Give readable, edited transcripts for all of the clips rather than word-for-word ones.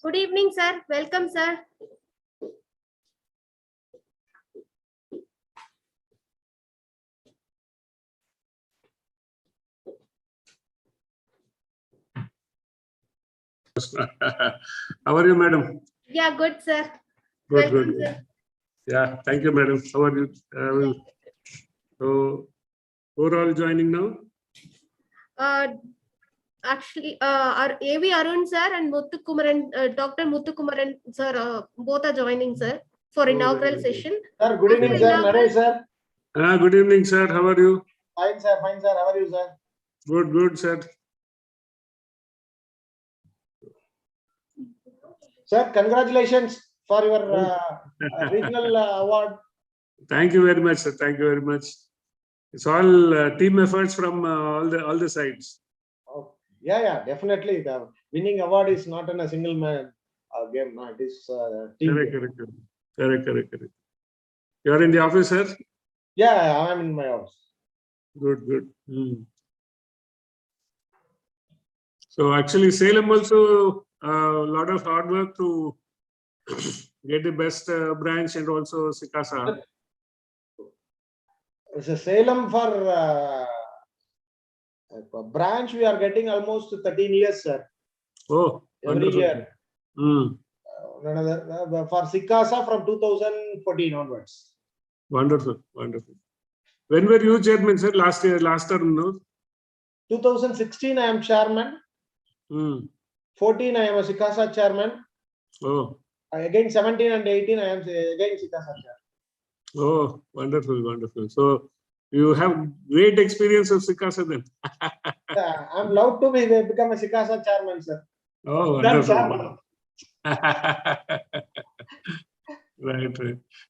Good evening, sir. Welcome, sir. How are you, madam? Yeah, good, sir. Good, Welcome, good. sir. Yeah, thank you, madam. How are you? So, who are all joining now? Actually, our AV Arun sir and Dr. Muthukumaran sir, both are joining, sir, for inaugural session. Sir, good evening, sir. Naresh, sir. Good evening, sir. How are you? Fine, sir. Fine, sir. How are you, sir? Good, good, sir. Sir, congratulations for your regional award. Thank you very much, sir. Thank you very much. It's all team efforts from all the sides. Oh, yeah, definitely. The winning award is not in a single man game. No, it is team. Correct. You are in the office, sir? Yeah, I am in my house. Good. So actually, Salem also a lot of hard work to get the best branch, and also Sicasa. It's a Salem for branch. We are getting almost 13 years, sir. Oh, every wonderful. year. Another For Sicasa from 2014 onwards. Wonderful. When were you chairman, sir? Last term, no? 2016, I am chairman. 14, I am a Sicasa chairman. Oh. Again, 17 and 18, I am again Sicasa chairman. Oh, wonderful. So you have great experience of Sicasa then. I'm allowed to become a Sicasa chairman, sir. Oh, wonderful. Right.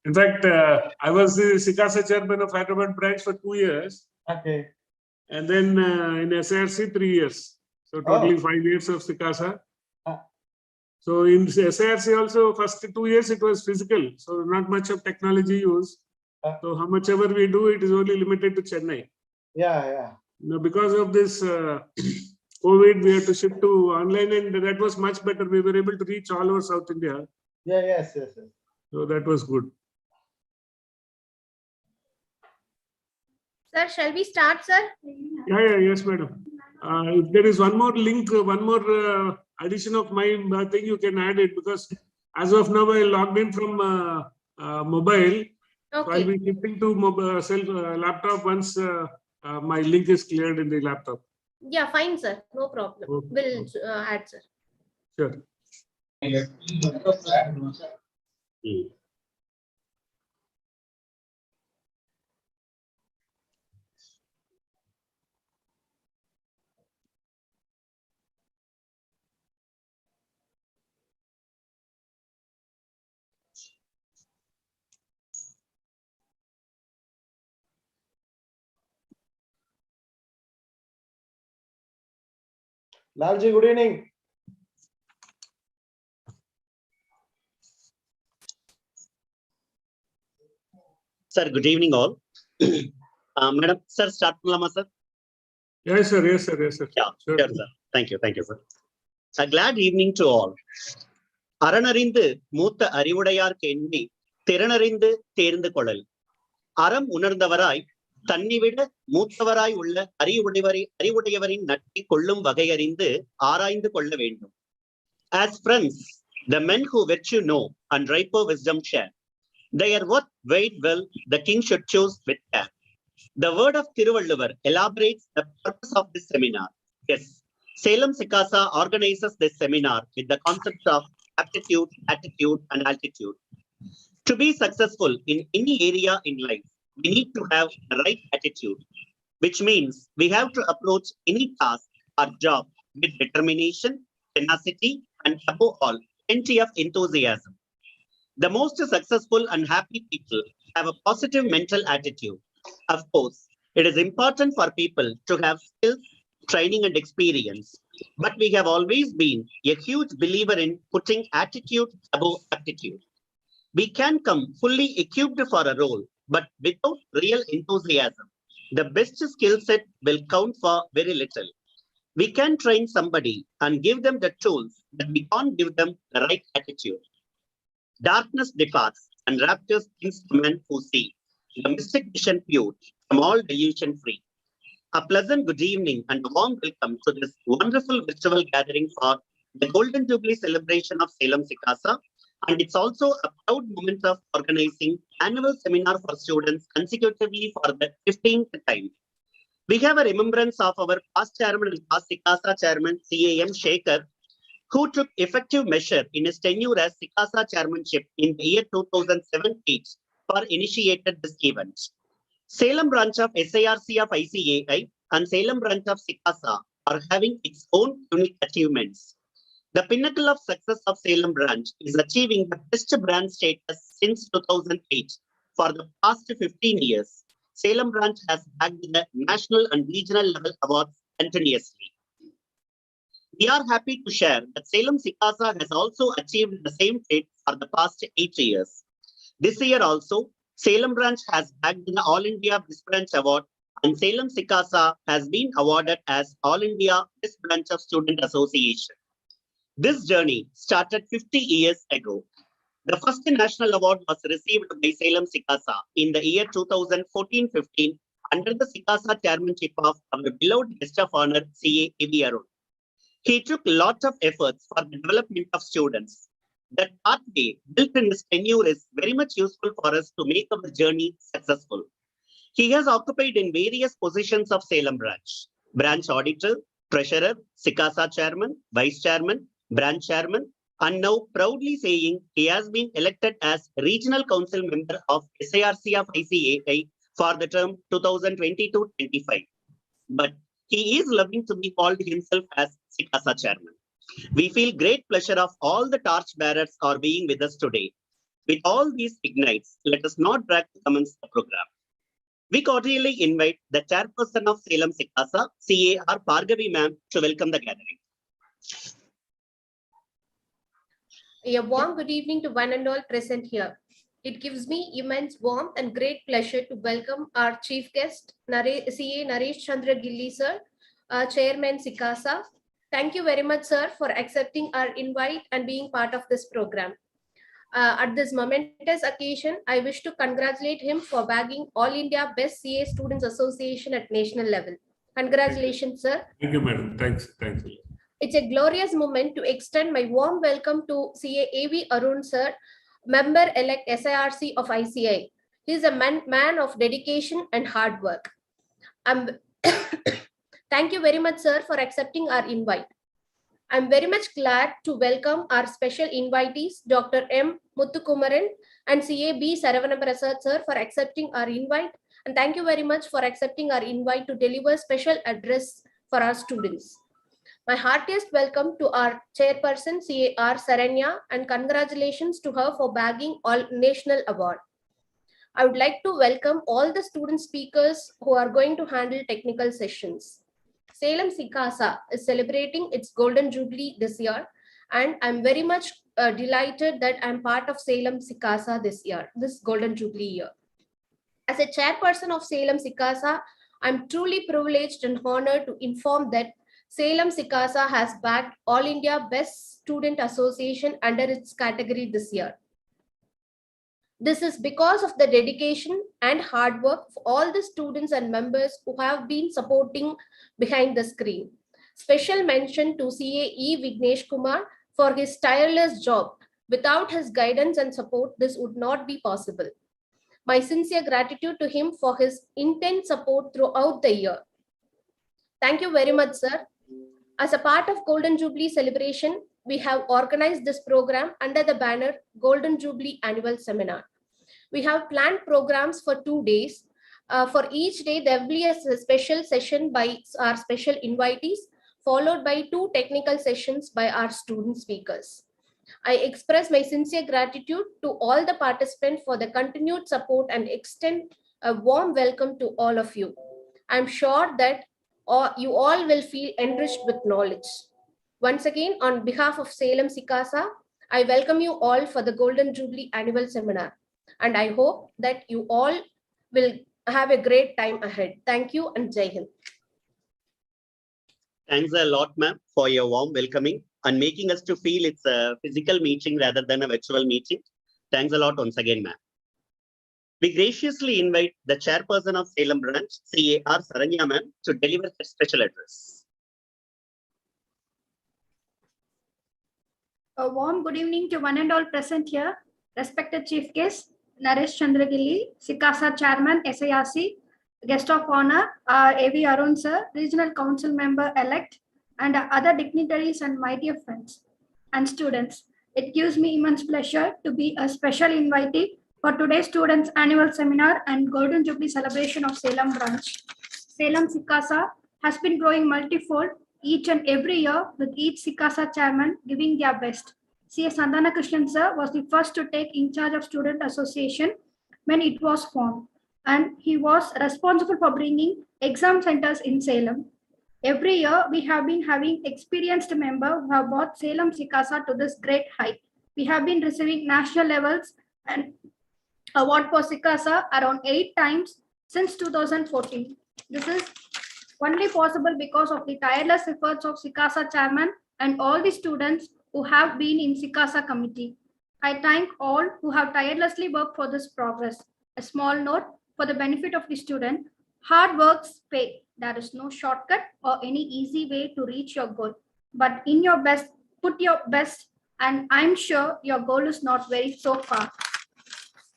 In fact, I was the Sicasa chairman of Hyderabad branch for 2 years. Okay. And then in SRC 3 years. So totally 5 years of Sicasa. So in SRC also, first 2 years it was physical. So not much of technology use. So how much ever we do, it is only limited to Chennai. Yeah. Now because of this COVID, we had to shift to online, and that was much better. We were able to reach all over South India. Yes. So that was good. Sir, shall we start, sir? Yes, madam. If there is one more link, one more addition of my thing, you can add it, because as of now I logged in from mobile. Okay. So I'll be shifting to laptop once my link is cleared in the laptop. Yeah, fine, sir. No problem. Okay. We'll add, sir. Sure. Lalji, good evening. Sir, good evening all. Madam, sir, start Lama, sir. Yes, sir. Yeah, sure, sir. Thank you, sir. A glad evening to all. அரணறிந்து மூத்த அறிவுடையார் candy திறனறிந்து தேர்ந்து கொள்ளல். அறம் உணர்ந்தவராய் தன்னிவிட மூத்தவராய் உள்ள அறிவுடையவரின் நட்பை கொள்ளும் வகையறிந்து ஆராய்ந்து கொள்ள வேண்டும். As friends, the men who virtue know and riper wisdom share, they are what weighed well the king should choose with care. The word of Thiruvalluvar elaborates the purpose of this seminar. Yes, Salem Sicasa organizes this seminar with the concepts of aptitude, attitude, and altitude. To be successful in any area in life, we need to have the right attitude, which means we have to approach any task or job with determination, tenacity, and above all, plenty of enthusiasm. The most successful and happy people have a positive mental attitude. Of course, it is important for people to have skills, training, and experience, but we have always been a huge believer in putting attitude above aptitude. We can come fully equipped for a role, but without real enthusiasm, the best skill set will count for very little. We can train somebody and give them the tools that we can't give them the right attitude. Darkness departs and raptures things to men who see. The mystic vision pure, from all delusion free. A pleasant good evening and a warm welcome to this wonderful virtual gathering for the Golden Jubilee celebration of Salem Sicasa. And it's also a proud moment of organizing annual seminar for students consecutively for the 15th time. We have a remembrance of our past chairman and past Sicasa chairman, CAM Shekhar, who took effective measure in his tenure as Sicasa chairmanship in the year 2017 for initiated this event. Salem branch of SIRC of ICAI and Salem branch of Sicasa are having its own unique achievements. The pinnacle of success of Salem branch is achieving the best brand status since 2008. For the past 15 years, Salem branch has bagged the national and regional level awards continuously. We are happy to share that Salem Sicasa has also achieved the same feat for the past 8 years. This year also, Salem branch has bagged the All India Best Branch Award and Salem Sicasa has been awarded as All India Best Branch of Student Association. This journey started 50 years ago. The first national award was received by Salem Sicasa in the year 2014-15 under the Sicasa chairmanship of our beloved guest of honor, CA A.V. Arun. He took a lot of efforts for the development of students. That pathway built in his tenure is very much useful for us to make our journey successful. He has occupied in various positions of Salem branch auditor, treasurer, Sicasa chairman, vice chairman, branch chairman, and now proudly saying he has been elected as regional council member of SIRC of ICAI for the term 2020-25. But he is loving to be called himself as Sicasa chairman. We feel great pleasure of all the torch bearers are being with us today. With all these ignites, let us not drag to commence the program. We cordially invite the chairperson of Salem Sicasa, CAR Pargavi ma'am, to welcome the gathering. A warm good evening to one and all present here. It gives me immense warmth and great pleasure to welcome our chief guest, CA Naresh Chandra Gilli sir, Chairman Sicasa. Thank you very much, sir, for accepting our invite and being part of this program. At this momentous occasion, I wish to congratulate him for bagging All India Best CA Students Association at national level. Congratulations, sir. Thank you, madam. Thanks. It's a glorious moment to extend my warm welcome to CA A.V. Arun, sir, member-elect SIRC of ICI. He is a man of dedication and hard work. Thank you very much, sir, for accepting our invite. I'm very much glad to welcome our special invitees, Dr. M. Muthukumaran and CA B. Saravanan-Prasad, sir, for accepting our invite. And thank you very much for accepting our invite to deliver special address for our students. My heartiest welcome to our chairperson, CAR Saranya, and congratulations to her for bagging all national award. I would like to welcome all the student speakers who are going to handle technical sessions. Salem Sicasa is celebrating its Golden Jubilee this year, and I'm very much delighted that I'm part of Salem Sicasa this Golden Jubilee year. As a chairperson of Salem Sicasa, I'm truly privileged and honored to inform that Salem Sicasa has bagged All India Best Student Association under its category this year. This is because of the dedication and hard work of all the students and members who have been supporting behind the screen. Special mention to CAE Vignesh Kumar for his tireless job. Without his guidance and support, this would not be possible. My sincere gratitude to him for his intense support throughout the year. Thank you very much, sir. As a part of Golden Jubilee celebration, we have organized this program under the banner Golden Jubilee Annual Seminar. We have planned programs for 2 days. For each day, there will be a special session by our special invitees, followed by 2 technical sessions by our student speakers. I express my sincere gratitude to all the participants for the continued support and extend a warm welcome to all of you. I'm sure that you all will feel enriched with knowledge. Once again, on behalf of Salem Sicasa, I welcome you all for the Golden Jubilee Annual Seminar. And I hope that you all will have a great time ahead. Thank you and Jai Hind. Thanks a lot, ma'am, for your warm welcoming. and making us to feel it's a physical meeting rather than a virtual meeting. Thanks a lot once again, ma'am. We graciously invite the chairperson of Salem branch, CAR Saranya ma'am, to deliver a special address. A warm good evening to one and all present here. Respected Chief Guest, Naresh Chandragili, Sicasa Chairman, SIRC, Guest of Honor, A.V. Arun Sir, Regional Council Member Elect, and other dignitaries and my dear friends and students. It gives me immense pleasure to be a special invitee for today's Students' Annual Seminar and Golden Jubilee Celebration of Salem branch. Salem Sicasa has been growing multifold each and every year, with each Sicasa chairman giving their best. C.S. Sandana Krishnan sir was the first to take in charge of student association when it was formed, and he was responsible for bringing exam centers in Salem. Every year, we have been having experienced members who have brought Salem Sicasa to this great height. We have been receiving national levels and award for Sicasa around 8 times since 2014. This is only possible because of the tireless efforts of Sicasa chairman and all the students who have been in Sicasa committee. I thank all who have tirelessly worked for this progress. A small note for the benefit of the student: hard works pay. There is no shortcut or any easy way to reach your goal. But in your best, put your best, and I'm sure your goal is not very so far.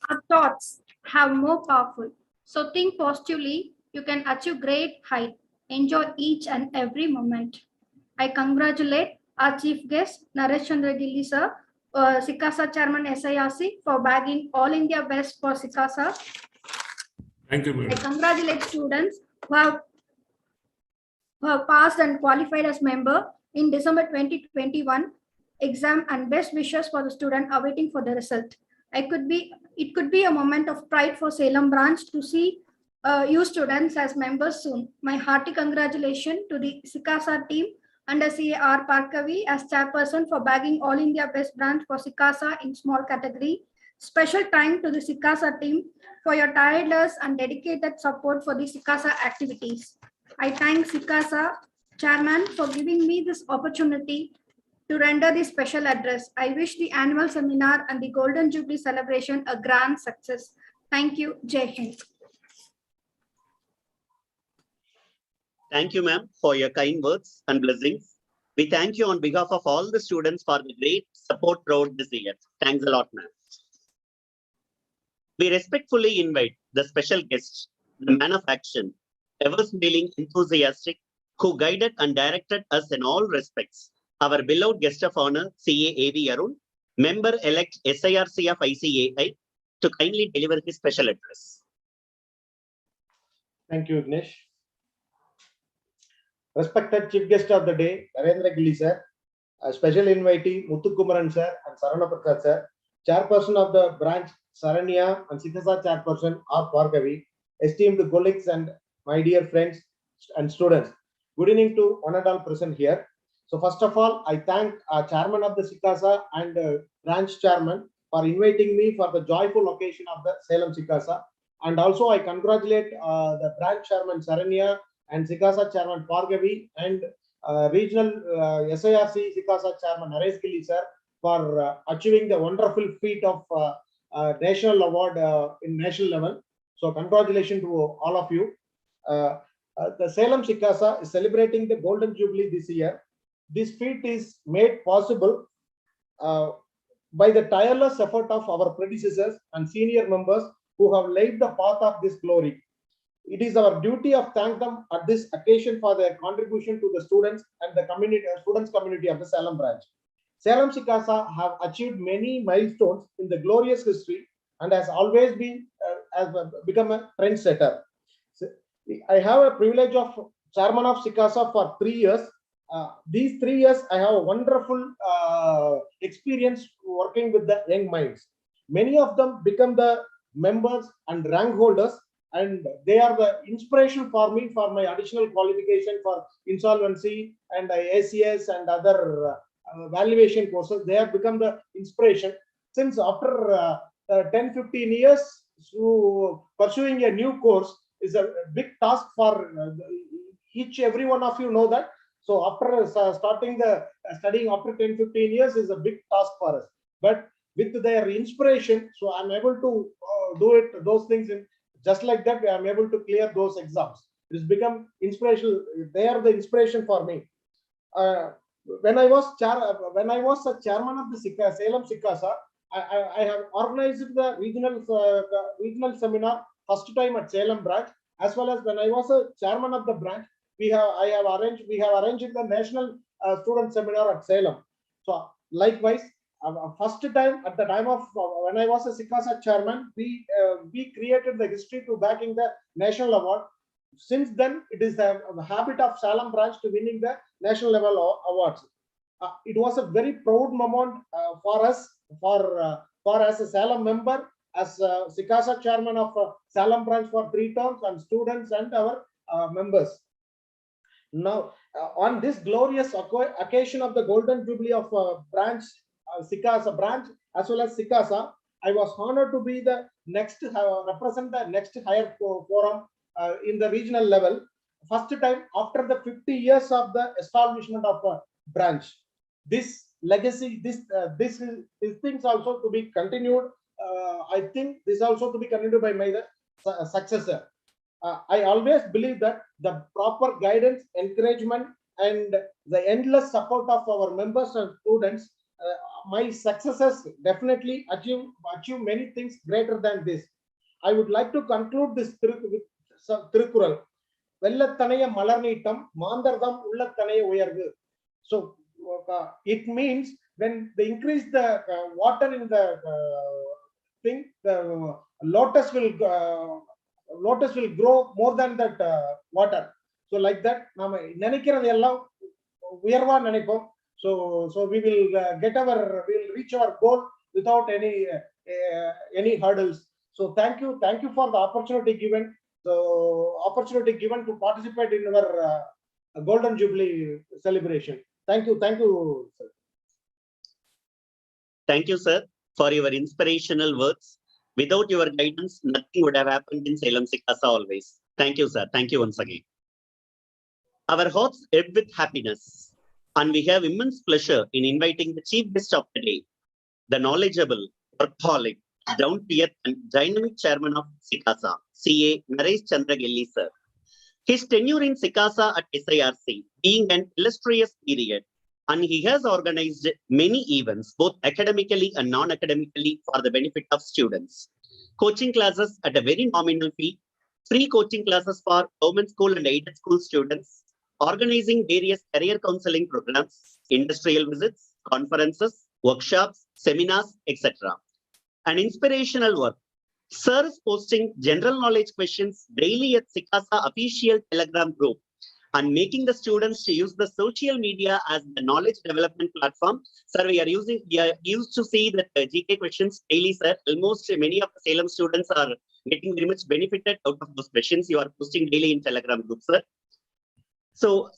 Our thoughts have more powerful. So think positively. You can achieve great height. Enjoy each and every moment. I congratulate our chief guest, Naresh Chandragili sir, Sicasa Chairman SIRC, for bagging All India Best for Sicasa. Thank you, I madam. congratulate students who have passed and qualified as member in December 2021 exam, and best wishes for the student awaiting for the result. It could be a moment of pride for Salem branch to see you students as members soon. My hearty congratulations to the Sicasa team under CAR Parkavi as chairperson for bagging All India Best branch for Sicasa in small category. Special thanks to the Sicasa team for your tireless and dedicated support for the Sicasa activities. I thank Sicasa chairman for giving me this opportunity to render this special address. I wish the annual seminar and the Golden Jubilee celebration a grand success. Thank you. Jai Hind. Thank you, ma'am, for your kind words and blessings. We thank you on behalf of all the students for the great support throughout this year. Thanks a lot, ma'am. We respectfully invite the special guest, the man of action, ever-smiling, enthusiastic, who guided and directed us in all respects, our beloved guest of honor, CA A.V. Arun, member-elect SIRC of ICAI, to kindly deliver his special address. Thank you, Ignesh. Respected chief guest of the day, Narendra Gilli sir, a special invitee, Muthukumaran sir and Sarana Prasad sir, chairperson of the branch Saranya and Sicasa chairperson R. Parkavi, esteemed colleagues and my dear friends and students. Good evening to one and all present here. So first of all, I thank chairman of the Sicasa and branch chairman for inviting me for the joyful occasion of the Salem Sicasa. And also I congratulate the branch chairman Saranya and Sicasa chairman Pargavi and regional SIRC Sicasa chairman Naresh Gilli sir for achieving the wonderful feat of national award in national level. So congratulations to all of you. The Salem Sicasa is celebrating the Golden Jubilee this year. This feat is made possible by the tireless effort of our predecessors and senior members who have laid the path of this glory. It is our duty of thank them at this occasion for their contribution to the students and the community, students community of the Salem branch. Salem Sicasa have achieved many milestones in the glorious history and has always been become a trendsetter. So, I have a privilege of chairman of Sicasa for 3 years. These 3 years, I have a wonderful experience working with the young minds. Many of them become the members and rank holders, and they are the inspiration for me for my additional qualification for insolvency and ACS and other valuation courses. They have become the inspiration. Since after 10-15 years, so pursuing a new course is a big task for every one of you know that. So after starting the studying after 10, 15 years is a big task for us. But with their inspiration, so I'm able to do it, those things in just like that, I'm able to clear those exams. It's become inspirational. They are the inspiration for me. When I was a chairman of the Salem Sicasa, I have organized the regional seminar first time at Salem branch, as well as when I was a chairman of the branch, we have arranged the national student seminar at Salem. So likewise, first time at the time of when I was a Sicasa chairman, we created the history to backing the national award. Since then, it is the habit of Salem branch to winning the national level awards. It was a very proud moment for us, for as a Salem member, as Sicasa chairman of Salem branch for 3 terms, and students and our members. Now, on this glorious occasion of the Golden Jubilee of branch Sicasa branch as well as Sicasa, I was honored to be the next represent the next higher forum in the regional level. First time after the 50 years of the establishment of a branch. This legacy, these things also to be continued. I think this also to be continued by my successor. I always believe that the proper guidance, encouragement, and the endless support of our members and students, my successors definitely achieve many things greater than this. I would like to conclude this with Tirukural. Vellatanaya malarneetam, mandardam ullattanaya uyarvu. So it means when they increase the water in the thing, the lotus will grow more than that water. So like that, so we will reach our goal without any hurdles. So thank you for the opportunity given. To participate in our Golden Jubilee celebration. Thank you, sir. Thank you, sir, for your inspirational words. Without your guidance, nothing would have happened in Salem Sicasa always. Thank you, sir. Thank you once again. Our hearts ebb with happiness, and we have immense pleasure in inviting the chief guest of the day, the knowledgeable, workaholic, down-to-earth and dynamic chairman of Sicasa, CA Naresh Chandragilli, sir. His tenure in Sicasa at SIRC being an illustrious period, and he has organized many events, both academically and non-academically, for the benefit of students. Coaching classes at a very nominal fee, free coaching classes for government school and aided school students, organizing various career counseling programs, industrial visits, conferences, workshops, seminars, etc. An inspirational work. Sir is posting general knowledge questions daily at Sicasa official Telegram group and making the students to use the social media as the knowledge development platform. Sir, we are used to see that GK questions daily, sir. Almost many of the Salem students are getting very much benefited out of those questions you are posting daily in Telegram group, sir. So,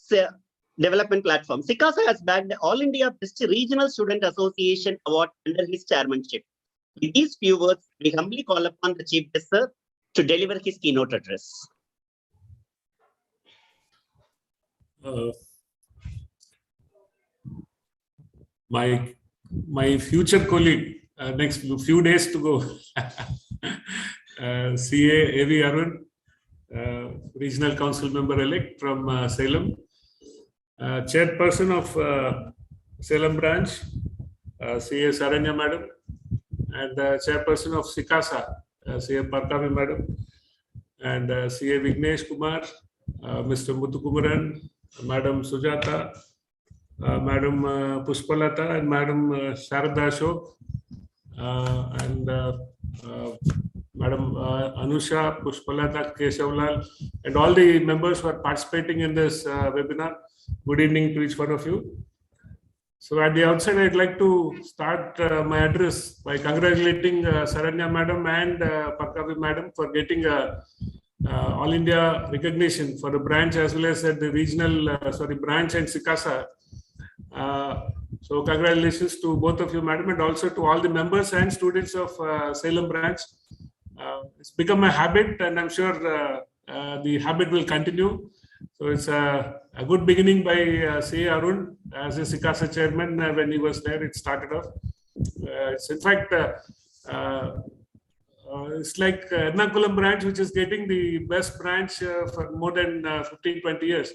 development platform. Sicasa has bagged the All India Best Regional Student Association Award under his chairmanship. With these few words, we humbly call upon the chief guest, sir, to deliver his keynote address. My future colleague, next few days to go, CA A.V. Arun, Regional Council Member elect from Salem, Chairperson of Salem Branch, CA Saranya Madam, and Chairperson of Sicasa, CA Parkavi Madam, and CA Vignesh Kumar, Mr. Muthukumaran, Madam Sujata, Madam Pushpalata, and Madam Sharada Ashok, and Madam Anusha, Pushpalata, Keshavlal, and all the members who are participating in this webinar. Good evening to each one of you. So at the outset, I'd like to start my address by congratulating Saranya Madam and Parkavi Madam for getting All India recognition for the branch as well as at the regional, branch and Sicasa. So congratulations to both of you, Madam, and also to all the members and students of Salem branch. It's become a habit, and I'm sure the habit will continue. So it's a good beginning by CA Arun as a Sicasa chairman. When he was there, it started off. It's in fact, it's like Ernakulam branch, which is getting the best branch for more than 15-20 years.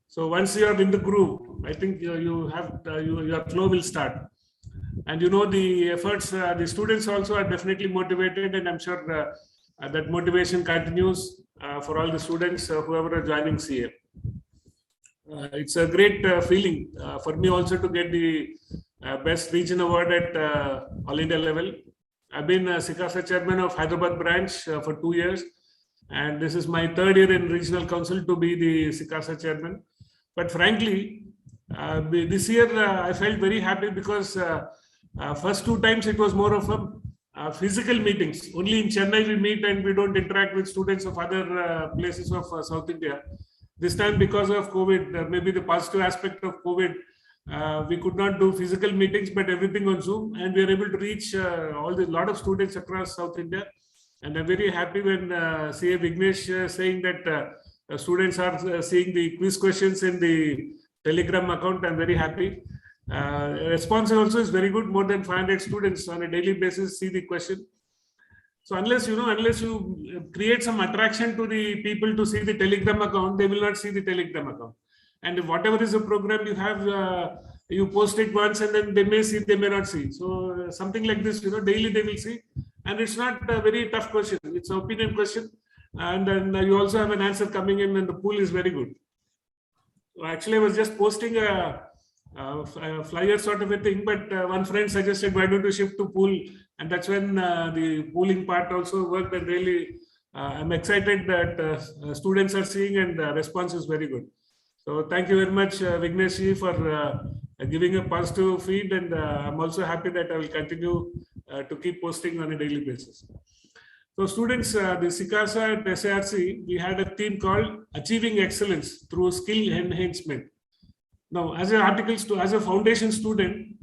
So once you are in the groove, I think your flow will start. And you know, the efforts, the students also are definitely motivated, and I'm sure that motivation continues for all the students, whoever are joining CA. It's a great feeling for me also to get the best region award at all India level. I've been Sicasa chairman of Hyderabad branch for 2 years, and this is my 3rd year in regional council to be the Sicasa chairman. But frankly, this year I felt very happy because first 2 times it was more of a physical meetings. Only in Chennai we meet and we don't interact with students of other places of South India. This time, because of COVID, maybe the positive aspect of COVID, we could not do physical meetings, but everything on Zoom, and we are able to reach lot of students across South India. And I'm very happy when CA Vignesh saying that students are seeing the quiz questions in the Telegram account. I'm very happy. Response also is very good. More than 500 students on a daily basis see the question. So unless you create some attraction to the people to see the Telegram account, they will not see the Telegram account. And whatever is a program you have, you post it once and then they may see, they may not see. So something like this, daily they will see. And it's not a very tough question. It's an opinion question. And then you also have an answer coming in, and the pool is very good. So actually, I was just posting a flyer sort of a thing, but one friend suggested, why don't you shift to pool? And that's when the pooling part also worked, and really I'm excited that students are seeing, and the response is very good. So thank you very much, Vignesh ji, for giving a positive feed, and I'm also happy that I will continue to keep posting on a daily basis. So students, the Sicasa at SARC, we had a theme called Achieving Excellence Through Skill Enhancement. Now, as a foundation student,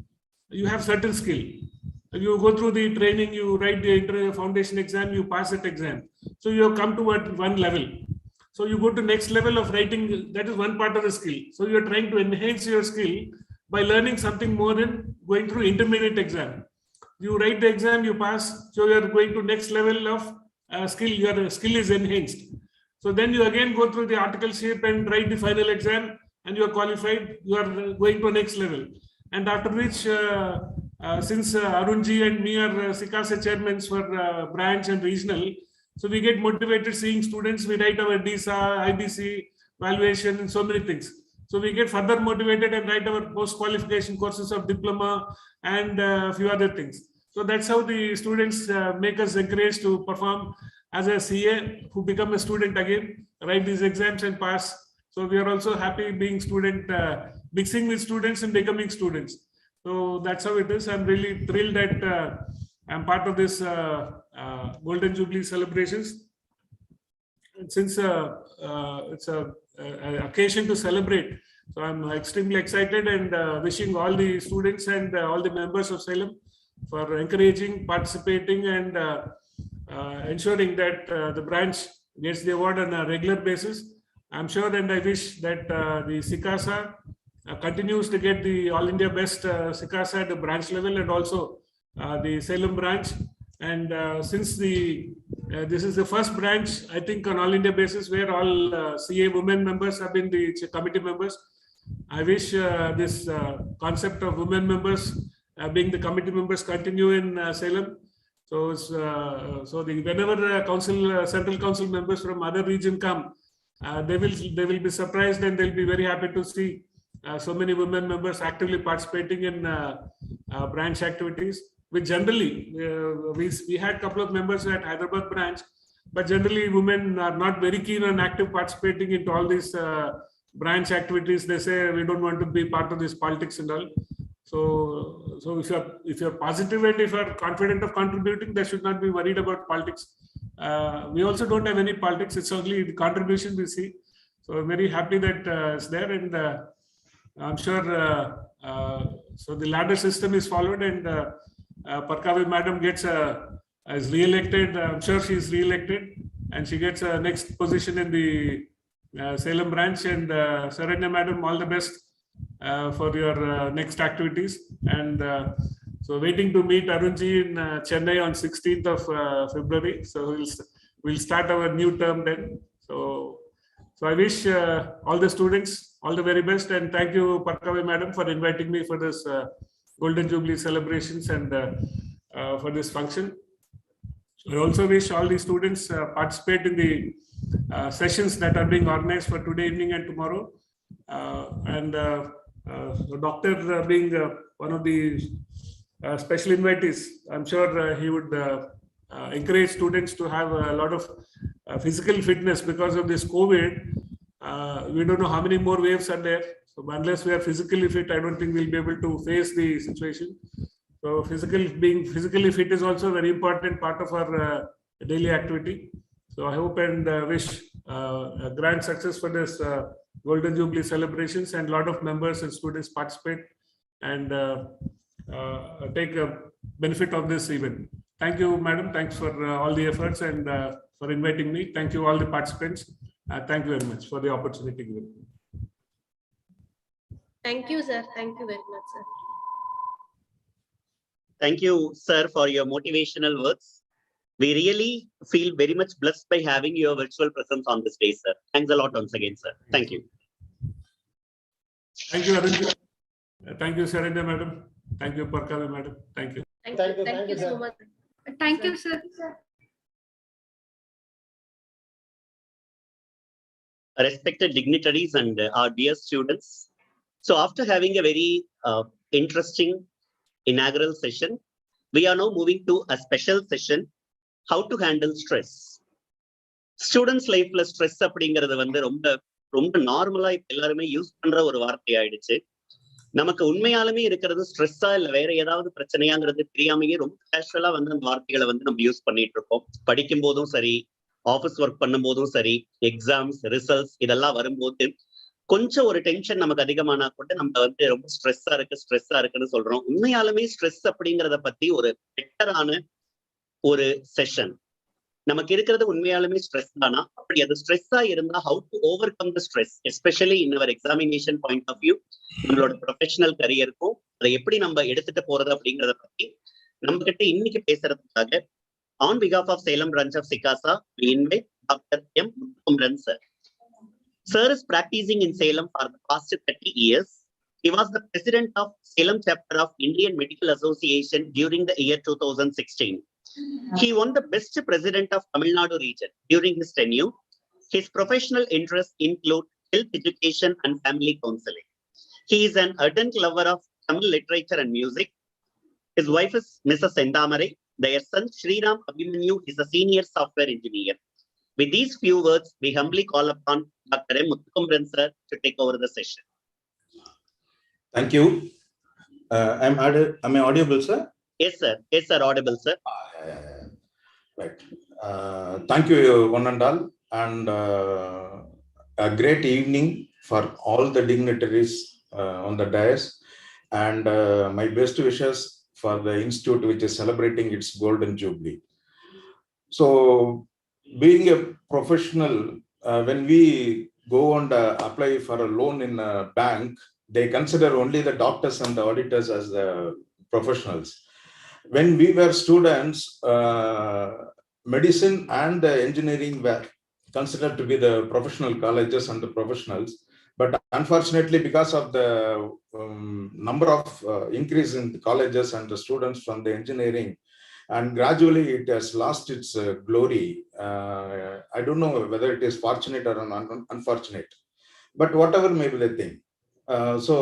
you have certain skill. You go through the training, you write the foundation exam, you pass that exam. So you have come to one level. So you go to next level of writing, that is one part of the skill. So you are trying to enhance your skill by learning something more and going through intermediate exam. You write the exam, you pass, so you are going to next level of skill, your skill is enhanced. So then you again go through the articleship and write the final exam, and you are qualified, you are going to next level. And after which, since Arunji and me are Sicasa chairmen for branch and regional, so we get motivated seeing students, we write our DSA, IBC, valuation, and so many things. So we get further motivated and write our post-qualification courses of diploma and a few other things. So that's how the students make us encouraged to perform as a CA, who become a student again, write these exams and pass. So we are also happy being student, mixing with students and becoming students. So that's how it is. I'm really thrilled that I'm part of this Golden Jubilee celebrations. And since it's an occasion to celebrate, so I'm extremely excited and wishing all the students and all the members of Salem for encouraging, participating, and ensuring that the branch gets the award on a regular basis. I'm sure, and I wish that the Sicasa continues to get the All India Best Sicasa at the branch level, and also the Salem branch. And since this is the first branch, I think, on All India basis where all CA women members have been the committee members, I wish this concept of women members being the committee members continue in Salem. So, whenever central council members from other region come, they will be surprised, and they'll be very happy to see so many women members actively participating in branch activities. Which generally we had a couple of members at Hyderabad branch, but generally women are not very keen on active participating into all these branch activities. They say we don't want to be part of this politics and all. So if you're positive and if you're confident of contributing, they should not be worried about politics. We also don't have any politics. It's only the contribution we see. So I'm very happy that it's there, and I'm sure so the ladder system is followed, and Parkavi madam is re-elected. I'm sure she is re-elected, and she gets a next position in the Salem branch, and Saranya madam, all the best for your next activities. And so waiting to meet Arunji in Chennai on 16th of February. So we'll start our new term then. So I wish all the students all the very best, and thank you, Parkave madam, for inviting me for this Golden Jubilee celebrations and for this function. I also wish all the students participate in the sessions that are being organized for today evening and tomorrow. The doctor being one of the special invitees, I'm sure he would encourage students to have a lot of physical fitness because of this COVID. We don't know how many more waves are there. So unless we are physically fit, I don't think we'll be able to face the situation. So being physically fit is also a very important part of our daily activity. So I hope and wish a grand success for this Golden Jubilee celebrations, and a lot of members and students participate and take a benefit of this event. Thank you, madam. Thanks for all the efforts and for inviting me. Thank you all the participants. Thank you very much for the opportunity given. Thank you, sir. Thank you very much, sir. Thank you, sir, for your motivational words. We really feel very much blessed by having your virtual presence on this day, sir. Thanks a lot once again, sir. Thank you. Thank you, Arun. Thank you, Saranya madam. Thank you, Parkave madam. Thank you. Thank you so much. Thank you, sir. Respected dignitaries and our dear students. So after having a very interesting inaugural session, we are now moving to a special session, how to handle stress. Students life plus stress அப்படிங்கிறது வந்து ரொம்ப நார்மலா எல்லாருமே use பண்ற ஒரு வார்த்தை ஆயிடுச்சு. நமக்கு உண்மையாலுமே இருக்கிறது ஸ்ட்ரெஸ்ஸா இல்ல வேற ஏதாவது பிரச்சனையாங்கிறது தெரியாமையே ரொம்ப கேஷுவலா வந்து அந்த வார்த்தைகளை வந்து நம்ம யூஸ் பண்ணிட்டு இருக்கோம். படிக்கும் போதும் சரி, ஆஃபீஸ் ஒர்க் பண்ணும் போதும் சரி, எக்ஸாம்ஸ் ரிசல்ட்ஸ் இதெல்லாம் வரும்போது கொஞ்சம் ஒரு டென்ஷன் நமக்கு அதிகமானா கூட நம்ம வந்து ரொம்ப ஸ்ட்ரெஸ்ஸா இருக்குன்னு சொல்றோம். உண்மையாலுமே ஸ்ட்ரெஸ் அப்படிங்கிறத பத்தி ஒரு பெட்டரான ஒரு செஷன். நமக்கு இருக்கிறது உண்மையாலுமே ஸ்ட்ரெஸ் தானா, அப்படி அது ஸ்ட்ரெஸ்ஸா இருந்தா how to overcome the stress, especially in our examination point of view, நம்மளோட ப்ரொஃபஷனல் கரியருக்கும் அதை எப்படி நம்ம எடுத்துட்டு போறது அப்படிங்கிறத பத்தி நம்ம கிட்ட இன்னைக்கு பேசுறதுக்காக on behalf of Salem branch of Sicasa, we invite Dr. M. Muthukumaran, sir. Sir is practicing in Salem for the past 30 years. He was the president of Salem chapter of Indian Medical Association during the year 2016. He won the best president of Tamil Nadu region during his tenure. His professional interests include health education and family counseling. He is an ardent lover of Tamil literature and music. His wife is Mrs. Sendamare. Their son Sriram Abhimanyu is a senior software engineer. With these few words, we humbly call upon Dr. M. Muthukumaran, sir, to take over the session. Thank you. Am I audible, sir? Yes, sir. Yes, sir. Audible, sir. Right. Thank you, one and all, and a great evening for all the dignitaries on the dais, and my best wishes for the institute which is celebrating its Golden Jubilee. So, being a professional, when we go and apply for a loan in a bank, they consider only the doctors and the auditors as the professionals. When we were students, medicine and the engineering were considered to be the professional colleges and the professionals. But unfortunately, because of the number of increase in the colleges and the students from the engineering, and gradually it has lost its glory. I don't know whether it is fortunate or unfortunate, but whatever may be the thing. So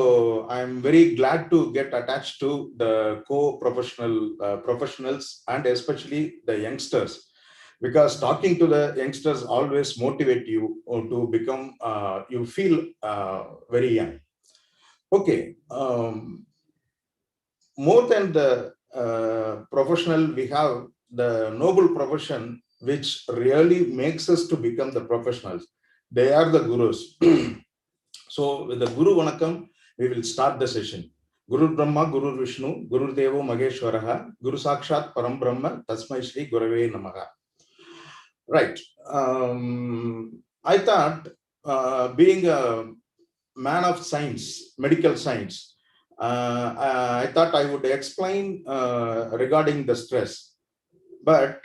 I'm very glad to get attached to the professionals and especially the youngsters, because talking to the youngsters always motivate you to become, you feel very young. Okay. More than the professional, we have the noble profession which really makes us to become the professionals. They are the gurus. So with the Guru Vanakam, we will start the session. Guru Brahma, Guru Vishnu, Guru Devo Mageshwaraha, Guru Sakshat Param Brahma, Tasmai Shri Gurave Namaha. Right. I thought being a man of science, medical science, I thought I would explain regarding the stress. But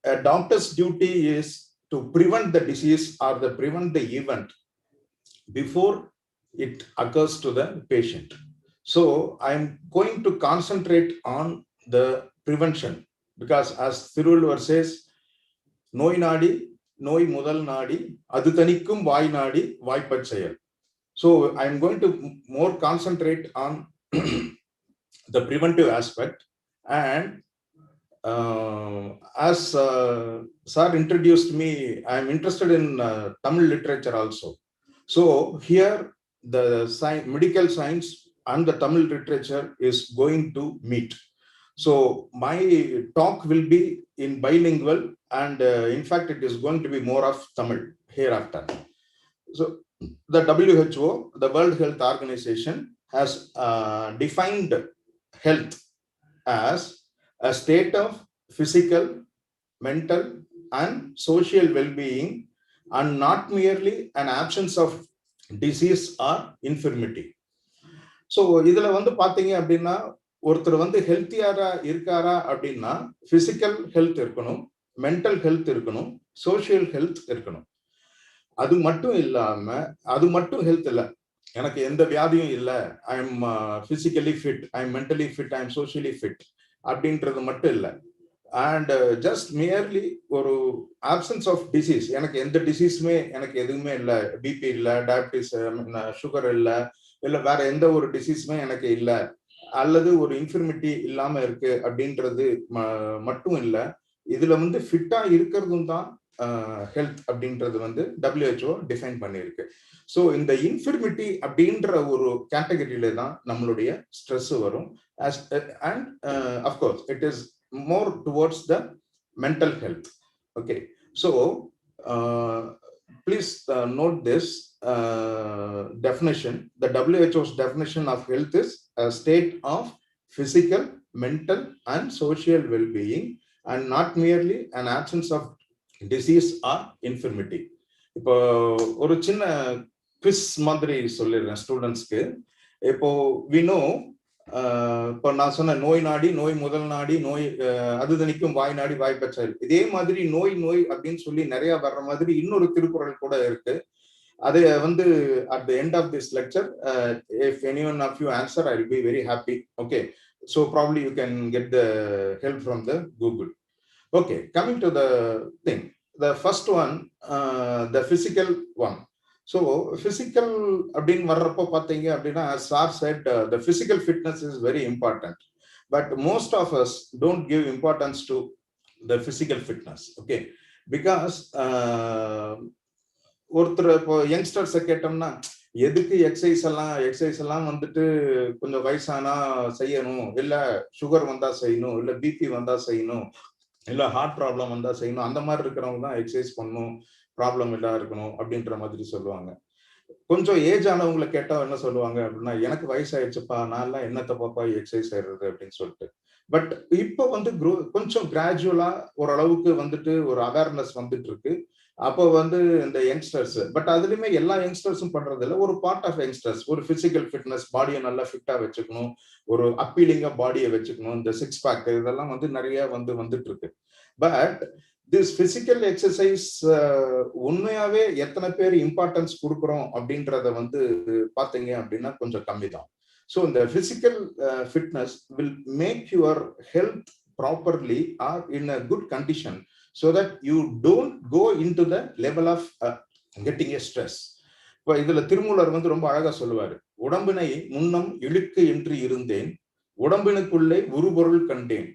a doctor's duty is to prevent the disease or to prevent the event before it occurs to the patient. So I'm going to concentrate on the prevention, because as Thiruvallur says, Noi Nadi, Noi Mudal Nadi, Adu Thanikum Vai Nadi, Vaippat Seyal. So I'm going to more concentrate on the preventive aspect. And as sir introduced me, I'm interested in Tamil literature also. So here the medical science and the Tamil literature is going to meet. So my talk will be in bilingual, and in fact it is going to be more of Tamil hereafter. So the WHO, the World Health Organization, has defined health as a state of physical, mental, and social well-being, and not merely an absence of disease or infirmity. So இதுல வந்து பாத்தீங்க அப்படின்னா, ஒருத்தர் வந்து ஹெல்த்தியாரா இருக்காரா அப்படின்னா physical health இருக்கணும், mental health இருக்கணும், சோசியல் ஹெல்த் இருக்கணும். அது மட்டும் இல்லாம, அது மட்டும் ஹெல்த் இல்ல, எனக்கு எந்த வியாதியும் இல்லை, I am physically fit, I am mentally fit, I am socially fit அப்படின்றது மட்டும் இல்லை. அண்ட் ஜஸ்ட் மியர்லி ஒரு ஆப்சன்ஸ் ஆஃப் டிசீஸ், எனக்கு எந்த டிசீஸுமே எனக்கு எதுவுமே இல்லை, பிபி இல்லை, டயபிட்டிஸ், சுகர் இல்லை, இல்லை வேற எந்த ஒரு டிசீஸுமே எனக்கு இல்லை, அல்லது ஒரு இன்ஃபர்மிட்டி இல்லாம இருக்கு அப்படின்றது மட்டும் இல்லை. இதுல வந்து ஃபிட்டா இருக்கிறதும் தான் ஹெல்த் அப்படின்றது வந்து WHO டிஃபைன் பண்ணியிருக்கு. ஸோ இந்த இன்ஃபர்மிட்டி அப்படின்ற ஒரு கேட்டகரியில தான் நம்மளுடைய ஸ்ட்ரெஸ் வரும். And of course it is more towards the mental health. Okay, so please note this definition. The WHO's definition of health is a state of physical, mental, and social well-being, and not merely an absence of disease or infirmity. இப்போ ஒரு சின்ன quiz மாதிரி சொல்லிடுறேன் ஸ்டூடெண்ட்ஸ்க்கு. இப்போ we know, இப்போ நான் சொன்ன நோய் நாடி, நோய் முதல் நாடி, நோய் அது தணிக்கும் வாய் நாடி, வாய்ப்பச் செயல். இதே மாதிரி நோய் நோய் அப்படின்னு சொல்லி நிறைய வர்ற மாதிரி இன்னொரு திருக்குறள் கூட இருக்கு. அது வந்து at the end of this lecture, if anyone of you answer, I will be very happy. Okay, so probably you can get the help from the Google. Okay, coming to the thing, the first one, the physical one. So physical அப்படின்னு வர்றப்போ பார்த்தீங்க அப்படின்னா, as Sir said, the physical fitness is very important, but most of us don't give importance to the physical fitness. Okay, because ஒருத்தர் இப்போ யங்ஸ்டர்ஸை கேட்டோம்னா, எதுக்கு exercise எல்லாம் வந்துட்டு கொஞ்சம் வயசானா செய்யணும், இல்ல சுகர் வந்தா செய்யணும், இல்ல பிபி வந்தா செய்யணும், இல்ல ஹார்ட் ப்ராப்ளம் வந்தா செய்யணும், அந்த மாதிரி இருக்கிறவங்க தான் எக்ஸசைஸ் பண்ணணும், ப்ராப்ளம் இல்லா இருக்கணும் அப்படின்ற மாதிரி சொல்லுவாங்க. கொஞ்சம் ஏஜ் ஆனவங்களை கேட்டா என்ன சொல்லுவாங்க அப்படின்னா, எனக்கு வயசாயிடுச்சுப்பா, நான்லாம் என்னத்த பாப்பா எக்ஸசைஸ் செய்யறது அப்படின்னு சொல்லிட்டு. பட் இப்போ வந்து கொஞ்சம் கிராஜுவலா ஓரளவுக்கு வந்துட்டு ஒரு அவேர்னஸ் வந்துட்டு இருக்கு. அப்போ வந்து இந்த யங்ஸ்டர்ஸ், பட் அதுலயுமே எல்லா யங்ஸ்டர்ஸும் பண்றது இல்லை, ஒரு பார்ட் ஆஃப் யங்ஸ்டர்ஸ் ஒரு பிசிக்கல் ஃபிட்னஸ், பாடியை நல்லா ஃபிட்டா வச்சுக்கணும், ஒரு அப்பீலிங்கா பாடியை வச்சுக்கணும், இந்த சிக்ஸ் பேக் இதெல்லாம் வந்து நிறைய வந்துட்டு இருக்கு. பட் திஸ் பிசிக்கல் எக்ஸசைஸ் உண்மையாவே எத்தனை பேர் இம்பார்ட்டன்ஸ் கொடுக்குறோம் அப்படின்றத வந்து பாத்தீங்க அப்படின்னா கொஞ்சம் கம்மி தான். ஸோ இந்த physical fitness will make your health properly or in a good condition, so that you don't go into the level of getting a stress. இப்போ இதுல திருமூலர் வந்து ரொம்ப அழகா சொல்லுவாரு, உடம்பினை முன்னம் இழுக்கு என்று இருந்தேன், உடம்பினுக்குள்ளே உருபொருள் கண்டேன்,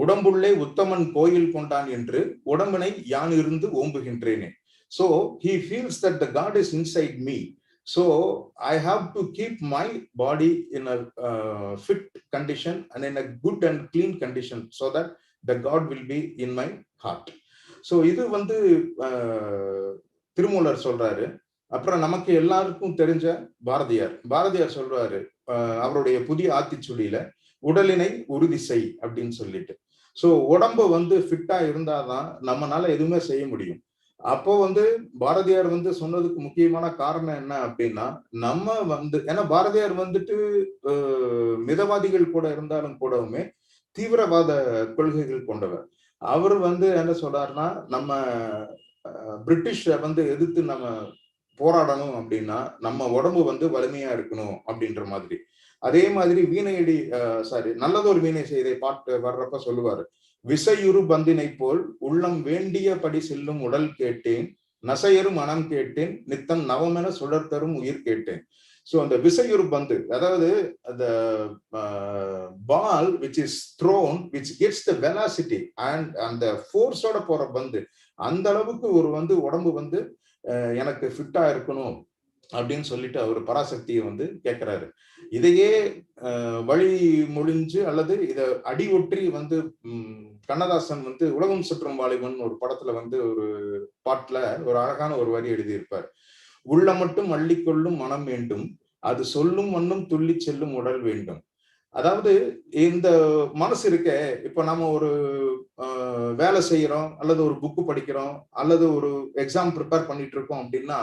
உடம்புள்ளே உத்தமன் கோயில் கொண்டான் என்று உடம்பினை யான் இருந்து ஓம்புகின்றேனே. So he feels that the God is inside me, so I have to keep my body in a fit condition and in a good and clean condition, so that the God will be in my heart. So இது வந்து திருமூலர் சொல்றாரு. அப்புறம் நமக்கு எல்லாருக்கும் தெரிஞ்ச பாரதியார் சொல்றாரு அவருடைய புதிய ஆத்திச்சூடியில, உடலினை உறுதி செய் அப்படின்னு சொல்லிட்டு. ஸோ உடம்பு வந்து ஃபிட்டா இருந்தாதான் நம்மளால எதுவுமே செய்ய முடியும். அப்போ வந்து பாரதியார் வந்து சொன்னதுக்கு முக்கியமான காரணம் என்ன அப்படின்னா, நம்ம வந்து ஏன்னா பாரதியார் வந்துட்டு மிதவாதிகள் கூட இருந்தாலும் கூடவுமே தீவிரவாத கொள்கைகள் கொண்டவர். அவர் வந்து என்ன சொல்றாருன்னா, நம்ம பிரிட்டிஷ வந்து எதிர்த்து நம்ம போராடணும் அப்படின்னா நம்ம உடம்பு வந்து வலிமையா இருக்கணும் அப்படின்ற மாதிரி. அதே மாதிரி வீணையடி நல்லதொரு வீணை செய்தை பாட்டு வர்றப்ப சொல்லுவாரு, விசையுறு பந்தினை போல் உள்ளம் வேண்டியபடி செல்லும் உடல் கேட்டேன், நசையரு மனம் கேட்டேன், நித்தம் நவமென சுழற்தரும் உயிர் கேட்டேன். ஸோ அந்த விசையுறு பந்து, அதாவது அந்த ball which is thrown which gets the velocity and அந்த ஃபோர்ஸோட போற பந்து, அந்த அளவுக்கு ஒரு வந்து உடம்பு வந்து எனக்கு ஃபிட்டா இருக்கணும் அப்படின்னு சொல்லிட்டு அவர் பராசக்தியை வந்து கேட்கிறாரு. இதையே வழி மொழிஞ்சு அல்லது இத அடி ஒற்றி வந்து கண்ணதாசன் வந்து உலகம் சுற்றும் வாலிபன் ஒரு படத்துல வந்து ஒரு பாட்டுல ஒரு அழகான ஒரு வரி எழுதியிருப்பார். உள்ள மட்டும் அள்ளிக்கொள்ளும் மனம் வேண்டும், அது சொல்லும் வண்ணம் துள்ளி செல்லும் உடல் வேண்டும். அதாவது இந்த மனசு இருக்க, இப்ப நம்ம ஒரு வேலை செய்யறோம் அல்லது ஒரு புக்கு படிக்கிறோம் அல்லது ஒரு எக்ஸாம் ப்ரிப்பேர் பண்ணிட்டு இருக்கோம் அப்படின்னா,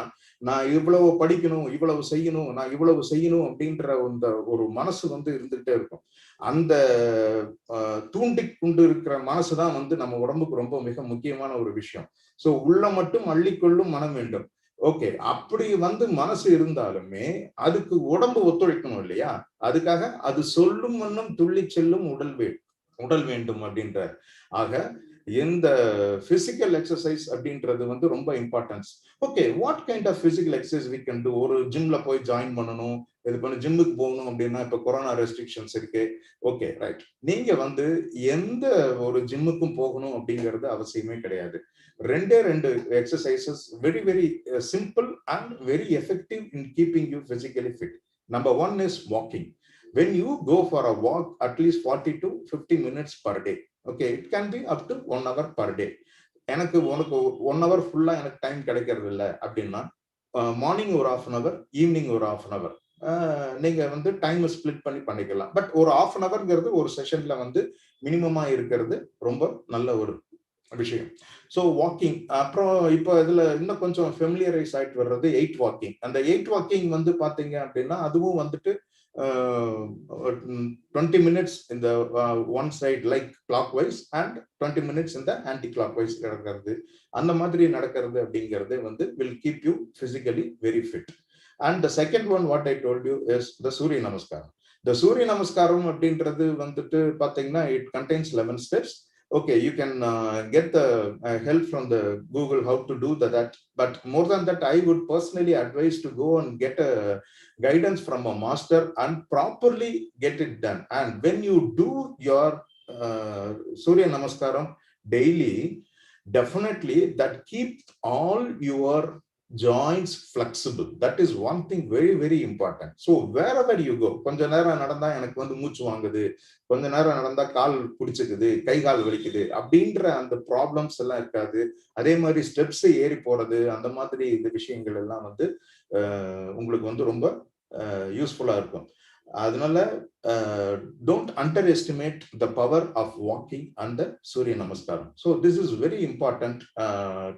நான் இவ்வளவு படிக்கணும், இவ்வளவு செய்யணும், நான் இவ்வளவு செய்யணும் அப்படின்ற அந்த ஒரு மனசு வந்து இருந்துகிட்டே இருக்கும். அந்த தூண்டி கொண்டு இருக்கிற மனசுதான் வந்து நம்ம உடம்புக்கு ரொம்ப மிக முக்கியமான ஒரு விஷயம். சோ உள்ள மட்டும் அள்ளிக்கொள்ளும் மனம் வேண்டும். ஓகே, அப்படி வந்து மனசு இருந்தாலுமே அதுக்கு உடம்பு ஒத்துழைக்கணும் இல்லையா? அதுக்காக அது சொல்லும் வண்ணம் துள்ளி செல்லும் உடல் வேண்டும் அப்படின்றார். ஆக இந்த பிசிக்கல் எக்ஸசைஸ் அப்படின்றது வந்து ரொம்ப importance. Okay, what kind of physical exercise we can do? ஒரு ஜிம்ல போய் ஜாயின் பண்ணணும், இது பண்ண ஜிம்முக்கு போகணும் அப்படின்னா இப்ப கொரோனா ரெஸ்ட்ரிக்ஷன்ஸ் இருக்கு. Okay, right. நீங்க வந்து எந்த ஒரு ஜிம்முக்கும் போகணும் அப்படிங்கிறது அவசியமே கிடையாது. ரெண்டு exercises very very simple and very effective in keeping you physically fit. Number one is walking. When you go for a walk at least 40 to 50 minutes per day, okay, it can be up to 1 hour per day. எனக்கு 1 hour ஃபுல்லா எனக்கு time கிடைக்கிறது இல்லை அப்படின்னா morning ஒரு 1/2 hour, evening ஒரு 1/2 hour நீங்க வந்து டைம் ஸ்பிளிட் பண்ணி பண்ணிக்கலாம். பட் ஒரு 1/2 hourங்கிறது ஒரு செஷன்ல வந்து மினிமமா இருக்கிறது ரொம்ப நல்ல ஒரு விஷயம். So walking. அப்புறம் இப்போ இதுல இன்னும் கொஞ்சம் ஃபெமிலியரைஸ் ஆயிட்டு வர்றது 8 வாக்கிங். அந்த 8 வாக்கிங் வந்து பாத்தீங்க அப்படின்னா அதுவும் வந்துட்டு 20 minutes in the one side like clockwise and 20 minutes in the anti-clockwise நடக்கிறது. அந்த மாதிரி நடக்கிறது அப்படிங்கிறது வந்து will keep you physically very fit. And the second one what I told you is the Surya Namaskaram. The Surya Namaskaram அப்படின்றது வந்துட்டு பாத்தீங்கன்னா it contains 11 steps. Okay, you can get the help from the Google how to do that. But more than that, I would personally advise to go and get a guidance from a master and properly get it done. And when you do your Surya Namaskaram daily, definitely that keeps all your joints flexible. That is one thing very very important. So wherever you go, கொஞ்ச நேரம் நடந்தா எனக்கு வந்து மூச்சு வாங்குது, கொஞ்ச நேரம் நடந்தா கால் பிடிச்சுக்குது, கை கால் வலிக்குது அப்படின்ற அந்த ப்ராப்ளம்ஸ் எல்லாம் இருக்காது. அதே மாதிரி ஸ்டெப்ஸ் ஏறி போறது, அந்த மாதிரி இந்த விஷயங்கள் எல்லாம் வந்து உங்களுக்கு வந்து ரொம்ப யூஸ்ஃபுல்லா இருக்கும். அதனால don't underestimate the power of walking and the Surya Namaskaram. So this is very important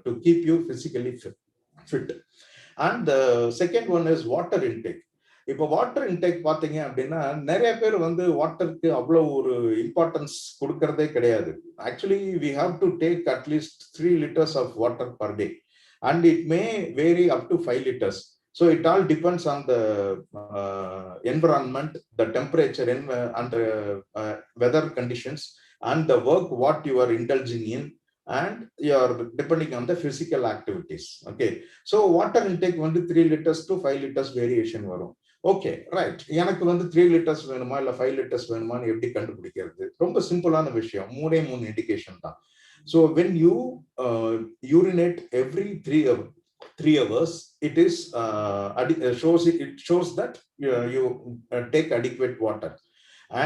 to keep you physically fit. And the second one is water intake. இப்போ வாட்டர் இன்டேக் பாத்தீங்க அப்படின்னா நிறைய பேர் வந்து வாட்டருக்கு அவ்வளவு ஒரு இம்பார்ட்டன்ஸ் கொடுக்கறதே கிடையாது. Actually we have to take at least 3 liters of water per day and it may vary up to 5 liters. So it all depends on the environment, the temperature and the weather conditions and the work what you are indulging in and you are depending on the physical activities. Okay, so water intake வந்து 3 liters to 5 liters variation வரும். Okay, right. எனக்கு வந்து 3 liters வேணுமா இல்ல 5 liters வேணுமான்னு எப்படி கண்டுபிடிக்கிறது? ரொம்ப சிம்பிளான விஷயம். 3 இண்டிகேஷன் தான். So when you urinate every 3 hours, it is shows that you take adequate water.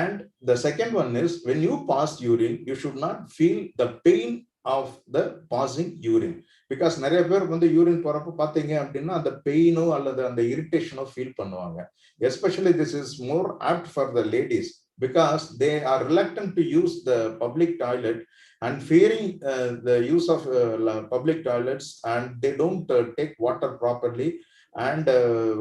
And the second one is when you pass urine, you should not feel the pain of the passing urine, because நிறைய பேர் வந்து urine போறப்ப பாத்தீங்க அப்படின்னா அந்த பெயினோ அல்லது அந்த இரிட்டேஷனோ ஃபீல் பண்ணுவாங்க. Especially this is more apt for the ladies. because they are reluctant to use the public toilet and fearing the use of public toilets, and they don't take water properly. And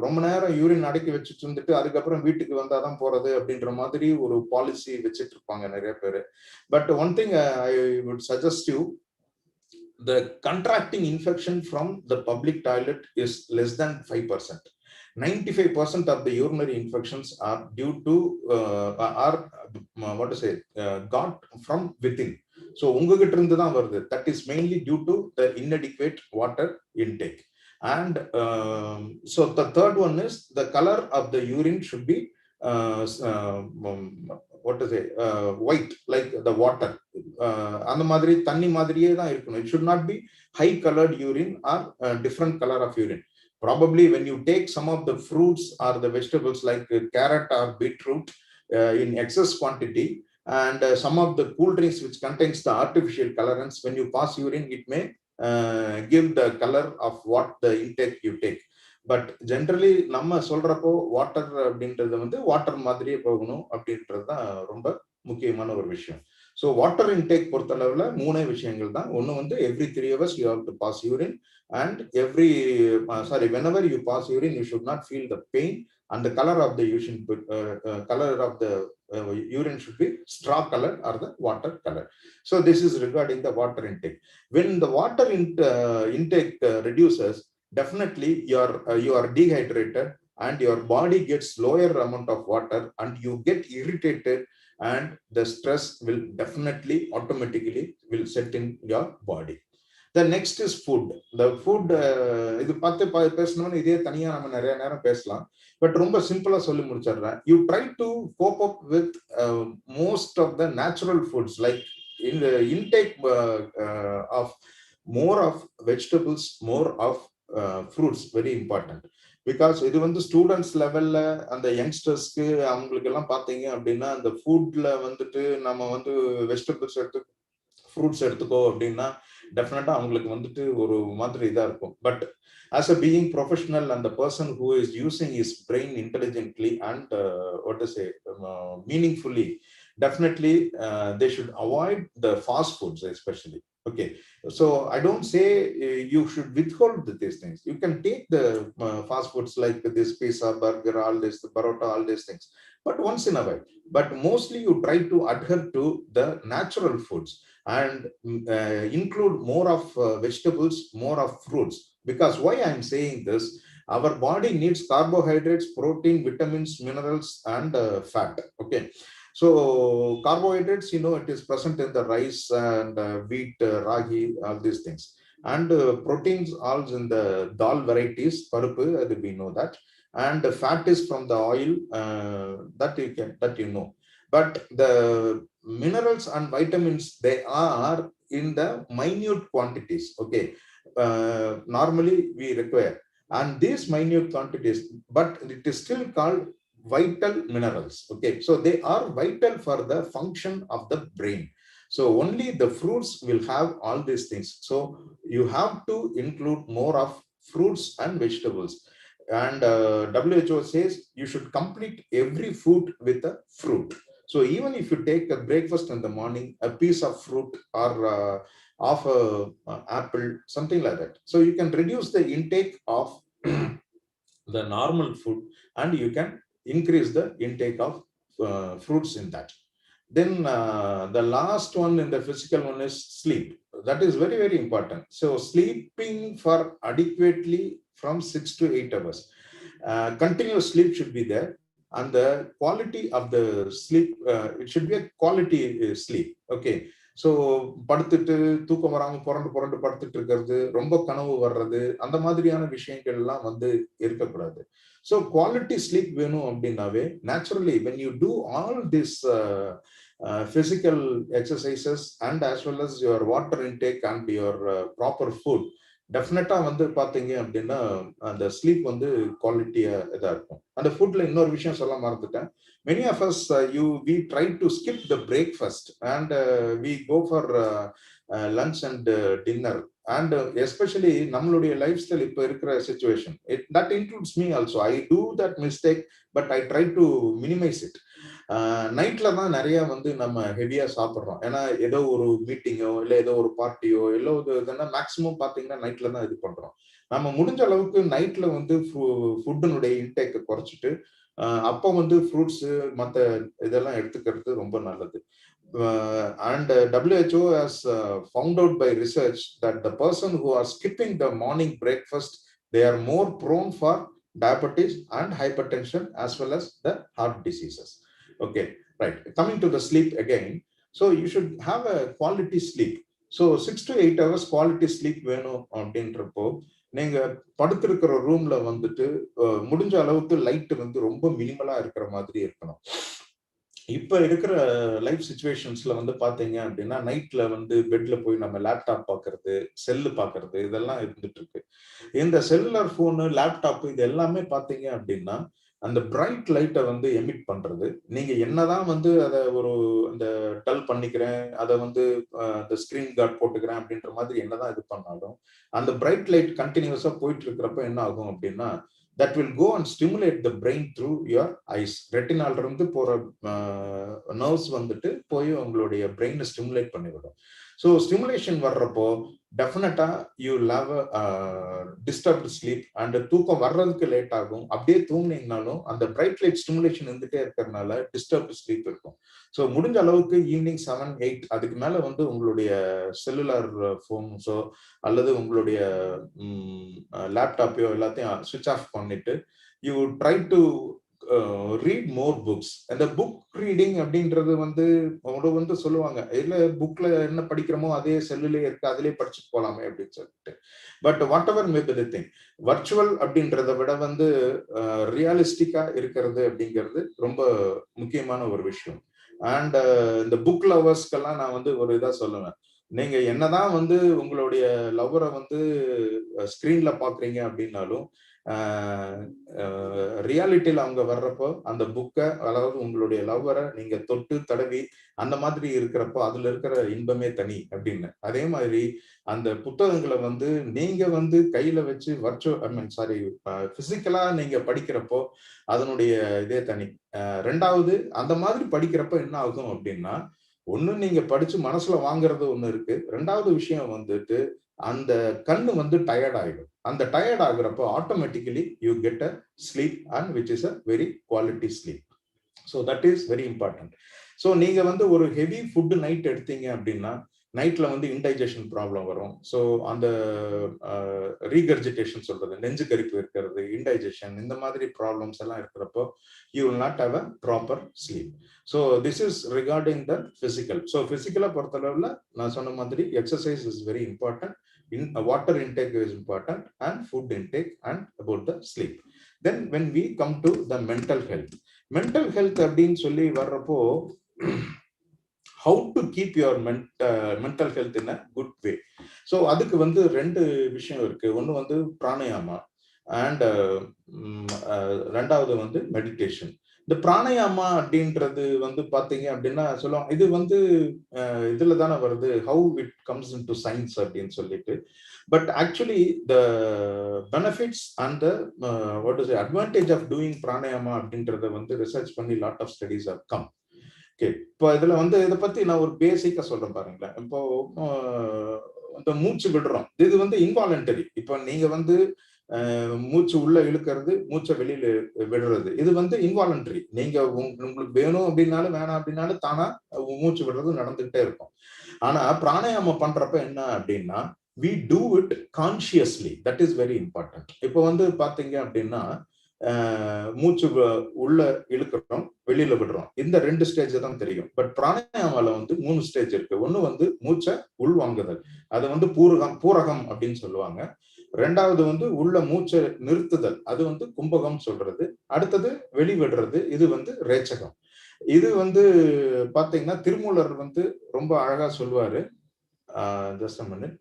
ரொம்ப நேரம் urine அடக்கி வச்சுட்டு இருந்துட்டு அதுக்கப்புறம் வீட்டுக்கு வந்தாதான் போறது அப்படின்ற மாதிரி ஒரு பாலிசி வச்சுட்டு இருப்பாங்க நிறைய பேர். But one thing I would suggest you, the contracting infection from the public toilet is less than 5%. 95% of the urinary infections are due to got from within. So உங்ககிட்ட இருந்து தான் வருது. That is mainly due to the inadequate water intake. And so the third one is the color of the urine should be white like the water. அந்த மாதிரி தண்ணி மாதிரியே தான் இருக்கணும். It should not be high colored urine or different color of urine. Probably when you take some of the fruits or the vegetables like carrot or beetroot in excess quantity, and some of the cool drinks which contains the artificial colorants, when you pass urine, it may give the color of what the intake you take. But generally நம்ம சொல்றப்போ water அப்படின்றது வந்து water மாதிரியே போகணும் அப்படின்றது தான் ரொம்ப முக்கியமான ஒரு விஷயம். ஸோ வாட்டர் இன்டேக் பொறுத்தளவுல மூணே விஷயங்கள் தான். ஒன்று வந்து every 3 hours you have to pass urine, and whenever you pass urine you should not feel the pain, and the color of the urine should be straw color or the water color. So this is regarding the water intake. When the water intake reduces, definitely you are dehydrated and your body gets lower amount of water and you get irritated, and the stress will definitely automatically will set in your body. The next is food. The food இது பார்த்து பேசணும்னு இதே தனியா நம்ம நிறைய நேரம் பேசலாம், but ரொம்ப சிம்பிளா சொல்லி முடிச்சிடுறேன். You try to cope up with most of the natural foods, like in the intake of more of vegetables, more of fruits, very important. Because இது வந்து ஸ்டூடெண்ட்ஸ் லெவல்ல அந்த யங்ஸ்டர்ஸ்க்கு அவங்களுக்கு எல்லாம் பார்த்தீங்க அப்படின்னா அந்த ஃபுட்ல வந்துட்டு நம்ம வந்து வெஜிடபிள்ஸ் ஃப்ரூட்ஸ் எடுத்துக்கோ அப்படின்னா டெஃபினட்டா அவங்களுக்கு வந்துட்டு ஒரு மாதிரி இதா இருக்கும். But as a being professional and the person who is using his brain intelligently and meaningfully, definitely they should avoid the fast foods especially. Okay, so I don't say you should withhold these things. You can take the fast foods like this pizza, burger, all this, parotta, all these things, but once in a while. But mostly you try to adhere to the natural foods and include more of vegetables, more of fruits. Because why I am saying this, our body needs carbohydrates, protein, vitamins, minerals, and fat. Okay, so carbohydrates, it is present in the rice and wheat, ragi, all these things, and proteins also in the dal varieties, parupu, we know that, and fat is from the oil, that you know. But the minerals and vitamins, they are in the minute quantities. Okay, normally we require, and these minute quantities, but it is still called vital minerals. Okay, so they are vital for the function of the brain. So only the fruits will have all these things. So you have to include more of fruits and vegetables. And WHO says you should complete every food with a fruit. So even if you take a breakfast in the morning, a piece of fruit or of apple, something like that. So you can reduce the intake of the normal food, and you can increase the intake of fruits in that. Then the last one in the physical one is sleep. That is very, very important. So sleeping for adequately from 6 to 8 hours. Continuous sleep should be there. And the quality of the sleep, it should be a quality sleep. Okay, so படுத்துட்டு தூக்கம் வராமல் புரண்டு படுத்துட்டு இருக்கிறது, ரொம்ப கனவு வர்றது, அந்த மாதிரியான விஷயங்கள் எல்லாம் வந்து இருக்கக்கூடாது. ஸோ குவாலிட்டி ஸ்லீப் வேணும் அப்படின்னாவே naturally when you do all this physical exercises and as well as your water intake and your proper food, டெஃபினட்டா வந்து பாத்தீங்க அப்படின்னா அந்த ஸ்லீப் வந்து குவாலிட்டியா இதா இருக்கும். அந்த ஃபுட்ல இன்னொரு விஷயம் சொல்ல மறந்துட்டேன். Many of us we try to skip the breakfast and we go for lunch and dinner, and especially நம்மளுடைய லைஃப் ஸ்டைல் இப்போ இருக்கிற situation, that includes me also. I do that mistake, but I try to minimize it. நைட்ல தான் நிறைய வந்து நம்ம ஹெவியா சாப்பிட்றோம். ஏன்னா ஏதோ ஒரு மீட்டிங்கோ இல்லை ஏதோ ஒரு பார்ட்டியோ இல்லை இதுன்னா மேக்சிமம் பார்த்தீங்கன்னா நைட்ல தான் இது பண்றோம். நம்ம முடிஞ்ச அளவுக்கு நைட்ல வந்து ஃபுட்டினுடைய இன்டேக்கை குறைச்சிட்டு அப்போ வந்து ஃப்ரூட்ஸ் மற்ற இதெல்லாம் எடுத்துக்கிறது ரொம்ப நல்லது. And WHO has found out by research that the person who are skipping the morning breakfast, they are more prone for diabetes and hypertension as well as the heart diseases. Okay, right. Coming to the sleep again, so you should have a quality sleep. So 6 to 8 hours quality sleep வேணும் அப்படின்றப்போ நீங்க படுத்திருக்கிற ரூம்ல வந்துட்டு முடிஞ்ச அளவுக்கு light வந்து ரொம்ப மினிமலா இருக்கிற மாதிரி இருக்கணும். இப்ப இருக்கிற லைஃப் சிச்சுவேஷன்ஸ்ல வந்து பாத்தீங்க அப்படின்னா நைட்ல வந்து பெட்ல போய் நம்ம லேப்டாப் பாக்குறது, செல்லு பாக்குறது இதெல்லாம் இருந்துட்டு இருக்கு. இந்த செல்லுலர் போனு, லேப்டாப் இது எல்லாமே பாத்தீங்க அப்படின்னா அந்த பிரைட் லைட்டை வந்து எமிட் பண்றது. நீங்க என்னதான் வந்து அதை ஒரு அந்த டல் பண்ணிக்கிறேன், அதை வந்து அந்த ஸ்கிரீன் கார்டு போட்டுக்கிறேன் அப்படின்ற மாதிரி என்னதான் இது பண்ணாலும் அந்த பிரைட் லைட் கண்டினியூஸா போயிட்டு இருக்கிறப்ப என்ன ஆகும் அப்படின்னா that will go and stimulate the brain through your eyes. Retinal இருந்து போற நர்வ்ஸ் வந்துட்டு போய் உங்களுடைய பிரெயினை ஸ்டிமுலேட் பண்ணிவிடும். ஸோ ஸ்டிமுலேஷன் வர்றப்போ டெஃபினட்டா you Lav disturbed sleep and தூக்கம் வர்றதுக்கு லேட் ஆகும். அப்படியே தூங்கினீங்கனாலும் அந்த பிரைட் லைட் ஸ்டிமுலேஷன் இருந்துட்டே இருக்கிறதுனால டிஸ்டர்ப்டு ஸ்லீப் இருக்கும். ஸோ முடிஞ்ச அளவுக்கு ஈவினிங் 7, 8 அதுக்கு மேல வந்து உங்களுடைய செல்லுலார் ஃபோன்ஸோ அல்லது உங்களுடைய லேப்டாப்பையோ எல்லாத்தையும் சுவிட்ச் ஆஃப் பண்ணிட்டு you try to read more books. அந்த புக் ரீடிங் அப்படின்றது வந்து சொல்லுவாங்க, இல்ல புக்ல என்ன படிக்கிறோமோ அதே செல்லுலயே இருக்கு, அதிலே படிச்சுட்டு போலாமே அப்படின்னு சொல்லிட்டு. But what ever may be the thing, virtual அப்படின்றத விட வந்து ரியலிஸ்டிக்கா இருக்கிறது அப்படிங்கிறது ரொம்ப முக்கியமான ஒரு விஷயம். அண்ட் இந்த புக் லவர்ஸ்க்கெல்லாம் நான் வந்து ஒரு இதா சொல்லுவேன், நீங்க என்னதான் வந்து உங்களுடைய லவ்வரை வந்து ஸ்கிரீன்ல பாக்குறீங்க அப்படின்னாலும் ரியாலிட்டியில அவங்க வர்றப்போ அந்த புக்கை அதாவது உங்களுடைய லவ்வரை நீங்க தொட்டு தடவி அந்த மாதிரி இருக்கிறப்போ அதுல இருக்கிற இன்பமே தனி அப்படின்னு. அதே மாதிரி அந்த புத்தகங்களை வந்து நீங்க வந்து கையில வச்சு பிசிக்கலா நீங்க படிக்கிறப்போ அதனுடைய இதே தனி. ரெண்டாவது அந்த மாதிரி படிக்கிறப்ப என்ன ஆகும் அப்படின்னா ஒண்ணு நீங்க படிச்சு மனசுல வாங்குறது ஒண்ணு இருக்கு, ரெண்டாவது விஷயம் வந்துட்டு அந்த கண்ணு வந்து டயர்ட் ஆயிடும். அந்த டயர்ட் ஆகுறப்போ automatically you get a sleep and which is a very quality sleep. So that is very important. So நீங்க வந்து ஒரு ஹெவி ஃபுட் நைட் எடுத்தீங்க அப்படின்னா நைட்ல வந்து இன்டைஜஷன் ப்ராப்ளம் வரும். ஸோ அந்த ரீகர்ஜிடேஷன் சொல்றது, நெஞ்சு கரிப்பு இருக்கிறது, இன்டைஜஷன் இந்த மாதிரி ப்ராப்ளம்ஸ் எல்லாம் இருக்கிறப்போ you will not have a proper sleep. So this is regarding the physical. So பிசிக்கலா பொறுத்தளவுல நான் சொன்ன மாதிரி exercise is very important, water intake is important and food intake and about the sleep. Then when we come to the mental health. Mental health அப்படின்னு சொல்லி வர்றப்போ how to keep your mental health in a good way. So அதுக்கு வந்து ரெண்டு விஷயம் இருக்கு. ஒன்று வந்து பிராணாயாமா அண்ட் ரெண்டாவது வந்து மெடிடேஷன். இந்த பிராணாயாமா அப்படின்றது வந்து பாத்தீங்க அப்படின்னா சொல்லுவாங்க இது வந்து இதுல தானே வருது, how it comes into science அப்படின்னு சொல்லிட்டு. But actually the benefits and the what is advantage of doing pranayama அப்படின்றத வந்து ரிசர்ச் பண்ணி lot of studies have come. Okay, இப்போ இதுல வந்து இதை பத்தி நான் ஒரு பேசிக்கா சொல்றேன் பாருங்களேன். இப்போ இந்த மூச்சு விடுறோம், இது வந்து இன்வாலண்டரி. இப்போ நீங்க வந்து மூச்சு உள்ள இழுக்கிறது, மூச்சை வெளியில விடுறது, இது வந்து இன்வாலண்டரி. நீங்க உங்களுக்கு வேணும் அப்படின்னாலும் வேணாம் அப்படின்னாலும் தானா மூச்சு விடுறது நடந்துகிட்டே இருக்கும். ஆனா பிராணாயாமம் பண்றப்ப என்ன அப்படின்னா we do it consciously. That is very important. இப்போ வந்து பாத்தீங்க அப்படின்னா மூச்சு உள்ள இழுக்கிறோம், வெளியில விடுறோம், இந்த ரெண்டு ஸ்டேஜ் தான் தெரியும். பட் பிராணாயாமால வந்து 3 ஸ்டேஜ் இருக்கு. ஒண்ணு வந்து மூச்சை உள்வாங்குதல், அது வந்து பூரகம் அப்படின்னு சொல்லுவாங்க. ரெண்டாவது வந்து உள்ள மூச்சை நிறுத்துதல், அது வந்து கும்பகம் சொல்றது. அடுத்தது வெளிவிடுறது, இது வந்து ரேச்சகம். இது வந்து பாத்தீங்கன்னா திருமூலர் வந்து ரொம்ப அழகா சொல்லுவாரு. just a minute.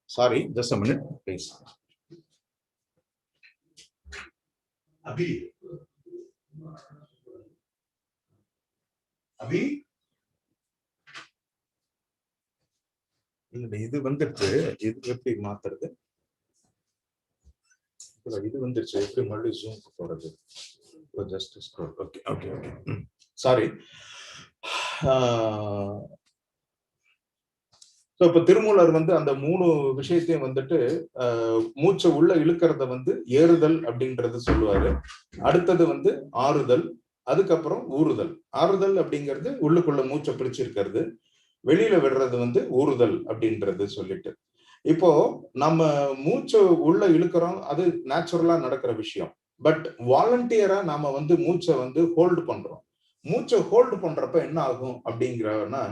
Sorry, just a minute, please. அபி அபி இல்ல இது வந்துருச்சு. இது எப்படி மாத்துறது? இது வந்துருச்சு. எப்படி மறுபடியும் ஜூம் போறது? Just scroll. Okay okay okay. Sorry. இப்ப திருமூலர் வந்து அந்த 3 விஷயத்தையும் வந்துட்டு மூச்சை உள்ள இழுக்கிறத வந்து ஏறுதல் அப்படின்றது சொல்லுவாரு. அடுத்தது வந்து ஆறுதல், அதுக்கப்புறம் ஊறுதல். ஆறுதல் அப்படிங்கிறது உள்ளுக்குள்ள மூச்சை பிடிச்சிருக்கிறது, வெளியில விடுறது வந்து ஊறுதல் அப்படின்றது சொல்லிட்டு. இப்போ நம்ம மூச்சை உள்ள இழுக்கிறோம், அது நேச்சுரலா நடக்கிற விஷயம். பட் வாலண்டியரா நாம வந்து மூச்சை வந்து ஹோல்டு பண்றோம். மூச்சை ஹோல்டு பண்றப்ப என்ன ஆகும் அப்படிங்கிறனா,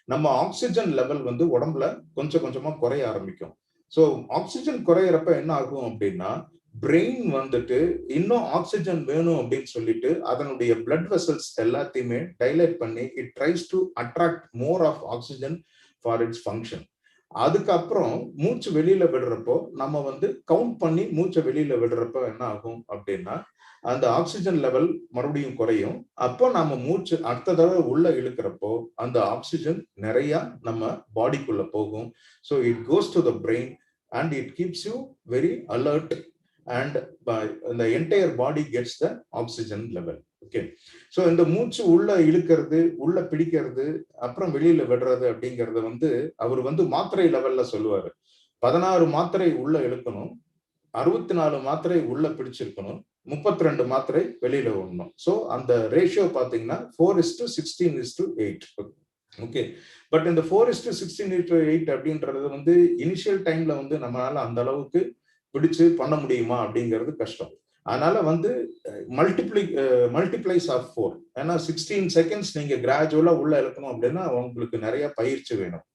நம்ம ஆக்சிஜன் லெவல் வந்து உடம்புல கொஞ்சம் கொஞ்சமா குறைய ஆரம்பிக்கும். ஸோ ஆக்சிஜன் குறையிறப்ப என்ன ஆகும் அப்படின்னா, பிரெயின் வந்துட்டு இன்னும் ஆக்சிஜன் வேணும் அப்படின்னு சொல்லிட்டு அதனுடைய பிளட் வெசல்ஸ் எல்லாத்தையுமே டைலேட் பண்ணி it tries to attract more of oxygen for its function. அதுக்கப்புறம் மூச்சு வெளியில விடுறப்போ நம்ம வந்து கவுண்ட் பண்ணி மூச்சை வெளியில விடுறப்ப என்ன ஆகும் அப்படின்னா, அந்த ஆக்சிஜன் லெவல் மறுபடியும் குறையும். அப்போ நம்ம மூச்சு அடுத்த தடவை உள்ள இழுக்கிறப்போ அந்த ஆக்சிஜன் நிறைய நம்ம பாடிக்குள்ள போகும். So it goes to the brain and it keeps you very alert and the entire body gets the oxygen level. Okay. So இந்த மூச்சு உள்ள இழுக்கிறது, உள்ள பிடிக்கிறது, அப்புறம் வெளியில விடுறது அப்படிங்கறத வந்து அவர் வந்து மாத்திரை லெவல்ல சொல்லுவாரு. 16 மாத்திரை உள்ள இழுக்கணும், 64 மாத்திரை உள்ள பிடிச்சிருக்கணும், 32 மாத்திரை வெளியில விடணும். ஸோ அந்த ரேஷியோ பாத்தீங்கன்னா 4:16:8. ஓகே. பட் இந்த 4:16:8 அப்படின்றது வந்து இனிஷியல் டைம்ல வந்து நம்மளால அந்த அளவுக்கு பிடிச்சு பண்ண முடியுமா அப்படிங்கிறது கஷ்டம். அதனால வந்து மல்டிப்ளைஸ் ஆஃப் 4. ஏன்னா 16 செகண்ட்ஸ் நீங்க கிராஜுவலா உள்ள இழுக்கணும் அப்படின்னா உங்களுக்கு நிறைய பயிற்சி வேணும்.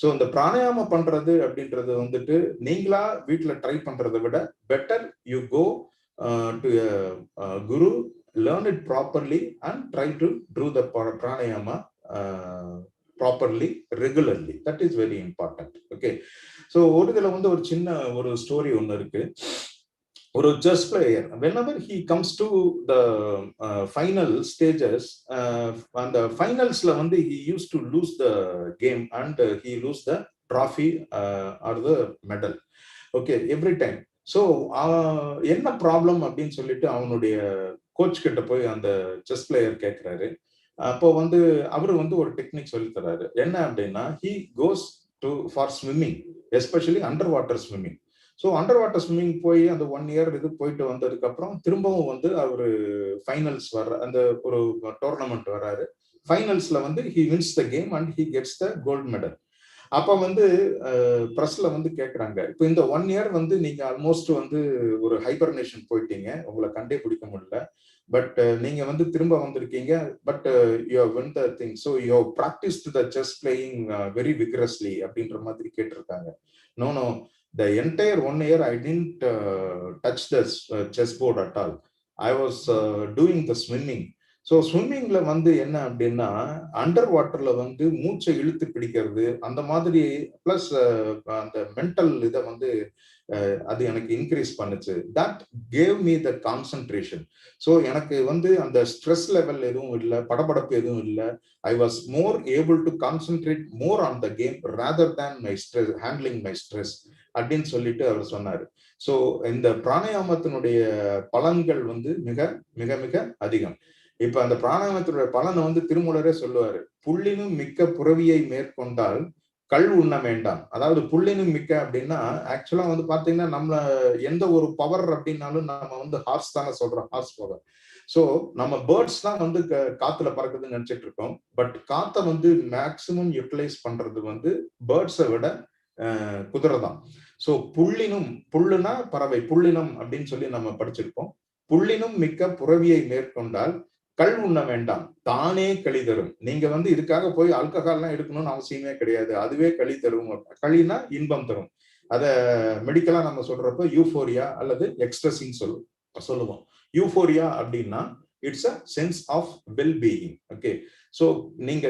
ஸோ இந்த பிராணாயாமம் பண்றது அப்படின்றது வந்துட்டு நீங்களா வீட்டுல ட்ரை பண்றதை விட better you go to guru, learn it properly and try to do the pranayama properly regularly. That is very important. Okay. So ஒரு இதுல வந்து ஒரு சின்ன ஒரு ஸ்டோரி ஒன்று இருக்கு. ஒரு chess player whenever he comes to the final stages, அந்த ஃபைனல்ஸ்ல வந்து he used to lose the game and he lose the trophy or the medal. Okay, every time. So என்ன ப்ராப்ளம் அப்படின்னு சொல்லிட்டு அவனுடைய கோச் கிட்ட போய் அந்த செஸ் பிளேயர் கேட்கிறாரு. அப்போ வந்து அவரு வந்து ஒரு டெக்னிக் சொல்லி தராரு. என்ன அப்படின்னா, he goes to for swimming, especially underwater swimming. So under water swimming போய் அந்த 1 இயர் இது போயிட்டு வந்ததுக்கு அப்புறம் திரும்பவும் வந்து அவரு ஃபைனல்ஸ் வர்ற அந்த ஒரு டோர்னமெண்ட் வர்றாரு. ஃபைனல்ஸ்ல வந்து he wins the game and he gets the gold medal. அப்ப வந்து பிரஸ்ல வந்து கேக்குறாங்க, இப்போ இந்த 1 இயர் வந்து நீங்க ஆல்மோஸ்ட் வந்து ஒரு ஹைபர்னேஷன் போயிட்டீங்க, உங்களை கண்டே பிடிக்க முடியல, பட் நீங்க வந்து திரும்ப வந்திருக்கீங்க, but you have won the thing, so you have practiced the chess playing very vigorously அப்படின்ற மாதிரி கேட்டிருக்காங்க. No no, the entire 1 year I didn't touch the chessboard at all. I was doing the swimming. So ஸ்விம்மிங்ல வந்து என்ன அப்படின்னா, under வாட்டர்ல வந்து மூச்சை இழுத்து பிடிக்கிறது அந்த மாதிரி, பிளஸ் அந்த மென்டல் இதை வந்து அது எனக்கு இன்க்ரீஸ் பண்ணுச்சு. That gave me the concentration. So எனக்கு வந்து அந்த ஸ்ட்ரெஸ் லெவல் எதுவும் இல்லை, படபடப்பு எதுவும் இல்லை. I was more able to concentrate more on the game rather than my stress, handling my stress அப்படின்னு சொல்லிட்டு அவர் சொன்னாரு. ஸோ இந்த பிராணாயாமத்தினுடைய பலன்கள் வந்து மிக மிக மிக அதிகம். இப்ப அந்த பிராணாயாமத்தினுடைய பலனை வந்து திருமூலரே சொல்லுவாரு, புள்ளினும் மிக்க புறவியை மேற்கொண்டால் கள் உண்ண வேண்டாம். அதாவது புள்ளினும் மிக்க அப்படின்னா ஆக்சுவலா வந்து பாத்தீங்கன்னா, நம்ம எந்த ஒரு பவர் அப்படின்னாலும் நம்ம வந்து ஹார்ஸ் தானே சொல்றோம், ஹார்ஸ் பவர். ஸோ நம்ம பேர்ட்ஸ் தான் வந்து காத்துல பறக்குதுன்னு நினைச்சிட்டு இருக்கோம். பட் காத்தை வந்து மேக்சிமம் யூட்டிலைஸ் பண்றது வந்து பேர்ட்ஸை விட குதிரை தான். ஸோ புள்ளினும், புல்லுனா பறவை, புள்ளினம் அப்படின்னு சொல்லி நம்ம படிச்சிருக்கோம். புள்ளினும் மிக்க புறவியை மேற்கொண்டால் கள் உண்ண வேண்டாம், தானே களி தரும். நீங்க வந்து இதுக்காக போய் ஆல்கஹால்லாம் எடுக்கணும்னு அவசியமே கிடையாது, அதுவே களி தரும். களினா இன்பம் தரும். அத மெடிக்கலா நம்ம சொல்றப்ப யூஃபோரியா அல்லது எக்ஸ்ட்ரஸின்னு சொல்லுவோம். யூஃபோரியா அப்படின்னா it's a sense of well being. Okay. So நீங்க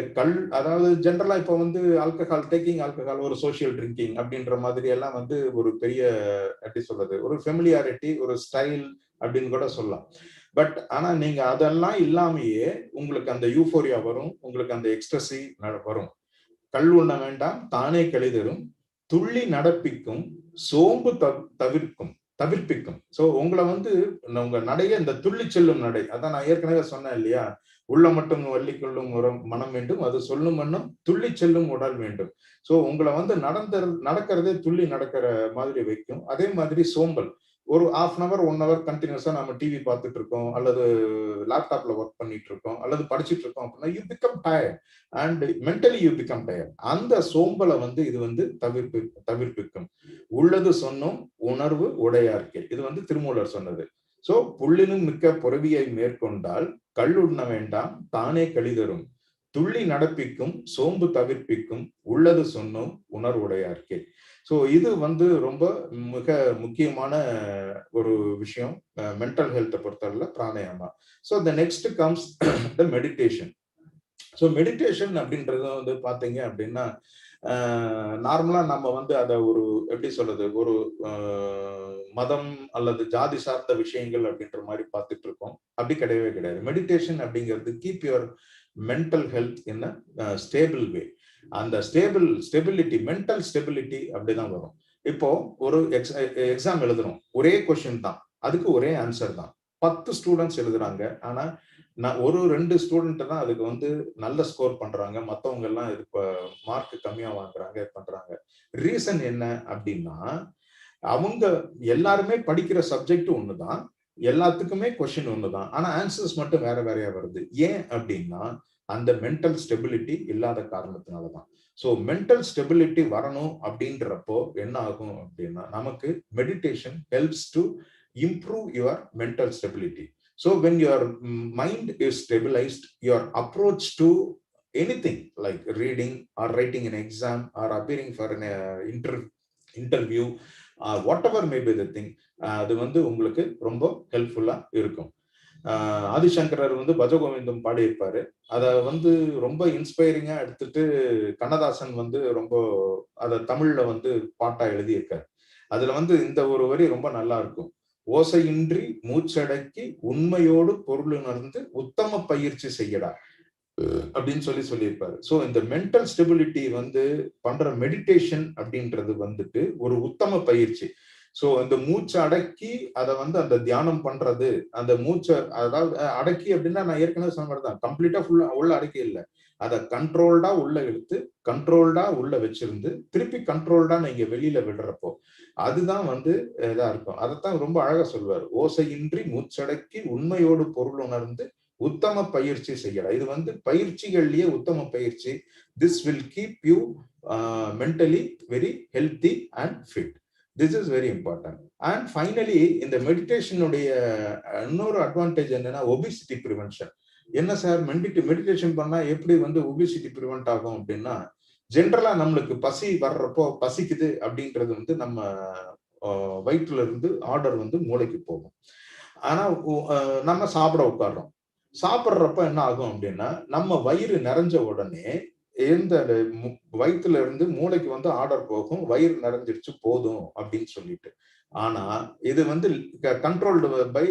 அதாவது ஜென்ரலா இப்போ வந்து ஆல்கஹால், டேக்கிங் ஆல்கஹால் ஒரு சோசியல் ட்ரிங்கிங் அப்படின்ற மாதிரி எல்லாம் வந்து ஒரு பெரிய எப்படி சொல்றது, ஒரு ஃபெமிலியாரிட்டி, ஒரு ஸ்டைல் அப்படின்னு கூட சொல்லலாம். பட் ஆனா நீங்க அதெல்லாம் இல்லாமயே உங்களுக்கு அந்த யூஃபோரியா வரும், உங்களுக்கு அந்த எக்ஸ்ட்ரசி வரும். கல் உண்ண வேண்டாம் தானே கழிதரும், துள்ளி நடப்பிக்கும் சோம்பு தவிர்ப்பிக்கும். சோ உங்களை வந்து உங்க நடைய இந்த துள்ளி செல்லும் நடை, அதான் நான் ஏற்கனவே சொன்னேன் இல்லையா, உள்ள மட்டும் வள்ளி கொள்ளும் மனம் வேண்டும், அது சொல்லும் மன்னம் துள்ளி செல்லும் உடல் வேண்டும். சோ உங்களை வந்து நடக்கிறதே துள்ளி நடக்கிற மாதிரி வைக்கும். அதே மாதிரி சோம்பல், ஒரு 1/2 hour 1 hour கண்டினியூஸா நம்ம டிவி பார்த்துட்டு இருக்கோம், அல்லது லேப்டாப்ல ஒர்க் பண்ணிட்டு இருக்கோம், அல்லது படிச்சுட்டு இருக்கோம் அப்படின்னா you become tired and mentally you become tired. அந்த சோம்பலை வந்து இது வந்து தவிர்ப்பிக்கும். உள்ளது சொன்னோம் உணர்வு உடையார்க்கே, இது வந்து திருமூலர் சொன்னது. சோ புள்ளினும் மிக்க பொறவியை மேற்கொண்டால் கல் உண்ண வேண்டாம் தானே கழிதரும், துள்ளி நடப்பிக்கும் சோம்பு தவிர்ப்பிக்கும், உள்ளது சொன்னோம் உணர்வுடையார்க்கே. ஸோ இது வந்து ரொம்ப மிக முக்கியமான ஒரு விஷயம் மென்டல் ஹெல்த்தை பொறுத்தவரை pranayama. So the next comes the meditation. So meditation அப்படின்றது வந்து பார்த்தீங்க அப்படின்னா நார்மலா நம்ம வந்து அதை ஒரு எப்படி சொல்றது, ஒரு மதம் அல்லது ஜாதி சார்ந்த விஷயங்கள் அப்படின்ற மாதிரி பார்த்துட்டு இருக்கோம். அப்படி கிடையவே கிடையாது. மெடிடேஷன் அப்படிங்கிறது keep your mental health in a stable way. அந்த ஸ்டெபிலிட்டி, மென்டல் ஸ்டெபிலிட்டி அப்படிதான் வரும். இப்போ ஒரு எக்ஸாம் எழுதுறோம், ஒரே கொஸ்டின் தான், அதுக்கு ஒரே ஆன்சர் தான், 10 ஸ்டூடெண்ட்ஸ் எழுதுறாங்க. ஆனா நான் 1-2 ஸ்டூடெண்ட் தான் அதுக்கு வந்து நல்ல ஸ்கோர் பண்றாங்க, மற்றவங்க எல்லாம் இது மார்க் கம்மியா வாங்குறாங்க பண்றாங்க. ரீசன் என்ன அப்படின்னா, அவங்க எல்லாருமே படிக்கிற சப்ஜெக்ட் ஒண்ணுதான், எல்லாத்துக்குமே கொஸ்டின் ஒண்ணுதான், ஆனா ஆன்சர்ஸ் மட்டும் வேற வேறையா வருது. ஏன் அப்படின்னா அந்த மென்டல் ஸ்டெபிலிட்டி இல்லாத காரணத்தினாலதான். ஸோ மென்டல் ஸ்டெபிலிட்டி வரணும் அப்படின்றப்போ என்ன ஆகும் அப்படின்னா, நமக்கு meditation helps to improve your mental stability. So when your mind is stabilized, your approach to anything like reading or writing an exam or appearing for an interview or whatever may be the thing, அது வந்து உங்களுக்கு ரொம்ப ஹெல்ப்ஃபுல்லா இருக்கும். ஆதிசங்கரர் வந்து பஜகோவிந்தம் பாடியிருப்பாரு, அதை வந்து ரொம்ப இன்ஸ்பைரிங்கா எடுத்துட்டு கண்ணதாசன் வந்து ரொம்ப அதை தமிழ்ல வந்து பாட்டா எழுதியிருக்காரு. அதுல வந்து இந்த ஒரு வரி ரொம்ப நல்லா இருக்கும். ஓசையின்றி மூச்சடக்கி உண்மையோடு பொருளுணர்ந்து உத்தம பயிற்சி செய்யடா அப்படின்னு சொல்லியிருப்பாரு. ஸோ இந்த மென்டல் ஸ்டெபிலிட்டி வந்து பண்ற மெடிடேஷன் அப்படின்றது வந்துட்டு ஒரு உத்தம பயிற்சி. ஸோ இந்த மூச்சை அடக்கி அதை வந்து அந்த தியானம் பண்றது, அந்த மூச்சை அதாவது அடக்கி அப்படின்னா நான் ஏற்கனவே சொன்ன மாதிரி தான், கம்ப்ளீட்டா ஃபுல்லா உள்ள அடக்கி இல்லை, அதை கண்ட்ரோல்டா உள்ள இழுத்து கண்ட்ரோல்டா உள்ள வச்சிருந்து திருப்பி கண்ட்ரோல்டா நீங்க வெளியில விடுறப்போ அதுதான் வந்து இதா இருக்கும். அதைத்தான் ரொம்ப அழகா சொல்லுவார், ஓசையின்றி மூச்சடக்கி உண்மையோடு பொருள் உணர்ந்து உத்தம பயிற்சி செய்யலாம். இது வந்து பயிற்சிகள்லயே உத்தம பயிற்சி. This will keep you mentally very healthy and fit. This is very important. And finally, இந்த மெடிடேஷனுடைய இன்னொரு அட்வான்டேஜ் என்னன்னா ஒபிசிட்டி ப்ரிவென்ஷன். என்ன சார் மெடிடேஷன் பண்ணா எப்படி வந்து ஒபிசிட்டி ப்ரிவென்ட் ஆகும் அப்படின்னா, ஜென்ரலா நம்மளுக்கு பசி வர்றப்போ பசிக்குது அப்படின்றது வந்து நம்ம வயிற்றுல இருந்து ஆர்டர் வந்து மூளைக்கு போகும். ஆனா நம்ம சாப்பிட உட்கார்றோம், சாப்பிட்றப்ப என்ன ஆகும் அப்படின்னா நம்ம வயிறு நிறைஞ்ச உடனே எந்த வயிற்றுல இருந்து மூளைக்கு வந்து ஆர்டர் போகும், வயிறு நிறைஞ்சிருச்சு போதும் அப்படின்னு சொல்லிட்டு. ஆனா இது வந்து கண்ட்ரோல்டு பை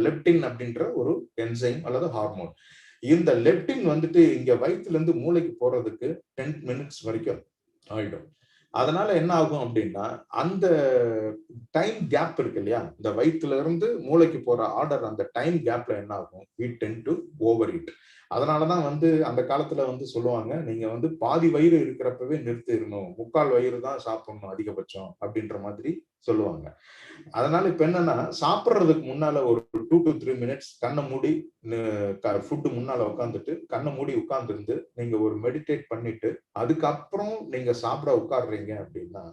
லெப்டின் அப்படின்ற ஒரு என்சைம் அல்லது ஹார்மோன். இந்த லெப்டின் வந்துட்டு இங்க வயிற்றுல இருந்து மூளைக்கு போறதுக்கு 10 minutes வரைக்கும் ஆயிடும். அதனால என்ன ஆகும் அப்படின்னா, அந்த டைம் கேப் இருக்கு இல்லையா, இந்த வயிற்றுல இருந்து மூளைக்கு போற ஆர்டர் அந்த டைம் கேப்ல என்ன ஆகும், we tend to overeat. அதனாலதான் வந்து அந்த காலத்துல வந்து சொல்லுவாங்க, நீங்க வந்து பாதி வயிறு இருக்கிறப்பவே நிறுத்திடணும், 3/4 வயிறு தான் சாப்பிடணும் அதிகபட்சம் அப்படின்ற மாதிரி சொல்லுவாங்க. அதனால இப்ப என்னன்னா, சாப்பிட்றதுக்கு முன்னால ஒரு 2 to 3 minutes கண்ணை மூடி ஃபுட்டு முன்னால உட்காந்துட்டு கண்ணை மூடி உட்கார்ந்துருந்து நீங்க ஒரு மெடிடேட் பண்ணிட்டு அதுக்கப்புறம் நீங்க சாப்பிட உட்காடுறீங்க அப்படின்னா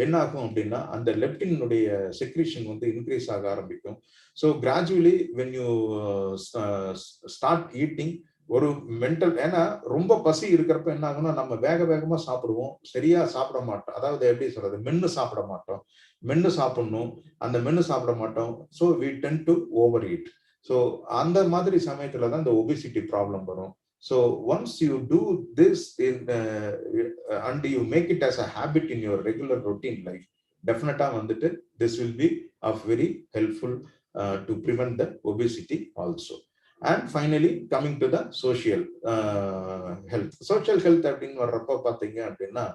என்ன ஆகும் அப்படின்னா, அந்த லெப்டினுடைய செக்ரீஷன் வந்து இன்க்ரீஸ் ஆக ஆரம்பிக்கும். So gradually when you start eating ஒரு மென்டல், ஏன்னா ரொம்ப பசி இருக்கிறப்ப என்ன ஆகும்னா நம்ம வேக வேகமா சாப்பிடுவோம், சரியா சாப்பிட மாட்டோம். அதாவது எப்படி சொல்றது, மென்னு சாப்பிட மாட்டோம், மென்னு சாப்பிடணும், அந்த மென்னு சாப்பிட மாட்டோம். So we tend to overeat. So அந்த மாதிரி சமயத்துல தான் இந்த ஒபிசிட்டி ப்ராப்ளம் வரும். So once you do this and you make it as a habit in your regular routine life, டெஃபினட்டா வந்துட்டு this will be of very helpful to prevent the obesity also. And finally, coming to the social health. Social health அப்படின்னு வர்றப்ப பார்த்தீங்க அப்படின்னா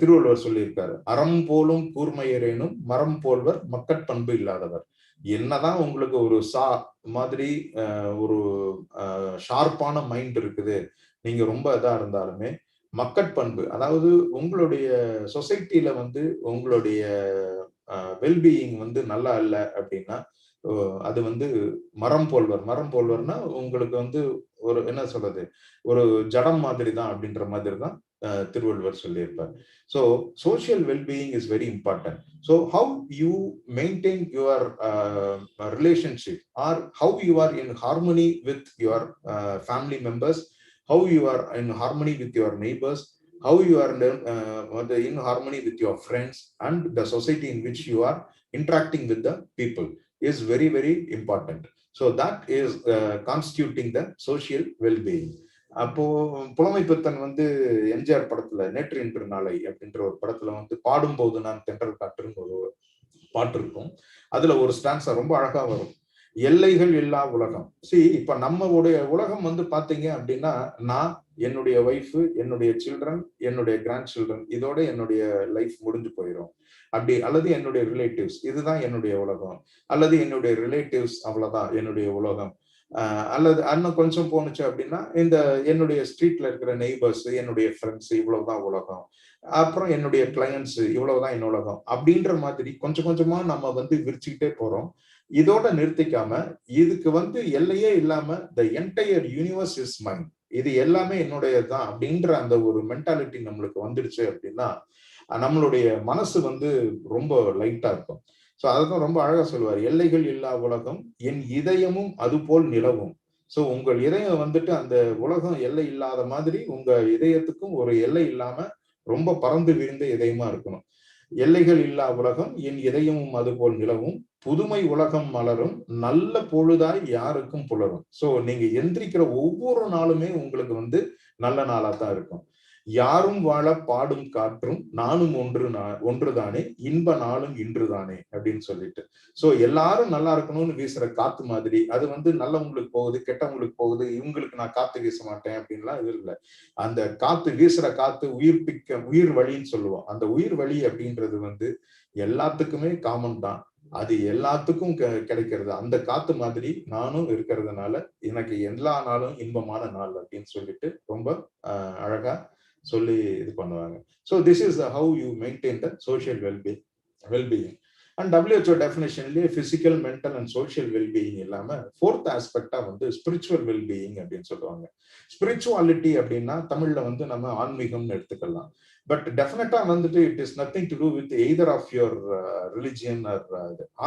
திருவள்ளுவர் சொல்லியிருக்காரு, அறம் போலும் கூர்மையரேனும் மரம் போல்வர் மக்கட்பண்பு இல்லாதவர். என்னதான் உங்களுக்கு ஒரு மாதிரி ஒரு ஷார்ப்பான மைண்ட் இருக்குது, நீங்க ரொம்ப இதா இருந்தாலுமே மக்கட்பண்பு, அதாவது உங்களுடைய சொசைட்டில வந்து உங்களுடைய வெல்பீயிங் வந்து நல்லா இல்லை அப்படின்னா அது வந்து மரம் போல்வர். மரம் போல்வர்னா உங்களுக்கு வந்து ஒரு என்ன சொல்றது, ஒரு ஜடம் மாதிரி தான் அப்படின்ற மாதிரி தான் திருவள்ளுவர் சொல்லியிருப்பார். So social wellbeing is very important. So how you maintain your relationship or how you are in harmony with your family members, how you are in harmony with your neighbors, how you are in harmony with your friends and the society in which you are interacting with the people is very, very important. So that is constituting the social well-being. அப்போ புலமைப்பித்தன் வந்து எம்ஜிஆர் படத்துல நேற்று இன்று நாளை அப்படின்ற ஒரு படத்துல வந்து பாடும்போது நான் தென்றல் காற்றுன்னு ஒரு பாட்டு இருக்கும். அதுல ஒரு ஸ்டான்ஸா ரொம்ப அழகா வரும், எல்லைகள் இல்லா உலகம். இப்ப நம்மளுடைய உலகம் வந்து பாத்தீங்க அப்படின்னா நான், என்னுடைய ஒய்ஃப், என்னுடைய சில்ட்ரன், என்னுடைய கிராண்ட் சில்ட்ரன், இதோட என்னுடைய லைஃப் முடிஞ்சு போயிடும் அப்படி, அல்லது என்னுடைய ரிலேட்டிவ்ஸ், இதுதான் என்னுடைய உலகம், அல்லது என்னுடைய ரிலேட்டிவ்ஸ் அவ்வளவுதான் என்னுடைய உலகம், அல்லது அண்ணன் கொஞ்சம் போனுச்சு அப்படின்னா இந்த என்னுடைய ஸ்ட்ரீட்ல இருக்கிற நெய்பர்ஸ், என்னுடைய ஃப்ரெண்ட்ஸ், இவ்வளவுதான் உலகம், அப்புறம் என்னுடைய கிளையன்ட்ஸ், இவ்வளவுதான் என் உலகம் அப்படின்ற மாதிரி கொஞ்சம் கொஞ்சமா நம்ம வந்து விரிச்சுக்கிட்டே போறோம். இதோட நிறுத்திக்காம இதுக்கு வந்து எல்லையே இல்லாம the entire universe is mind, இது எல்லாமே என்னுடையதுதான் அப்படின்ற அந்த ஒரு மென்டாலிட்டி நம்மளுக்கு வந்துடுச்சு அப்படின்னா நம்மளுடைய மனசு வந்து ரொம்ப லைட்டா இருக்கும். ஸோ அதுதான் ரொம்ப அழகா சொல்லுவார், எல்லைகள் இல்லா உலகம் என் இதயமும் அது போல் நிலவும். ஸோ உங்கள் இதயம் வந்துட்டு அந்த உலகம் எல்லை இல்லாத மாதிரி உங்க இதயத்துக்கும் ஒரு எல்லை இல்லாம ரொம்ப பறந்து விரிந்த இதயமா இருக்கணும். எல்லைகள் இல்லா உலகம் என் இதயமும் அது போல் நிலவும், புதுமை உலகம் மலரும், நல்ல பொழுதாய் யாருக்கும் புலரும். சோ நீங்க எந்திரிக்கிற ஒவ்வொரு நாளுமே உங்களுக்கு வந்து நல்ல நாளா தான் இருக்கும். யாரும் வாழ பாடும் காற்றும் நானும் ஒன்றுதானே, இன்ப நாளும் இன்றுதானே அப்படின்னு சொல்லிட்டு. சோ எல்லாரும் நல்லா இருக்கணும்னு வீசுற காத்து மாதிரி அது வந்து நல்லவங்களுக்கு போகுது, கெட்டவங்களுக்கு போகுது, இவங்களுக்கு நான் காத்து வீச மாட்டேன் அப்படின்லாம் இது இல்லை. அந்த காத்து வீசுற காத்து உயிர் வழின்னு சொல்லுவோம். அந்த உயிர் வழி அப்படின்றது வந்து எல்லாத்துக்குமே காமன் தான், அது எல்லாத்துக்கும் கிடைக்கிறது. அந்த காத்து மாதிரி நானும் இருக்கிறதுனால எனக்கு எல்லா நாளும் இன்பமான நாள் அப்படின்னு சொல்லிட்டு ரொம்ப அழகா சொல்லி இது பண்ணுவாங்க. So this is how you maintain the social well-being. And WHO definitionலயே physical, mental and social well-being இல்லாம fourth aspect வந்து spiritual well-being அப்படின்னு சொல்லுவாங்க. Spirituality அப்படின்னா தமிழ்ல வந்து நம்ம ஆன்மீகம்னு எடுத்துக்கலாம். பட் டெஃபினட்டா வந்துட்டு it is nothing to do with either of your religion or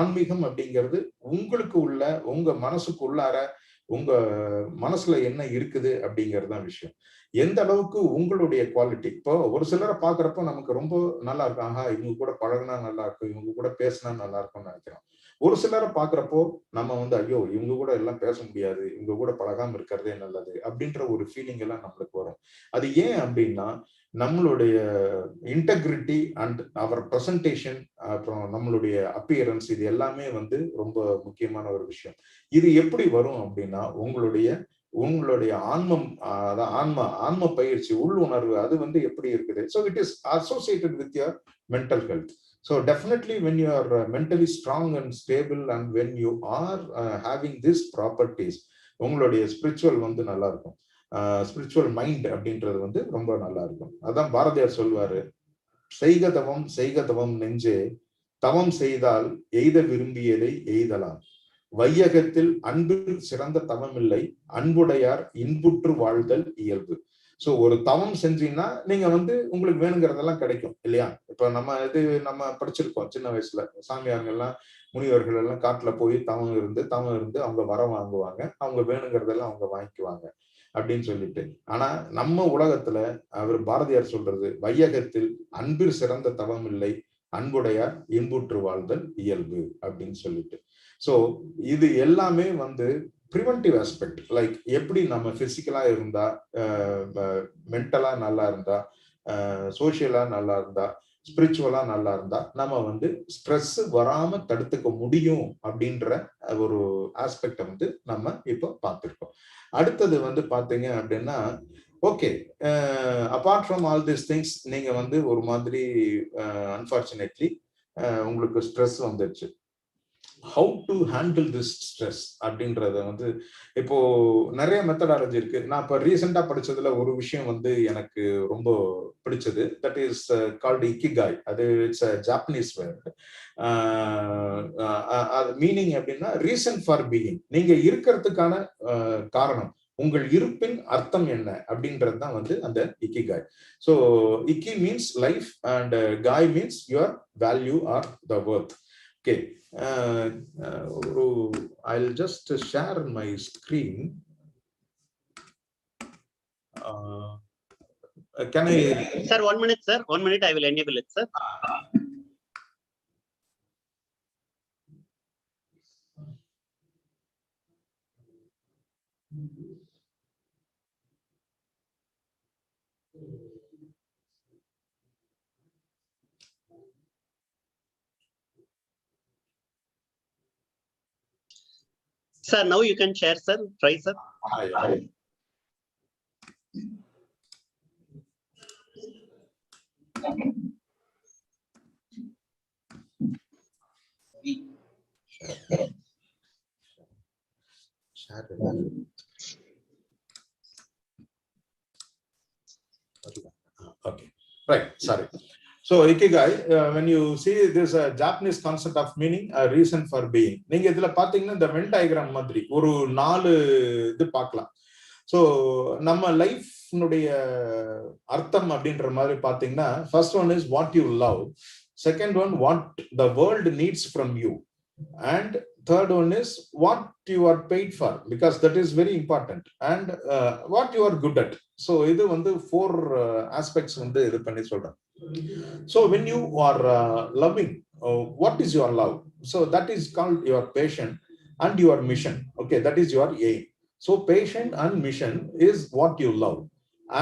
ஆன்மீகம் அப்படிங்கிறது உங்களுக்கு உள்ள உங்க மனசுக்கு உள்ளார உங்க மனசுல என்ன இருக்குது அப்படிங்கிறது தான் விஷயம். எந்த அளவுக்கு உங்களுடைய குவாலிட்டி, இப்போ ஒரு சிலரை பாக்குறப்போ நமக்கு ரொம்ப நல்லா இருக்கும், ஆஹா இவங்க கூட பழகினா நல்லா இருக்கும், இவங்க கூட பேசினா நல்லா இருக்கும்னு நினைக்கிறோம். ஒரு சிலரை பாக்குறப்போ நம்ம வந்து ஐயோ இவங்க கூட எல்லாம் பேச முடியாது, இவங்க கூட பழகாம இருக்கிறதே நல்லது அப்படின்ற ஒரு ஃபீலிங் எல்லாம் நம்மளுக்கு வரும். அது ஏன் அப்படின்னா நம்மளுடைய இன்டெகிரிட்டி அண்ட் அவர் பிரசன்டேஷன், அப்புறம் நம்மளுடைய அப்பியரன்ஸ், இது எல்லாமே வந்து ரொம்ப முக்கியமான ஒரு விஷயம். இது எப்படி வரும் அப்படின்னா உங்களுடைய ஆன்ம பயிற்சி, உள்ளுணர்வு, அது வந்து எப்படி இருக்குது. So it is associated with your mental health. So definitely when you are mentally strong and stable and when you are having these properties, உங்களுடைய ஸ்பிரிச்சுவல் வந்து நல்லா இருக்கும். ஸ்பிரிச்சுவல் மைண்ட் அப்படின்றது வந்து ரொம்ப நல்லா இருக்கும். அதான் பாரதியார் சொல்வாரு, செய்க தவம் நெஞ்சே, தவம் செய்தால் எய்த விரும்பியதை எய்தலாம், வையகத்தில் அன்பில் சிறந்த தவம் இல்லை, அன்புடையார் இன்புற்று வாழ்தல் இயல்பு. சோ ஒரு தவம் செஞ்சீங்கன்னா நீங்க வந்து உங்களுக்கு வேணுங்கிறதெல்லாம் கிடைக்கும் இல்லையா. இப்ப நம்ம படிச்சிருக்கோம் சின்ன வயசுல, சாமியார்கள் எல்லாம் முனிவர்கள் எல்லாம் காட்டுல போய் தவம் இருந்து அவங்க வரம் வாங்குவாங்க, அவங்க வேணுங்கிறதெல்லாம் அவங்க வாங்கிக்குவாங்க அப்படின்னு சொல்லிட்டு. ஆனா நம்ம உலகத்துல அவர் பாரதியார் சொல்றது, வையகத்தில் அன்பில் சிறந்த தவம் இல்லை, அன்புடையார் இன்புற்று வாழ்தல் இயல்பு அப்படின்னு சொல்லிட்டு. சோ இது எல்லாமே வந்து ப்ரிவென்டிவ் ஆஸ்பெக்ட். லைக் எப்படி நம்ம பிசிக்கலா இருந்தா, மென்டலா நல்லா இருந்தா, சோசியலா நல்லா இருந்தா, ஸ்பிரிச்சுவலா நல்லா இருந்தா நம்ம வந்து ஸ்ட்ரெஸ் வராம தடுத்துக்க முடியும் அப்படின்ற ஒரு ஆஸ்பெக்ட வந்து நம்ம இப்போ பார்த்திருக்கோம். அடுத்தது வந்து பாத்தீங்க அப்படின்னா, okay, apart from all this things, நீங்க வந்து ஒரு மாதிரி அன்பார்ச்சுனேட்லி உங்களுக்கு ஸ்ட்ரெஸ் வந்துருச்சு. How to handle this stress அப்படின்றத வந்து இப்போ நிறைய மெத்தடாலஜி இருக்கு. நான் இப்போ ரீசெண்டா படிச்சதுல ஒரு விஷயம் வந்து எனக்கு ரொம்ப பிடிச்சது. That is called ikigai. அது it's a Japanese word. Meaning அப்படின்னா ரீசன் ஃபார் பீயிங். நீங்க இருக்கிறதுக்கான காரணம், உங்கள் இருப்பின் அர்த்தம் என்ன அப்படின்றது தான் வந்து அந்த ikigai. So iki means life and kai means your value are the worth. Okay, I'll just share my screen. Can I? Sir, 1 minute, sir. 1 minute, I will enable it, sir. Sir, now you can share, sir. Try, sir. Okay, right. Sorry. So ikigai, when you see this Japanese concept of meaning, a reason for being, நீங்க இதுல பாத்தீங்கன்னா இந்த Venn diagram மாதிரி ஒரு 4 இது பார்க்கலாம். So நம்ம லைஃப்னுடைய அர்த்தம் அப்படின்ற மாதிரி பாத்தீங்கன்னா, first one is what you love, second one what the world needs from you, and third one is what you are paid for, because that is very important, and what you are good at. So இது வந்து 4 aspects வந்து இது பண்ணி சொல்றேன். So when you are loving, what is your love? So that is called your passion and your mission. Okay, that is your aim. So passion and mission is what you love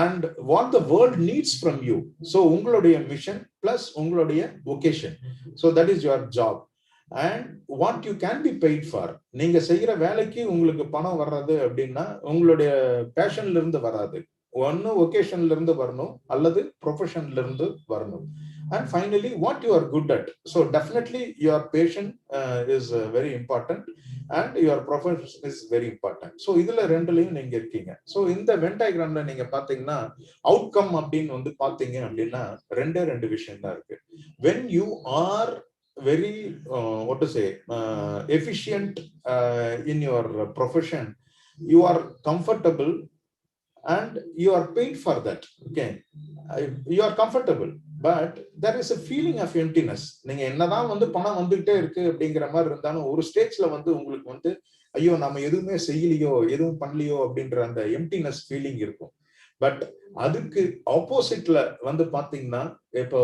and what the world needs from you. So உங்களுடைய mission plus உங்களுடைய vocation. So that is your job. And what you can be paid for. நீங்க செய்யற வேலைக்கு உங்களுக்கு பணம் வர்றது அப்படின்னா உங்களுடைய பேஷன்ல இருந்து வராது. ஒன்னு ஒகேஷன்ல இருந்து வரணும் அல்லது ப்ரொஃபஷன்ல இருந்து வரணும். And finally, what you are good at. So definitely your passion is very important and your profession is very important. So இதுல ரெண்டுலயும் நீங்க இருக்கீங்க. So இந்த வென் டயக்ராம்ல நீங்க பாத்தீங்கன்னா அவுட்கம் அப்படின்னு வந்து பாத்தீங்க அப்படின்னா ரெண்டு விஷயம் தான் இருக்கு. When you are very what to say efficient in your profession, you are comfortable and you are paid for that. Okay, you are comfortable, but there is a feeling of emptiness. நீங்க என்னதான் வந்து பணம் வந்துட்டே இருக்கு அப்படிங்கிற மாதிரி இருந்தாலும் ஒரு ஸ்டேஜ்ல வந்து உங்களுக்கு வந்து ஐயோ நம்ம எதுவுமே செய்யலையோ எதுவும் பண்ணலையோ அப்படின்ற அந்த எம்டினஸ் ஃபீலிங் இருக்கும். பட் அதுக்கு ஆப்போசிட்ல வந்து பாத்தீங்கன்னா இப்போ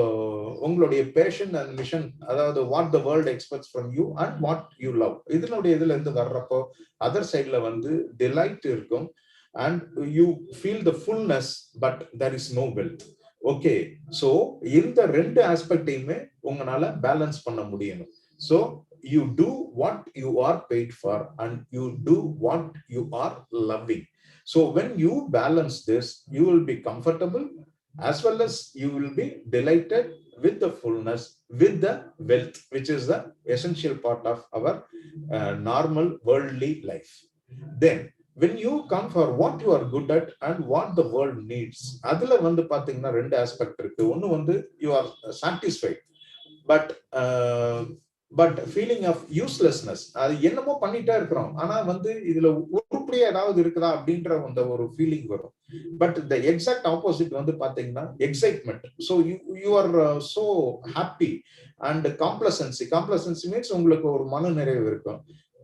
உங்களுடைய பேஷன் அண்ட் மிஷன், அதாவது what the world expects from you and what you love, இதனுடைய இதுல இருந்து வர்றப்போ அதர் சைட்ல வந்து டிலைட் இருக்கும் and you feel the fullness, but there is no wealth. Okay, so இந்த ரெண்டு ஆஸ்பெக்டையுமே உங்களால பேலன்ஸ் பண்ண முடியும். So you do what you are paid for and you do what you are loving. So when you balance this, you will be comfortable as well as you will be delighted with the fullness, with the wealth, which is the essential part of our normal worldly life. Then when you come for what you are good at and what the world needs, அதுல வந்து பாத்தீங்கன்னா ரெண்டு aspect இருக்கு. ஒன்னு வந்து you are satisfied, but feeling of uselessness, அது என்னமோ பண்ணிட்டே இருக்கிறோம் ஆனா வந்து இதுல உருப்படியா ஏதாவது இருக்குதா அப்படின்ற அந்த ஒரு ஃபீலிங் வரும். பட் the exact opposite வந்து பாத்தீங்கன்னா excitement. So you are so happy and complacency means உங்களுக்கு ஒரு மன நிறைவு இருக்கும்.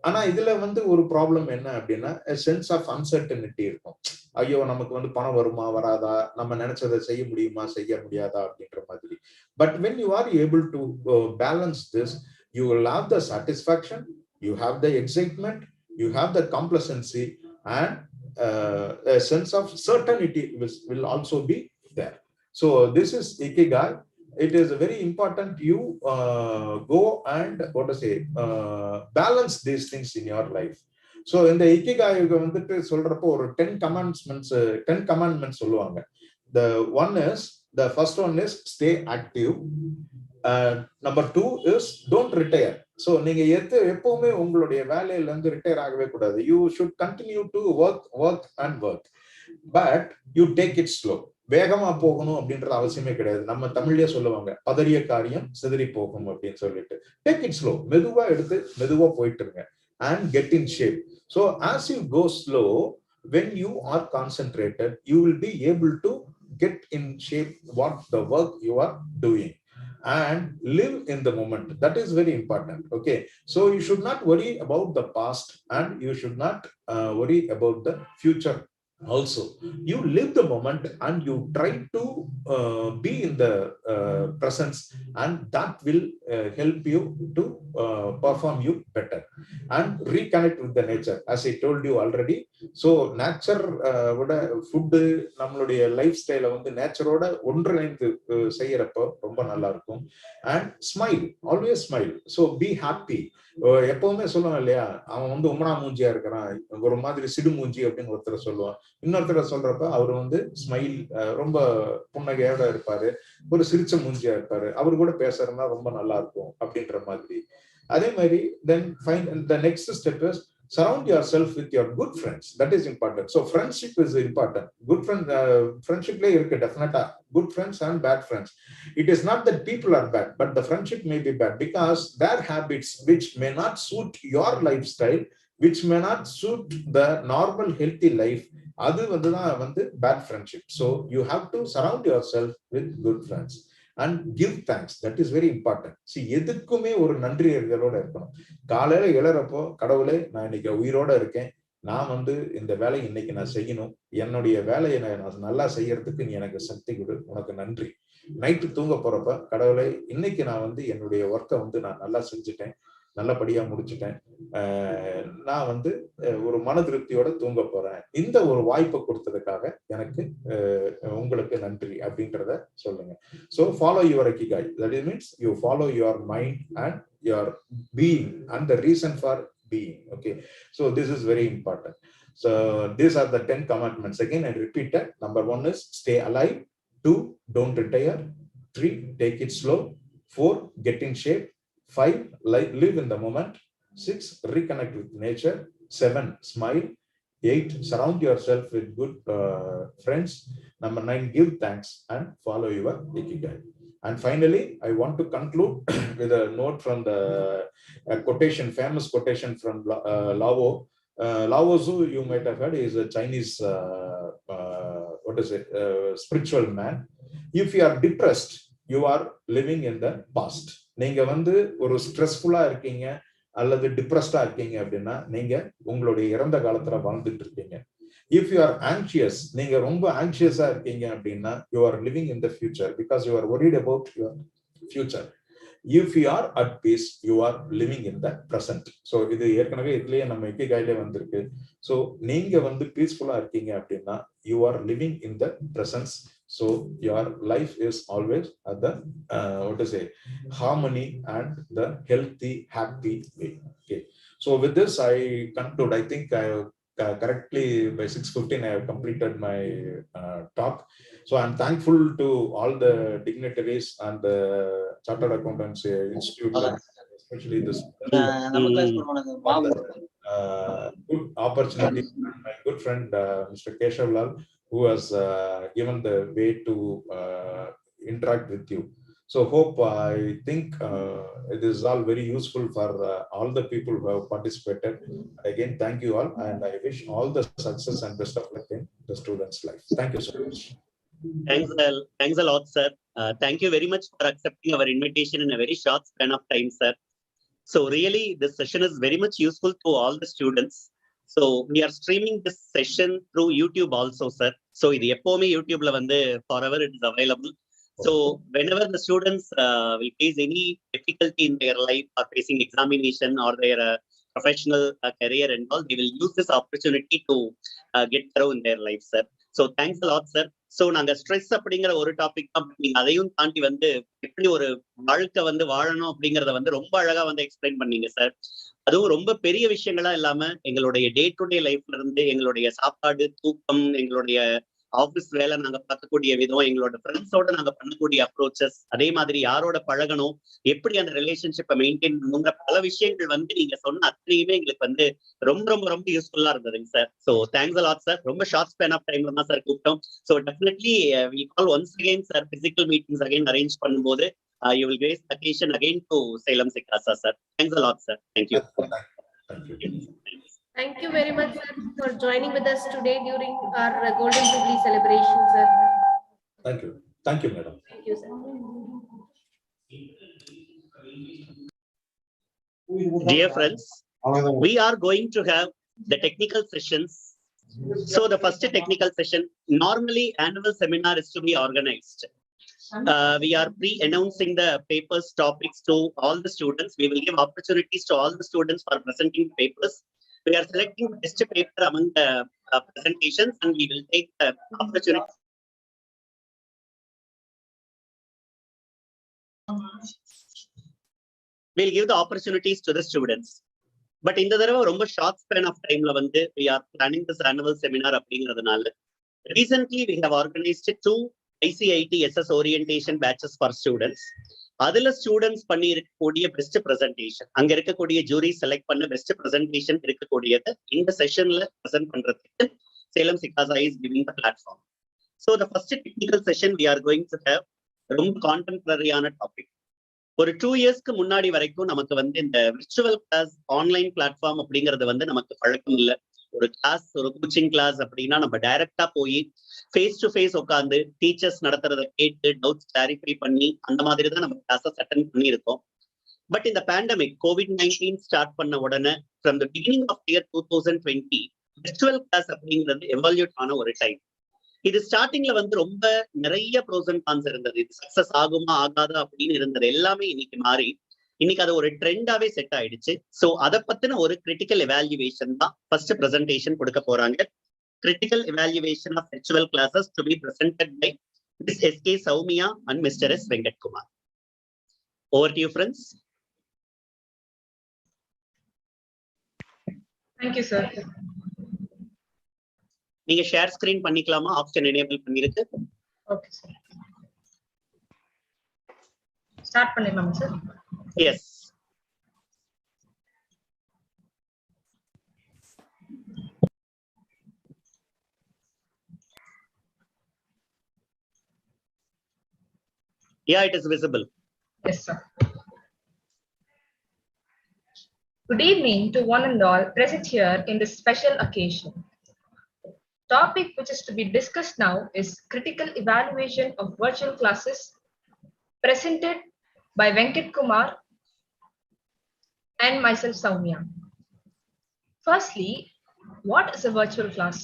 ஆனா இதுல வந்து ஒரு ப்ராப்ளம் என்ன அப்படின்னா சென்ஸ் ஆஃப் அன்சர்டனிட்டி இருக்கும். ஐயோ நமக்கு வந்து பணம் வருமா வராதா, நம்ம நினைச்சதை செய்ய முடியுமா செய்ய முடியாதா அப்படின்ற மாதிரி. But when you are able to balance this, you will have the satisfaction, you have the excitement, you have the complacency, and a sense of certainty will also be there. So this is ikigai. it is very important you go and balance these things in your life. So in the Ikigai வந்துட்டு சொல்றப்போ ஒரு 10 commandments சொல்லுவாங்க. The first one is stay active. Number 2 is don't retire. So நீங்க எப்பவுமே உங்களுடைய வேலையில இருந்து retire ஆகவே கூடாது. You should continue to work. But you take it slow. வேகமா போகணும் அப்படின்ற அவசியமே கிடையாது. நம்ம தமிழ்லயே சொல்லுவாங்க, பதறிய காரியம் சிதறி போகும் அப்படின்னு சொல்லிட்டு. Take it slow. மெதுவா எடுத்து மெதுவா போயிட்டு இருங்க. And get in shape. So as you go slow, when you are concentrated, you will be able to get in shape what the work you are doing. And live in the moment. That is very important. Okay, so you should not worry about the past, and you should not worry about the future also. You live the moment and you try to be in the presence, and that will help you to perform you better and reconnect with the nature, as I told you already. So nature oda food நம்மளுடைய life ஸ்டைலை வந்து நேச்சரோட ஒன்றிணைந்து செய்யறப்போ ரொம்ப நல்லா இருக்கும். And smile, always smile. So be happy. எப்பவுமே சொல்லுவாங்க இல்லையா, அவன் வந்து உம்மனா மூஞ்சியா இருக்கிறான், ஒரு மாதிரி சிடு மூஞ்சி அப்படின்னு ஒருத்தர் சொல்லுவான். இன்னொருத்தர் சொல்றப்ப அவர் வந்து ஸ்மைல், ரொம்ப புன்னகையோட இருப்பாரு, ஒரு சிரிச்ச மூஞ்சியா இருப்பாரு, அவரு கூட பேசுறதுனா ரொம்ப நல்லா இருக்கும் அப்படின்ற மாதிரி. அதே மாதிரி then the next step is surround yourself with your good friends. That is important. So friendship is important. Good friendship lay irukku definitely good friends and bad friends. It is not that people are bad, but the friendship may be bad because their habits which may not suit your lifestyle, which may not suit the normal healthy life, adu vandu bad friendship. So you have to surround yourself with good friends and give thanks. That is very important. See, எதுக்குமே ஒரு நன்றி அறிதலோட இருக்கணும். காலையில எழறப்போ, கடவுளே நான் இன்னைக்கு உயிரோட இருக்கேன், நான் வந்து இந்த வேலையை இன்னைக்கு நான் செய்யணும், என்னுடைய வேலையை நான் நல்லா செய்யறதுக்கு நீ எனக்கு சக்தி கொடு, உனக்கு நன்றி. நைட்டு தூங்க போறப்ப, கடவுளே இன்னைக்கு நான் வந்து என்னுடைய ஒர்க்கை வந்து நான் நல்லா செஞ்சுட்டேன், நல்லபடியா முடிச்சுட்டேன், நான் வந்து ஒரு மன திருப்தியோட தூங்க போறேன், இந்த ஒரு வாய்ப்பை கொடுத்ததுக்காக எனக்கு உங்களுக்கு நன்றி அப்படின்றத சொல்லுங்க. So follow your ikigai. That means you follow your mind and your being and the reason for being. Okay, so this is very important. So these are the 10 commandments. Again I repeat that. Number 1 is stay alive. 2, don't retire. 3, take it slow. 4, get in shape. 5, live in the moment. 6, reconnect with nature. 7, smile. 8, surround yourself with good friends. Number 9, give thanks and follow your ikigai. And finally, I want to conclude with a note from the quotation, famous quotation from Lao. Lao Tzu, you might have heard, is a Chinese spiritual man. If you are depressed, you are living in the past. நீங்க வந்து ஒரு ஸ்ட்ரெஸ்ஃபுல்லா இருக்கீங்க அல்லது டிப்ரெஸ்டா இருக்கீங்க அப்படின்னா நீங்க உங்களுடைய இறந்த காலத்துல வாழ்ந்துட்டு இருக்கீங்க. If you are anxious, நீங்க ரொம்ப ஆங்ஷியஸா இருக்கீங்க அப்படின்னா you are living in the future because you are worried about your future. If you are at peace, you are living in the present. So இது ஏற்கனவே இதுலயே நம்ம இக்கிகையிலே வந்திருக்கு. So நீங்க வந்து பீஸ்ஃபுல்லா இருக்கீங்க அப்படின்னா you are living in the presence. So your life is always at the harmony and the healthy, happy way. Okay. So with this, I conclude. I think I correctly by 6:15 I have completed my talk. So I'm thankful to all the dignitaries and the Chartered Accountants Institute, especially this good opportunity. My good friend Mr. Keshav Lal, who has given the way to interact with you. So I think it is all very useful for all the people who have participated. Again, thank you all, and I wish all the success and best of luck in the students' life. Thank you so much. Thanks a lot, sir. Thank you very much for accepting our invitation in a very short span of time, sir. So really, this session is very much useful to all the students. So we are streaming this session through YouTube also, sir. So இது எப்பவுமே YouTubeல வந்து forever it is available. So whenever the students will face any difficulty in their life or facing examination or their professional career and all, they will use this opportunity to get through in their life, sir. So thanks a lot, sir. So நாங்க stress அப்படிங்கிற ஒரு topic தான், நீங்க அதையும் தாண்டி வந்து எப்படி ஒரு வாழ்க்கை வந்து வாழணும் அப்படிங்கறத வந்து ரொம்ப அழகா வந்து எக்ஸ்பிளைன் பண்ணீங்க சார். அதுவும் ரொம்ப பெரிய விஷயங்களா இல்லாம எங்களுடைய டே டு டே லைஃப்ல இருந்து எங்களுடைய சாப்பாடு, தூக்கம், எங்களுடைய ஆபீஸ் வேலை நாங்க பார்க்கக்கூடிய விதம், எங்களோட ஃப்ரெண்ட்ஸோட நாங்க பண்ணக்கூடிய அப்ரோச்சஸ், அதே மாதிரி யாரோட பழகணும், எப்படி அந்த ரிலேஷன்ஷிப்பை மெயின்டைன் பண்ணுங்கிற பல விஷயங்கள் வந்து நீங்க சொன்ன அத்தனையுமே எங்களுக்கு வந்து ரொம்ப ரொம்ப ரொம்ப யூஸ்ஃபுல்லா இருந்ததுங்க sir. So thanks a lot sir. ரொம்ப ஷார்ட் ஸ்பேன் ஆஃப் டைம்ல தான் சார் கூப்பிட்டோம். So definitely we call once again sir, physical meetings again arrange பண்ணும்போது you will grace the occasion again to Salem Sicasa, sir. Thanks a lot, sir. Thank you. Thank you very much, sir, for joining with us today during our Golden Jubilee celebration, sir. Thank you. Thank you, madam. Thank you, sir. Dear friends, we are going to have the technical sessions. So the first technical session, normally annual seminar is to be organized. We are pre-announcing the papers topics to all the students. We will give opportunities to all the students for presenting papers. We are selecting the best paper among the presentations, and we will take the opportunity. We'll give the opportunities to the students. But in the ரொம்ப short span of time la வந்து we are planning this annual seminar அப்படிங்கிறதுனால recently we have organized 2 ICIT SS orientation batches for students. அதுல students பண்ணி இருக்கக்கூடிய best presentation, அங்க இருக்கக்கூடிய jury select பண்ண best presentation இருக்கக்கூடியதை இந்த செஷன்ல பிரசன்ட் பண்றதுக்கு சேலம் சிகாசா is giving the platform. So the first technical session we are going to have ரொம்ப கான்டெம்பரரியான டாபிக். ஒரு 2 இயர்ஸ்க்கு முன்னாடி வரைக்கும் நமக்கு வந்து இந்த விர்ச்சுவல் கிளாஸ், ஆன்லைன் பிளாட்ஃபார்ம் அப்படிங்கிறது வந்து நமக்கு பழக்கம் இல்லை. ஒரு கிளாஸ், ஒரு கோச்சிங் கிளாஸ் அப்படின்னா நம்ம டைரக்டா போய் ஃபேஸ் டு ஃபேஸ் உட்காந்து டீச்சர்ஸ் நடத்துறதை கேட்டு டவுட்ஸ் கிளாரிஃபை பண்ணி அந்த மாதிரி தான் நம்ம கிளாஸஸ் அட்டென்ட் பண்ணியிருக்கோம். பட் இந்த பேண்டமிக் COVID-19 ஸ்டார்ட் பண்ண உடனே from the beginning of year 2020 virtual class அப்படிங்கிறது எவால்யூட் ஆன ஒரு டைம். இது ஸ்டார்டிங்ல வந்து ரொம்ப நிறைய ப்ரோஸ் அண்ட் கான்ஸ் இருந்தது. இது சக்சஸ் ஆகுமா ஆகாதா அப்படின்னு இருந்தது எல்லாமே இன்னைக்கு மாறி இன்னைக்கு அது ஒரு ட்ரெண்டாவே செட் ஆயிடுச்சு. சோ அதை பத்தின ஒரு கிரிட்டிக்கல் எவாலுவேஷன் தான் ஃபர்ஸ்ட் பிரசன்டேஷன் கொடுக்க போறாங்க. Critical evaluation of virtual classes to be presented by Ms. S.K. Soumya and Mr. S. Venkat Kumar. Over to you, friends. Thank you, sir. நீங்க ஷேர் ஸ்கிரீன் பண்ணிக்கலாமா? Option enable பண்ணிருக்கு. Okay, sir. Start பண்ணிடலாமா sir? Yes. Yeah, it is visible. Yes, sir. Good evening to one and all present here in this special occasion. The topic which is to be discussed now is critical evaluation of virtual classes presented by Venkat Kumar and myself, Soumya. Firstly, what is a virtual class?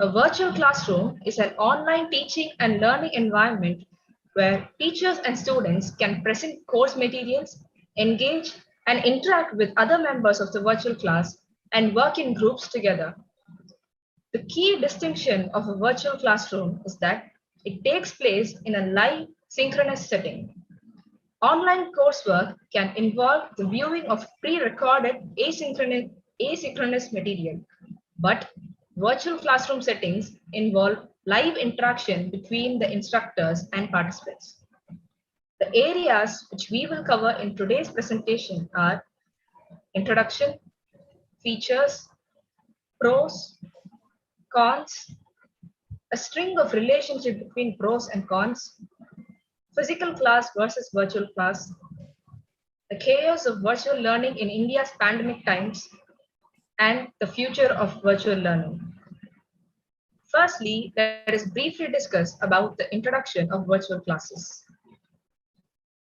A virtual classroom is an online teaching and learning environment where teachers and students can present course materials, engage and interact with other members of the virtual class, and work in groups together. The key distinction of a virtual classroom is that it takes place in a live, synchronous setting. Online coursework can involve the viewing of pre-recorded asynchronous material, but virtual classroom settings involve live interaction between the instructors and participants. The areas which we will cover in today's presentation are introduction, features, pros, cons, a string of relationship between pros and cons, physical class versus virtual class, the chaos of virtual learning in India's pandemic times, and the future of virtual learning. Firstly, let us briefly discuss about the introduction of virtual classes.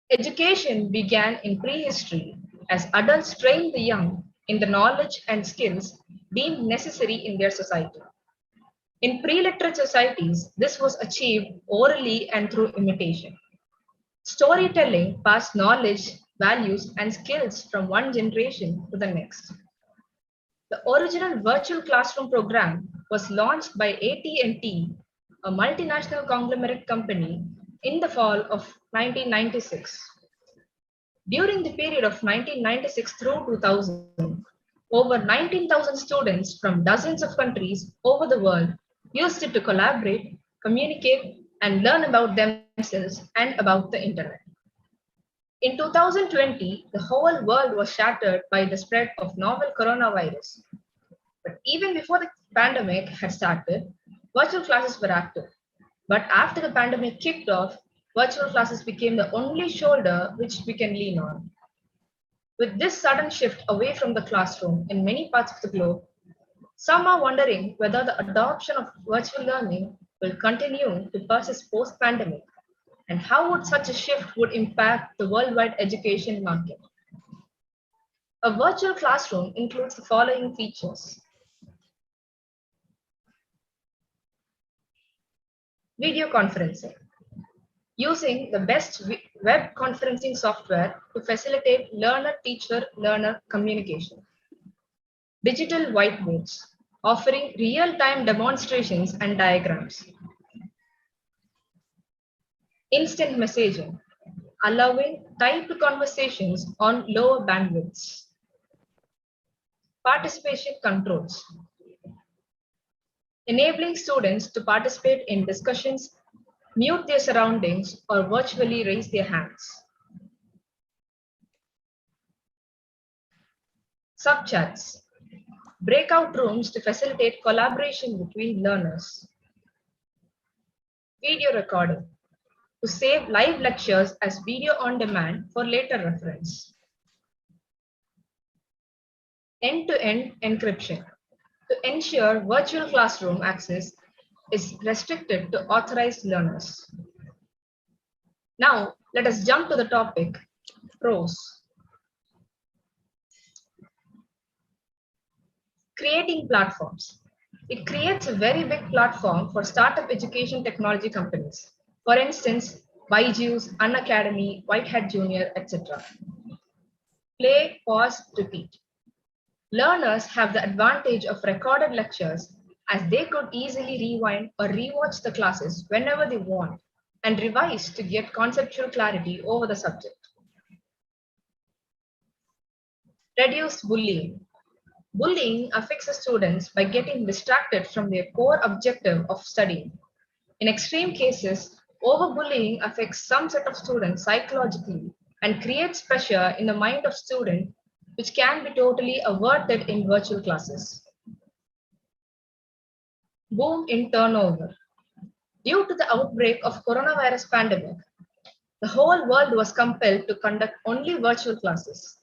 Education began in prehistory as adults trained the young in the knowledge and skills deemed necessary in their society. In pre-literate societies, this was achieved orally and through imitation. Storytelling passed knowledge, values, and skills from one generation to the next. The original virtual classroom program was launched by AT&T a multinational conglomerate company, in the fall of 1996. During the period of 1996 through 2000, over 19,000 students from dozens of countries over the world used it to collaborate, communicate, and learn about themselves and about the internet. In 2020, the whole world was shattered by the spread of novel coronavirus. But even before the pandemic had started, virtual classes were active. But after the pandemic kicked off, virtual classes became the only shoulder which we can lean on. With this sudden shift away from the classroom in many parts of the globe, some are wondering whether the adoption of virtual learning will continue to persist post-pandemic, and how would such a shift would impact the worldwide education market. A virtual classroom includes the following features. Video conferencing. Using the best web conferencing software to facilitate learner-teacher-learner communication. Digital whiteboards, offering real-time demonstrations and diagrams. Instant messaging, allowing typed conversations on lower bandwidths. Participation controls, enabling students to participate in discussions, mute their surroundings, or virtually raise their hands. Subchats, breakout rooms to facilitate collaboration between learners. Video recording, to save live lectures as video on demand for later reference. End-to-end encryption, to ensure virtual classroom access is restricted to authorized learners. Now, let us jump to the topic, pros. Creating platforms. It creates a very big platform for startup education technology companies. For instance, Byju's, Unacademy, Whitehead Junior, etc. Play, pause, repeat. Learners have the advantage of recorded lectures, as they could easily rewind or rewatch the classes whenever they want and revise to get conceptual clarity over the subject. Reduce bullying. Bullying affects the students by getting distracted from their core objective of studying. In extreme cases, overbullying affects some set of students psychologically and creates pressure in the mind of student, which can be totally averted in virtual classes. Boom in turnover. Due to the outbreak of coronavirus pandemic, the whole world was compelled to conduct only virtual classes.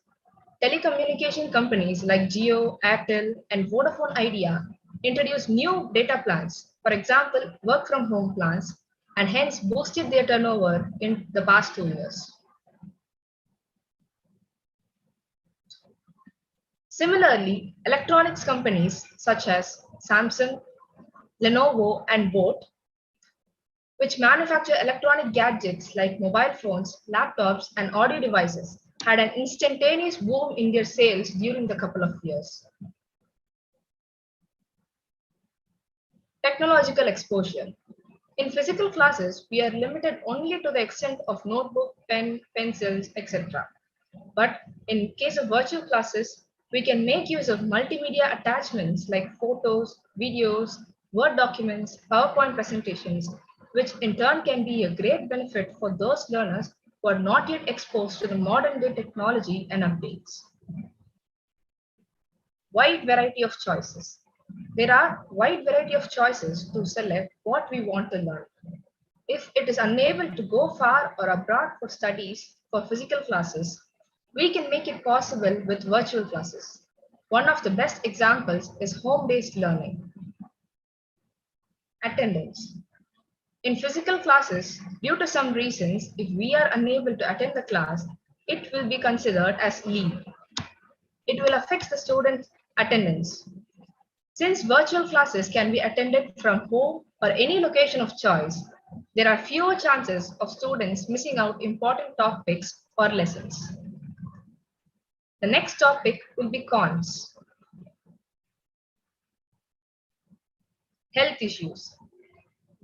Telecommunication companies like Jio, Airtel, and Vodafone Idea introduced new data plans, for example, work from home plans, and hence boosted their turnover in the past 2 years. Similarly, electronics companies such as Samsung, Lenovo, and Boat, which manufacture electronic gadgets like mobile phones, laptops, and audio devices, had an instantaneous boom in their sales during the couple of years. Technological exposure. In physical classes, we are limited only to the extent of notebook, pen, pencils, etc. But in case of virtual classes, we can make use of multimedia attachments like photos, videos, Word documents, PowerPoint presentations, which in turn can be a great benefit for those learners who are not yet exposed to the modern day technology and updates. Wide variety of choices. There are wide variety of choices to select what we want to learn. If it is unable to go far or abroad for studies for physical classes, we can make it possible with virtual classes. One of the best examples is home-based learning. Attendance. In physical classes, due to some reasons, if we are unable to attend the class, it will be considered as leave. It will affect the student's attendance. Since virtual classes can be attended from home or any location of choice, there are fewer chances of students missing out important topics or lessons. The next topic will be cons. Health issues.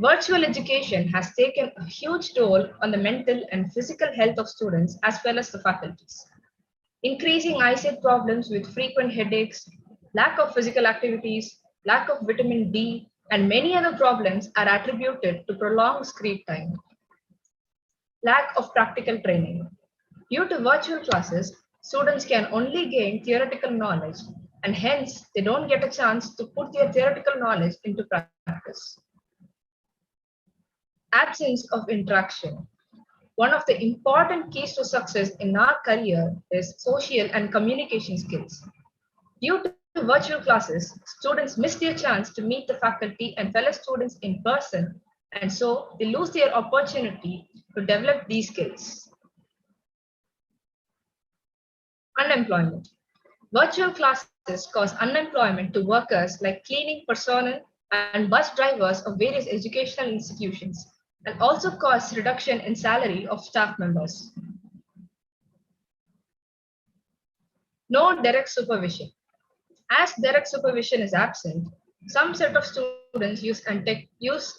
Virtual education has taken a huge toll on the mental and physical health of students as well as the faculties. Increasing eyesight problems with frequent headaches, lack of physical activities, lack of vitamin D, and many other problems are attributed to prolonged screen time. Lack of practical training. Due to virtual classes, students can only gain theoretical knowledge, and hence they don't get a chance to put their theoretical knowledge into practice. Absence of interaction. One of the important keys to success in our career is social and communication skills. Due to virtual classes, students miss their chance to meet the faculty and fellow students in person, and so they lose their opportunity to develop these skills. Unemployment. Virtual classes cause unemployment to workers like cleaning personnel and bus drivers of various educational institutions, and also cause reduction in salary of staff members. No direct supervision. As direct supervision is absent, some set of students use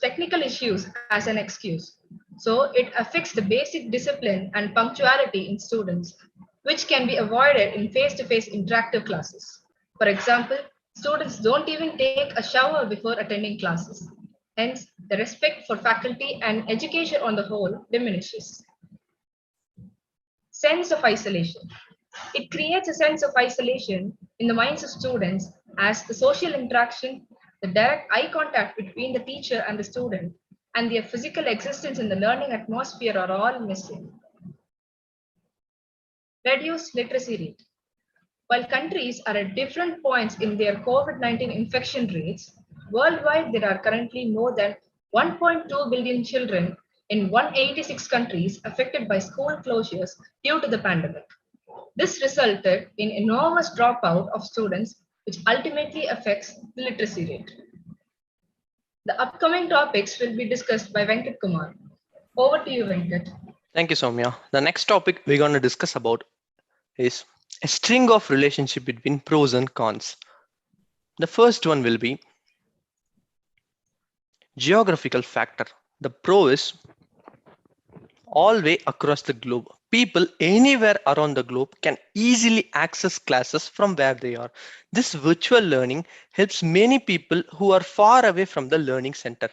technical issues as an excuse. So it affects the basic discipline and punctuality in students, which can be avoided in face-to-face interactive classes. For example, students don't even take a shower before attending classes. Hence, the respect for faculty and education on the whole diminishes. Sense of isolation. It creates a sense of isolation in the minds of students as the social interaction, the direct eye contact between the teacher and the student, and their physical existence in the learning atmosphere are all missing. Reduced literacy rate. While countries are at different points in their COVID-19 infection rates, worldwide there are currently more than 1.2 billion children in 186 countries affected by school closures due to the pandemic. This resulted in enormous dropout of students, which ultimately affects the literacy rate. The upcoming topics will be discussed by Venkat Kumar. Over to you, Venkat. Thank you, Soumya. The next topic we're going to discuss about is a string of relationship between pros and cons. The first one will be geographical factor. The pro is all way across the globe. People anywhere around the globe can easily access classes from where they are. This virtual learning helps many people who are far away from the learning center.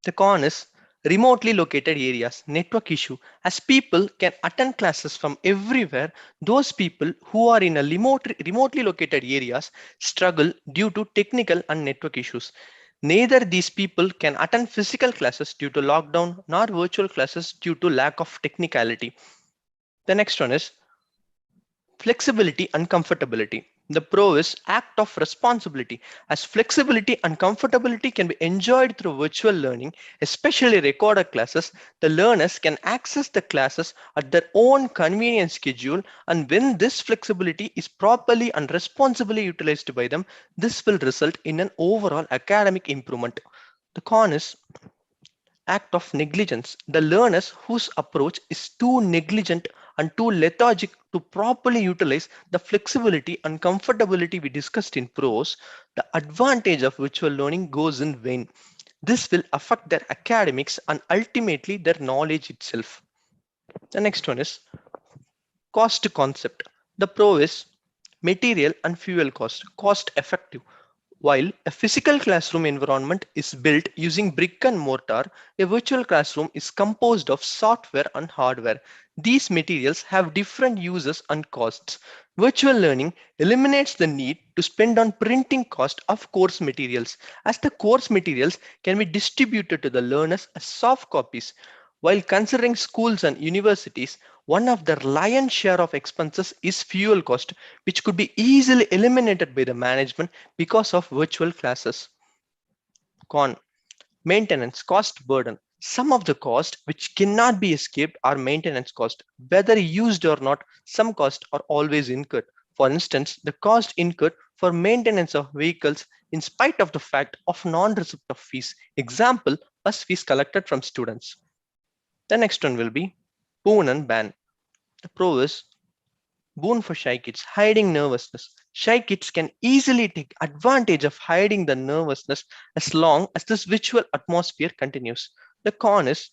The con is remotely located areas, network issue. As people can attend classes from everywhere, those people who are in a remotely located areas struggle due to technical and network issues. Neither these people can attend physical classes due to lockdown nor virtual classes due to lack of technicality. The next one is flexibility and comfortability. The pro is act of responsibility, as flexibility and comfortability can be enjoyed through virtual learning, especially recorded classes. The learners can access the classes at their own convenient schedule, and when this flexibility is properly and responsibly utilized by them, this will result in an overall academic improvement. The con is act of negligence. The learners whose approach is too negligent and too lethargic to properly utilize the flexibility and comfortability we discussed in pros, the advantage of virtual learning goes in vain. This will affect their academics and ultimately their knowledge itself. The next one is cost concept. The pro is material and fuel cost effective. While a physical classroom environment is built using brick and mortar, a virtual classroom is composed of software and hardware. These materials have different uses and costs. Virtual learning eliminates the need to spend on printing cost of course materials, as the course materials can be distributed to the learners as soft copies. While considering schools and universities, one of the lion's share of expenses is fuel cost, which could be easily eliminated by the management because of virtual classes. Con. Maintenance cost burden. Some of the cost which cannot be escaped are maintenance cost. Whether used or not, some costs are always incurred. For instance, the cost incurred for maintenance of vehicles in spite of the fact of non-receipt of fees. Example, bus fees collected from students. The next one will be boon and ban. The pro is boon for shy kids, hiding nervousness. Shy kids can easily take advantage of hiding the nervousness as long as this virtual atmosphere continues. The con is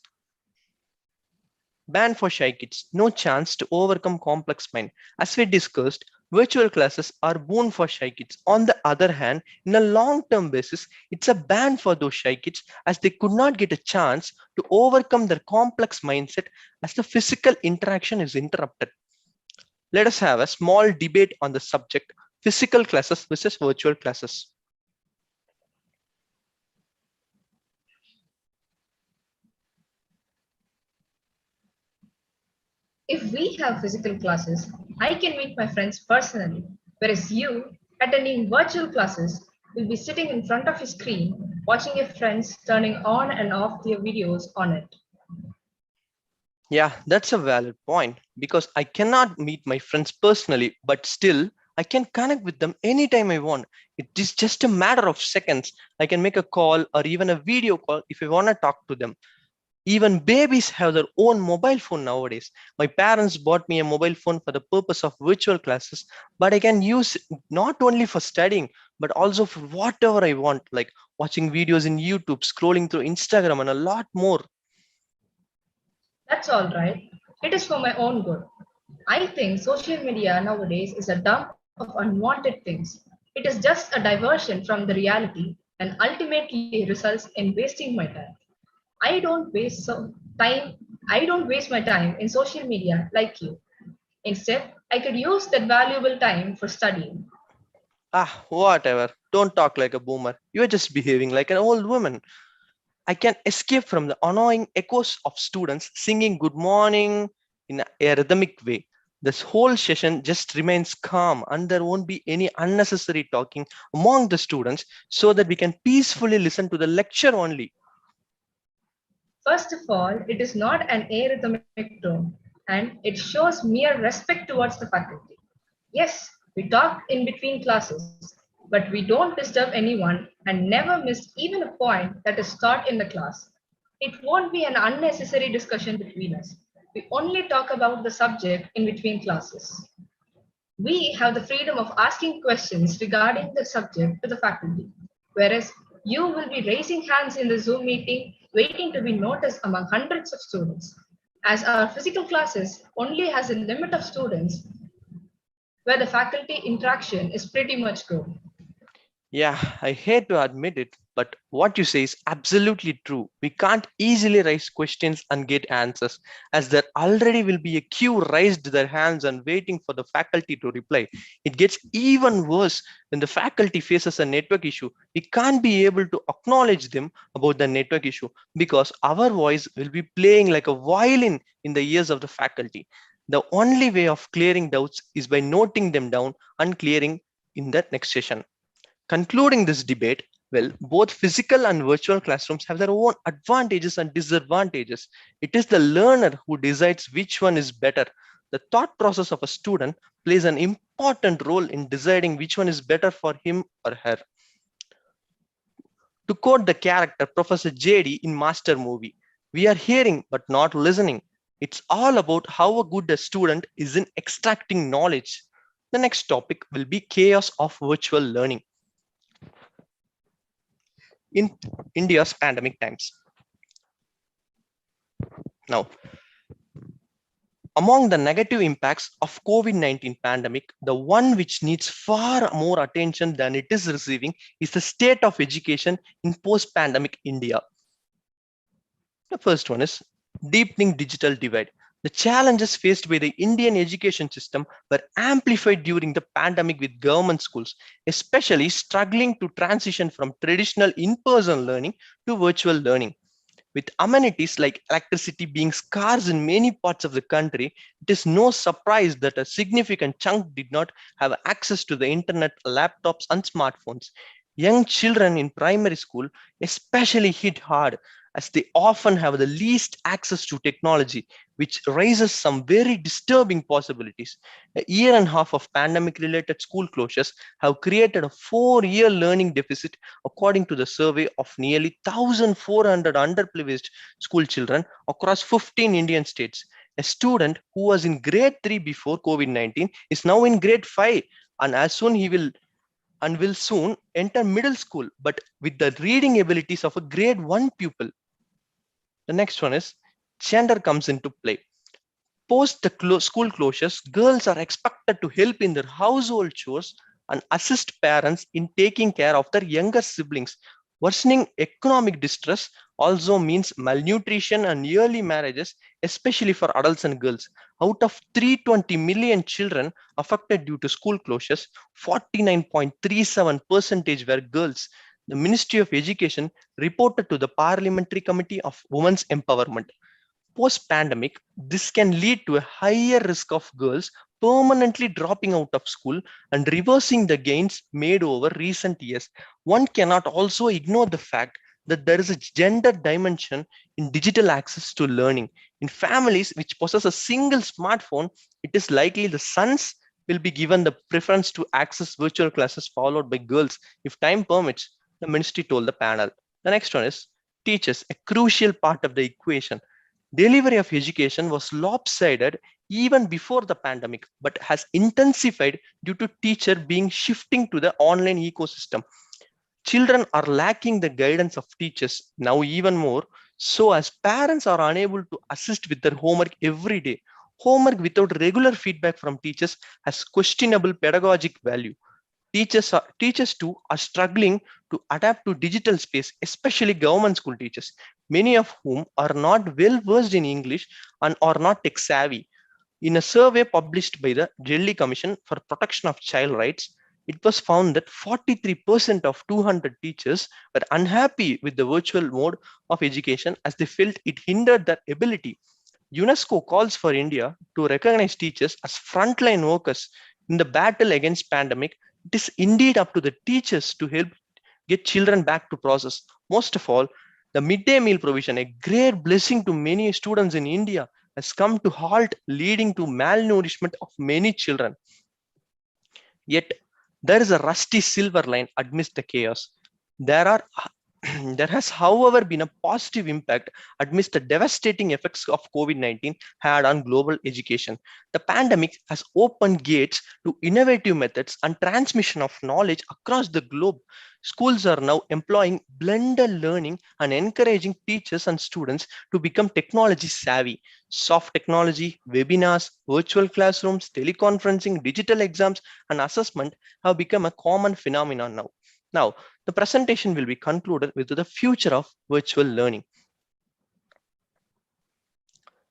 ban for shy kids, no chance to overcome complex mind. As we discussed, virtual classes are boon for shy kids. On the other hand, in a long-term basis, it's a ban for those shy kids as they could not get a chance to overcome their complex mindset as the physical interaction is interrupted. Let us have a small debate on the subject, physical classes versus virtual classes. If we have physical classes, I can meet my friends personally, whereas you, attending virtual classes, will be sitting in front of a screen, watching your friends turning on and off their videos on it. Yeah, that's a valid point because I cannot meet my friends personally, but still I can connect with them anytime I want. It is just a matter of seconds. I can make a call or even a video call if I want to talk to them. Even babies have their own mobile phone nowadays. My parents bought me a mobile phone for the purpose of virtual classes, but I can use it not only for studying, but also for whatever I want, like watching videos in YouTube, scrolling through Instagram, and a lot more. That's all right. It is for my own good. I think social media nowadays is a dump of unwanted things. It is just a diversion from the reality and ultimately results in wasting my time. I don't waste time. I don't waste my time in social media like you. Instead, I could use that valuable time for studying. Ah, whatever. Don't talk like a boomer. You're just behaving like an old woman. I can escape from the annoying echoes of students singing good morning in a rhythmic way. This whole session just remains calm and there won't be any unnecessary talking among the students so that we can peacefully listen to the lecture only. First of all, it is not an arrhythmic tone, and it shows mere respect towards the faculty. Yes, we talk in between classes, but we don't disturb anyone and never miss even a point that is taught in the class. It won't be an unnecessary discussion between us. We only talk about the subject in between classes. We have the freedom of asking questions regarding the subject to the faculty, whereas you will be raising hands in the Zoom meeting, waiting to be noticed among hundreds of students. As our physical classes only has a limit of students, where the faculty interaction is pretty much good. Yeah, I hate to admit it, but what you say is absolutely true. We can't easily raise questions and get answers, as there already will be a queue raised their hands and waiting for the faculty to reply. It gets even worse when the faculty faces a network issue. We can't be able to acknowledge them about the network issue because our voice will be playing like a violin in the ears of the faculty. The only way of clearing doubts is by noting them down and clearing in the next session. Concluding this debate, well, both physical and virtual classrooms have their own advantages and disadvantages. It is the learner who decides which one is better. The thought process of a student plays an important role in deciding which one is better for him or her. To quote the character Professor JD in Master Movie, we are hearing but not listening. It's all about how good a student is in extracting knowledge. The next topic will be chaos of virtual learning in India's pandemic times. Now, among the negative impacts of COVID-19 pandemic, the one which needs far more attention than it is receiving is the state of education in post-pandemic India. The first one is deepening digital divide. The challenges faced by the Indian education system were amplified during the pandemic with government schools, especially struggling to transition from traditional in-person learning to virtual learning. With amenities like electricity being scarce in many parts of the country, it is no surprise that a significant chunk did not have access to the internet, laptops, and smartphones. Young children in primary school especially hit hard as they often have the least access to technology, which raises some very disturbing possibilities. A year and a half of pandemic-related school closures have created a 4-year learning deficit, according to the survey of nearly 1,400 underprivileged school children across 15 Indian states. A student who was in grade 3 before COVID-19 is now in grade 5 and will soon enter middle school, but with the reading abilities of a grade 1 pupil. The next one is gender comes into play. Post the school closures, girls are expected to help in their household chores and assist parents in taking care of their younger siblings. Worsening economic distress also means malnutrition and early marriages, especially for adults and girls. Out of 320 million children affected due to school closures, 49.37% were girls. The Ministry of Education reported to the Parliamentary Committee of Women's Empowerment. Post-pandemic, this can lead to a higher risk of girls permanently dropping out of school and reversing the gains made over recent years. One cannot also ignore the fact that there is a gender dimension in digital access to learning. In families which possess a single smartphone, it is likely the sons will be given the preference to access virtual classes, followed by girls if time permits, the ministry told the panel. The next one is teachers, a crucial part of the equation. Delivery of education was lopsided even before the pandemic, but has intensified due to teacher being shifting to the online ecosystem. Children are lacking the guidance of teachers now even more, so as parents are unable to assist with their homework every day. Homework without regular feedback from teachers has questionable pedagogic value. Teachers too are struggling to adapt to digital space, especially government school teachers, many of whom are not well versed in English and are not tech savvy. In a survey published by the Delhi Commission for Protection of Child Rights, it was found that 43% of 200 teachers were unhappy with the virtual mode of education as they felt it hindered their ability. UNESCO calls for India to recognize teachers as frontline workers in the battle against pandemic. It is indeed up to the teachers to help get children back to process. Most of all, the midday meal provision, a great blessing to many students in India, has come to halt, leading to malnourishment of many children. Yet, there is a rusty silver line amidst the chaos. There has, however, been a positive impact amidst the devastating effects of COVID-19 had on global education. The pandemic has opened gates to innovative methods and transmission of knowledge across the globe. Schools are now employing blended learning and encouraging teachers and students to become technology savvy. Soft technology, webinars, virtual classrooms, teleconferencing, digital exams, and assessment have become a common phenomenon now. Now, the presentation will be concluded with the future of virtual learning.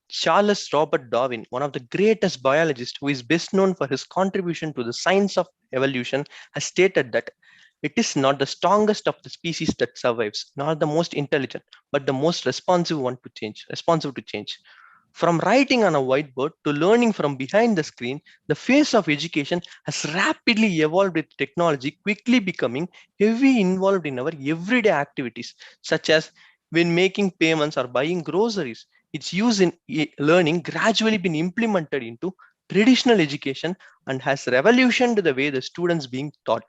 Charles Robert Darwin, one of the greatest biologists who is best known for his contribution to the science of evolution, has stated that it is not the strongest of the species that survives, nor the most intelligent, but the most responsive to change. From writing on a whiteboard to learning from behind the screen, the face of education has rapidly evolved with technology quickly becoming heavily involved in our everyday activities, such as when making payments or buying groceries. Its use in learning gradually been implemented into traditional education and has revolutionized the way the students being taught.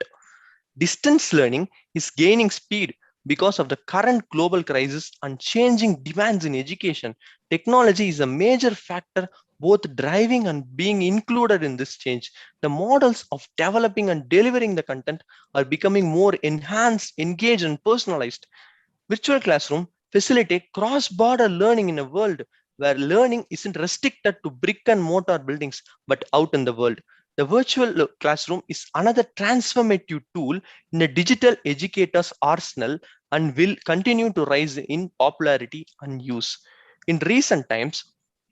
Distance learning is gaining speed because of the current global crisis and changing demands in education. Technology is a major factor both driving and being included in this change. The models of developing and delivering the content are becoming more enhanced, engaged, and personalized. Virtual classroom facilitate cross-border learning in a world where learning isn't restricted to brick and mortar buildings, but out in the world. The virtual classroom is another transformative tool in a digital educator's arsenal and will continue to rise in popularity and use. In recent times,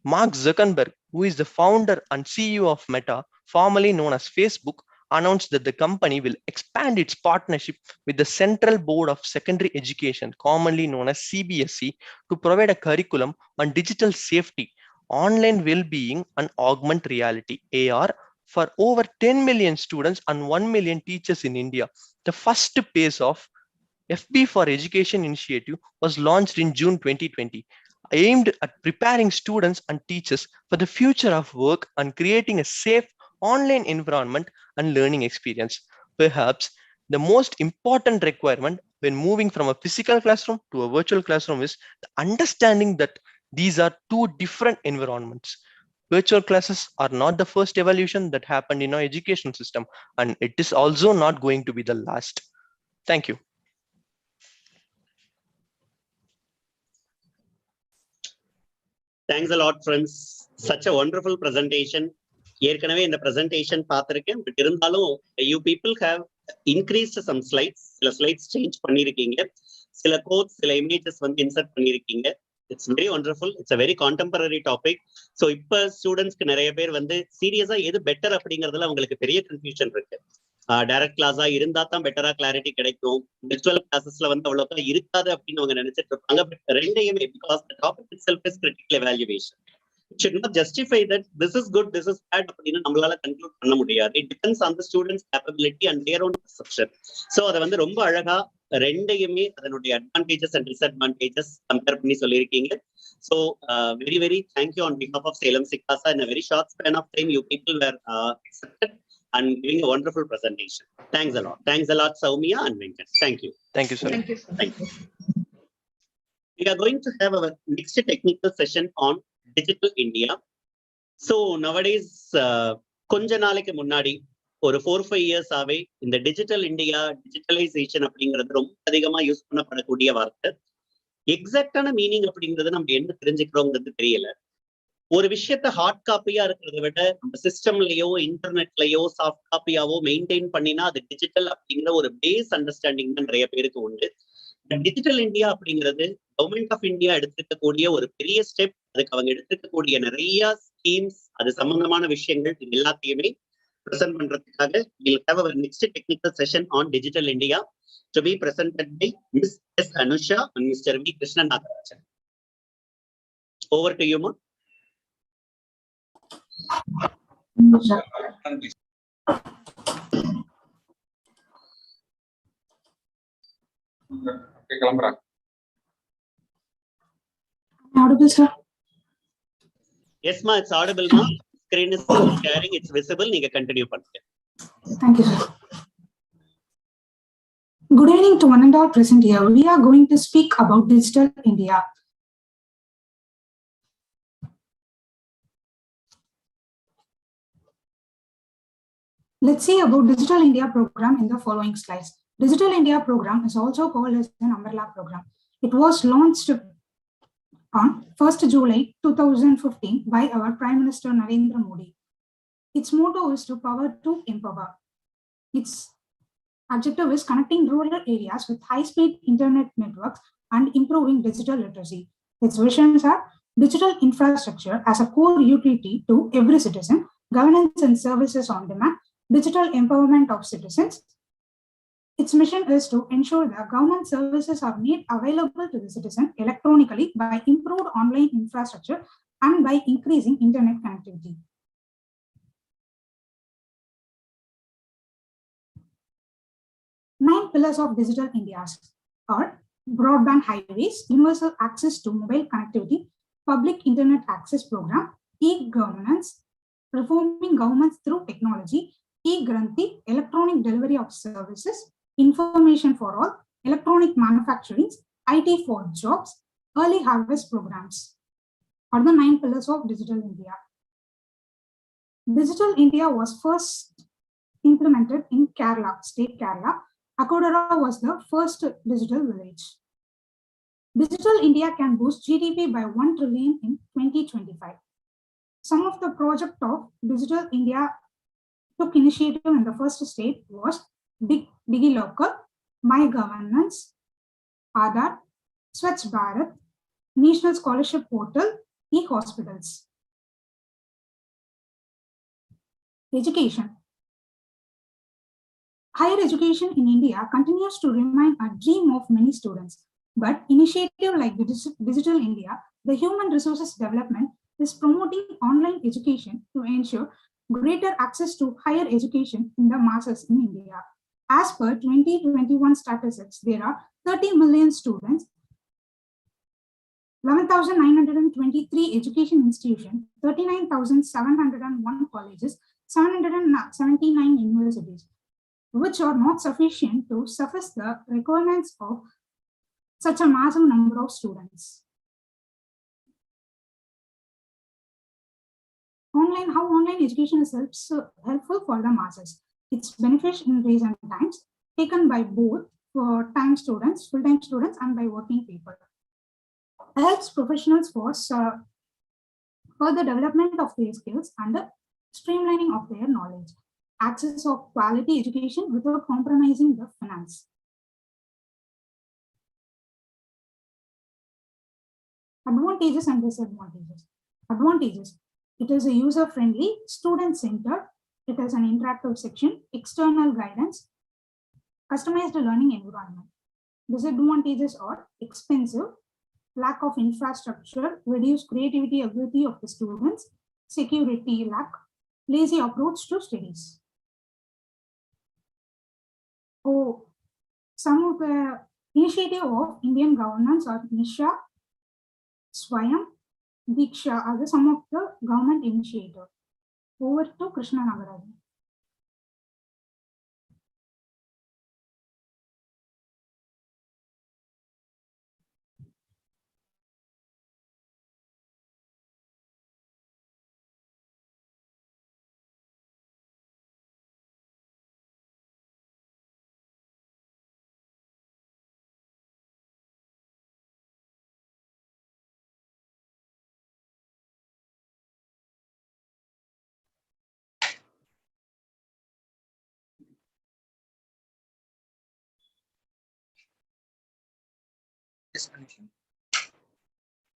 Mark Zuckerberg, who is the founder and CEO of Meta, formerly known as Facebook, announced that the company will expand its partnership with the Central Board of Secondary Education, commonly known as CBSE, to provide a curriculum on digital safety, online well-being, and augmented reality (AR) for over 10 million students and 1 million teachers in India. The first phase of FB for Education initiative was launched in June 2020, aimed at preparing students and teachers for the future of work and creating a safe online environment and learning experience. Perhaps the most important requirement when moving from a physical classroom to a virtual classroom is the understanding that these are two different environments. Virtual classes are not the first evolution that happened in our education system, and it is also not going to be the last. Thank you. Thanks a lot, friends. Such a wonderful presentation. ஏற்கனவே இந்த presentation பார்த்திருக்கேன், but இருந்தாலும் you people have increased some slides. சில slides change பண்ணிருக்கீங்க, சில quotes, சில images வந்து insert பண்ணிருக்கீங்க. It's very wonderful. It's a very contemporary topic. So இப்ப ஸ்டூடெண்ட்ஸ்க்கு நிறைய பேர் வந்து சீரியஸா எது பெட்டர் அப்படிங்கிறதுல அவங்களுக்கு பெரிய கன்ஃபியூஷன் இருக்கு. டைரக்ட் கிளாஸா இருந்தா தான் பெட்டரா கிளாரிட்டி கிடைக்கும், விர்ச்சுவல் கிளாஸஸ்ல வந்து அவ்வளோக்கா இருக்காது அப்படின்னு அவங்க நினைச்சிட்டு இருப்பாங்க. பட் ரெண்டையுமே, because the topic itself is critical evaluation. It should not justify that this is good, this is bad அப்படின்னு நம்மளால கன்க்ளூட் பண்ண முடியாது. It depends on the students' capability and their own perception. So அதை வந்து ரொம்ப அழகா ரெண்டையுமே அதனுடைய அட்வான்டேஜஸ் அண்ட் டிஸ்அட்வான்டேஜஸ் கம்பேர் பண்ணி சொல்லியிருக்கீங்க. So very very thank you on behalf of Salem Sicasa. In a very short span of time, you people were accepted and giving a wonderful presentation. Thanks a lot. Thanks a lot, Soumya and Venkat. Thank you. Thank you, sir. Thank you, sir. Thank you. We are going to have our next technical session on Digital India. So nowadays, கொஞ்ச நாளைக்கு முன்னாடி ஒரு 4-5 years ஆவே இந்த digital India, digitalisation அப்படிங்கிறது ரொம்ப அதிகமா use பண்ணப்படக்கூடிய வார்த்தை. எக்ஸாக்டான மீனிங் அப்படிங்கிறது நம்ம என்ன தெரிஞ்சுக்கிறோங்கிறது தெரியல. ஒரு விஷயத்த ஹார்ட் காப்பியா இருக்கிறத விட நம்ம சிஸ்டம்லயோ இன்டர்நெட்லயோ சாஃப்ட் காப்பியாவோ மெயின்டைன் பண்ணினா அது டிஜிட்டல் அப்படிங்கிற ஒரு பேஸ் அண்டர்ஸ்டாண்டிங் தான் நிறைய பேருக்கு உண்டு. டிஜிட்டல் இந்தியா அப்படிங்கிறது கவர்மெண்ட் ஆஃப் இந்தியா எடுத்திருக்கக்கூடிய ஒரு பெரிய ஸ்டெப். அதுக்கு அவங்க எடுத்திருக்கக்கூடிய நிறைய ஸ்கீம்ஸ், அது சம்பந்தமான விஷயங்கள், இது எல்லாத்தையுமே பிரசன்ட் பண்றதுக்காக we'll have our next technical session on Digital India to be presented by Ms. S. Anusha and Mr. V. Krishna Nagarajan. Over to you, ma. Audible, sir? Yes, ma, it's audible, ma. Screen is sharing, it's visible. You can continue. Thank you, sir. Good evening to one and all present here. We are going to speak about Digital India. Let's see about Digital India program in the following slides. Digital India program is also called as an umbrella program. It was launched on 1st July 2015 by our Prime Minister Narendra Modi. Its motto is to power to empower. Its objective is connecting rural areas with high-speed internet networks and improving digital literacy. Its visions are digital infrastructure as a core utility to every citizen, governance and services on demand, digital empowerment of citizens. Its mission is to ensure that government services are made available to the citizen electronically by improved online infrastructure and by increasing internet connectivity. Nine pillars of Digital India are broadband highways, universal access to mobile connectivity, public internet access program, e-governance, reforming governments through technology, e-Granthi, electronic delivery of services, information for all, electronic manufacturing, IT for jobs, early harvest programs are the 9 pillars of Digital India. Digital India was first implemented in Kerala, state Kerala. Akodara was the first digital village. Digital India can boost GDP by 1 trillion in 2025. Some of the project of Digital India took initiative in the first state was DigiLocal, My Governance, Aadhaar, Swachh Bharat, National Scholarship Portal, e-hospitals. Education. Higher education in India continues to remain a dream of many students, but initiative like Digital India, the human resources development, is promoting online education to ensure greater access to higher education in the masses in India. As per 2021 statistics, there are 30 million students, 11,923 education institutions, 39,701 colleges, 779 universities, which are not sufficient to suffice the requirements of such a massive number of students. how online education is helpful for the masses. Its benefits in recent times taken by both full-time students, and by working people. Helps professionals for the development of their skills and the streamlining of their knowledge. Access of quality education without compromising the finance. Advantages and disadvantages. Advantages. It is a user-friendly, student-centered. It has an interactive section, external guidance, customized learning environment. Disadvantages are expensive, lack of infrastructure, reduced creativity ability of the students, security lack, lazy approach to studies. Oh, some of the initiative of Indian governments are Nisha, Swayam, Diksha are some of the government initiative. Over to Krishna Nagarajan.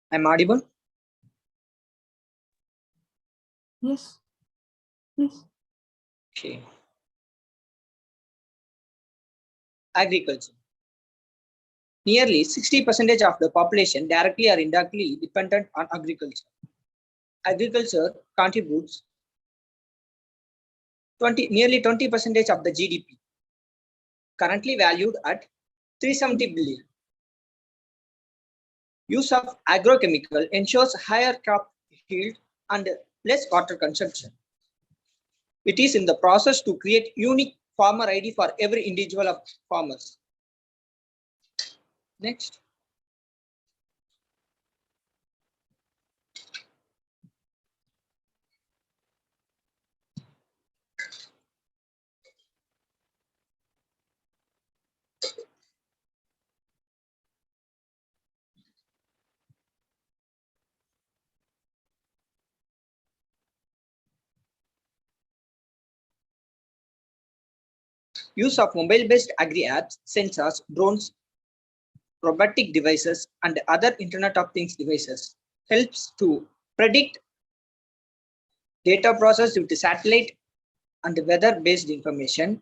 I'm audible? Yes, please. Okay. Agriculture. Nearly 60% of the population directly or indirectly dependent on agriculture. Agriculture contributes nearly 20% of the GDP, currently valued at 370 billion. Use of agrochemical ensures higher crop yield and less water consumption. It is in the process to create unique farmer ID for every individual of farmers. Next. Use of mobile-based agri-apps, sensors, drones, robotic devices, and other Internet of Things devices helps to predict data processed with satellite and weather-based information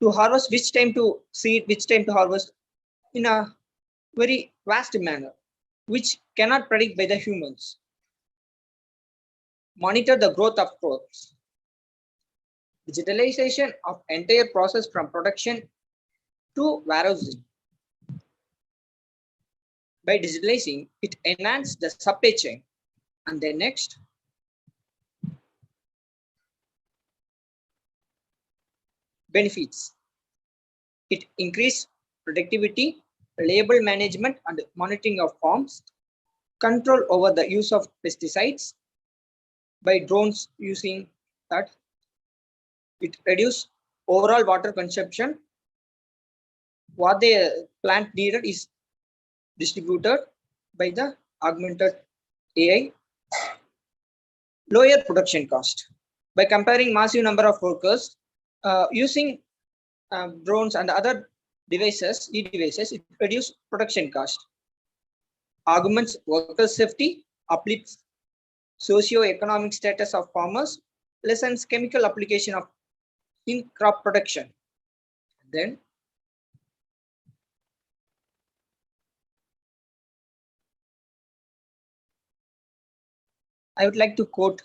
to harvest which time to seed, which time to harvest in a very vast manner, which cannot predict by the humans. Monitor the growth of crops. Digitalization of entire process from production to warehousing. By digitalizing, it enhances the supply chain. And then next. Benefits. It increases productivity, reliable management and monitoring of farms, control over the use of pesticides by drones using that. It reduces overall water consumption. What the plant needed is distributed by the augmented AI. Lower production cost. By comparing massive number of workers using drones and other devices, e-devices, it reduces production cost. Augments worker safety, uplifts socio-economic status of farmers, lessens chemical application of in crop production. Then I would like to quote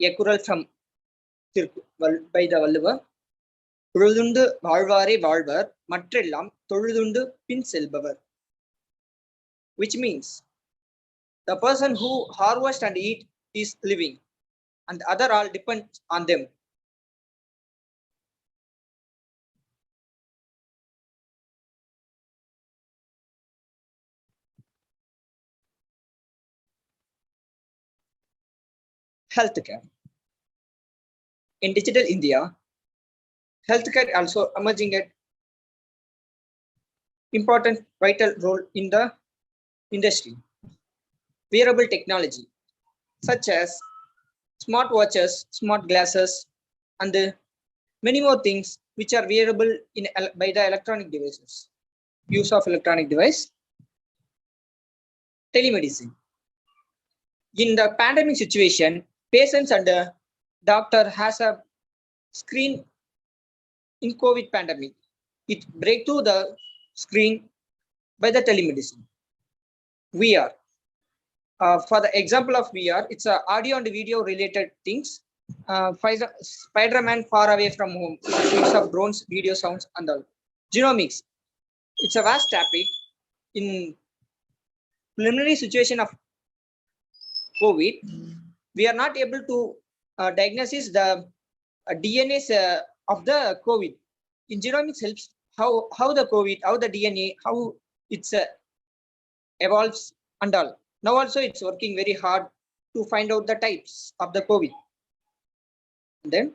a kural from by the Valluvar. தொழுதுண்டு வாழ்வாரே வாழ்வர் மற்றெல்லாம் தொழுதுண்டு பின் செல்பவர், which means the person who harvest and eat is living and other all depend on them. healthcare. In digital India, healthcare also emerging an important vital role in the industry. Wearable technology such as smartwatches, smart glasses, and many more things which are wearable by the electronic devices. Use of electronic device. Telemedicine. In the pandemic situation, patients and the doctor has a screen in COVID pandemic. It break through the screen by the telemedicine. VR. For the example of VR, it's a audio and video related things. Spider-Man far away from home. Mix of drones, video, sounds, and all. Genomics. It's a vast topic. In preliminary situation of COVID, we are not able to diagnose the DNA of the COVID. In genomics helps how the COVID, how the DNA, how it's evolves and all. Now also it's working very hard to find out the types of the COVID. Then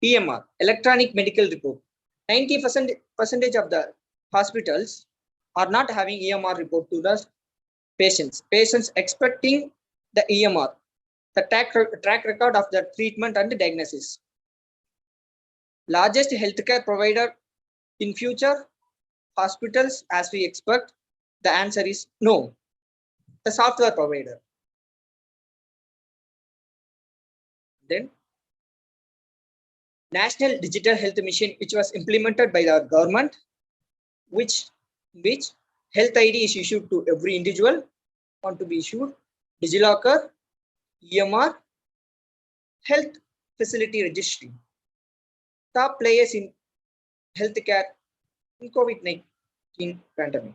EMR, electronic medical report. 90% of the hospitals are not having EMR report to the patients. Patients expecting the EMR, the track record of the treatment and the diagnosis. Largest healthcare provider in future hospitals, as we expect, the answer is no. The software provider. Then National Digital Health Mission, which was implemented by the government, which health ID is issued to every individual, want to be issued, DigiLocker, EMR, health facility registry. Top players in healthcare in COVID-19 pandemic.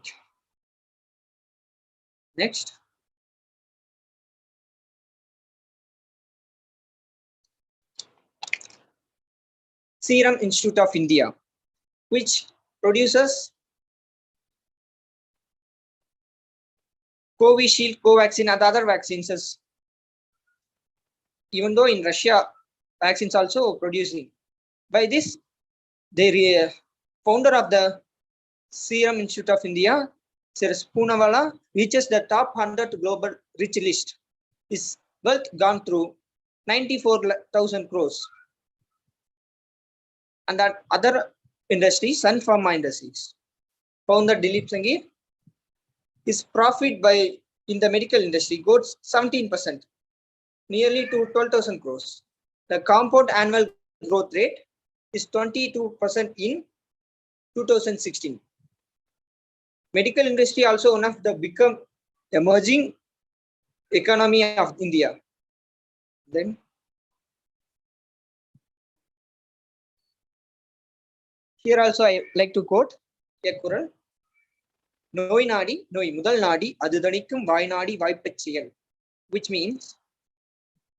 Next. Serum Institute of India, which produces Covishield, Covaxin, and other vaccines. Even though in Russia, vaccines also producing. By this, the founder of the Serum Institute of India, Sir Poonawalla, reaches the top 100 global rich list. His wealth gone through 94,000 crores. And that other industries, Sun Pharma Industries, founder Dilip Sanghi, his profit in the medical industry goes 17%, nearly to 12,000 crores. The compound annual growth rate is 22% in 2016. Medical industry also one of the become emerging economy of India. Then here also I like to quote a Quran. Noi nadi, noi mudal nadi, adudanikum vai nadi vaipach seyal, which means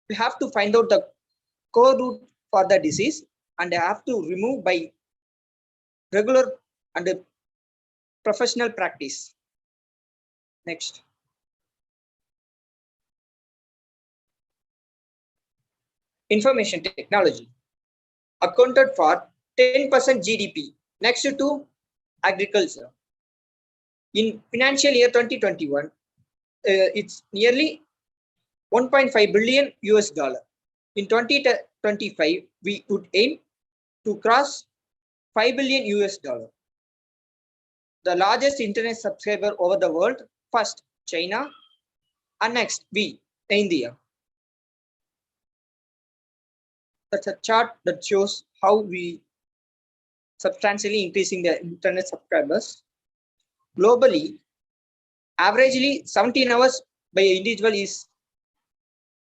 we have to find out the core root for the disease and have to remove by regular and professional practice. Next. Information technology accounted for 10% GDP, next to agriculture. In financial year 2021, it's nearly 1.5 billion US dollar. In 2025, we would aim to cross 5 billion US dollar. The largest internet subscriber over the world, first China, and next we, India. That's a chart that shows how we substantially increasing the internet subscribers. Globally, averagely 17 hours by an individual is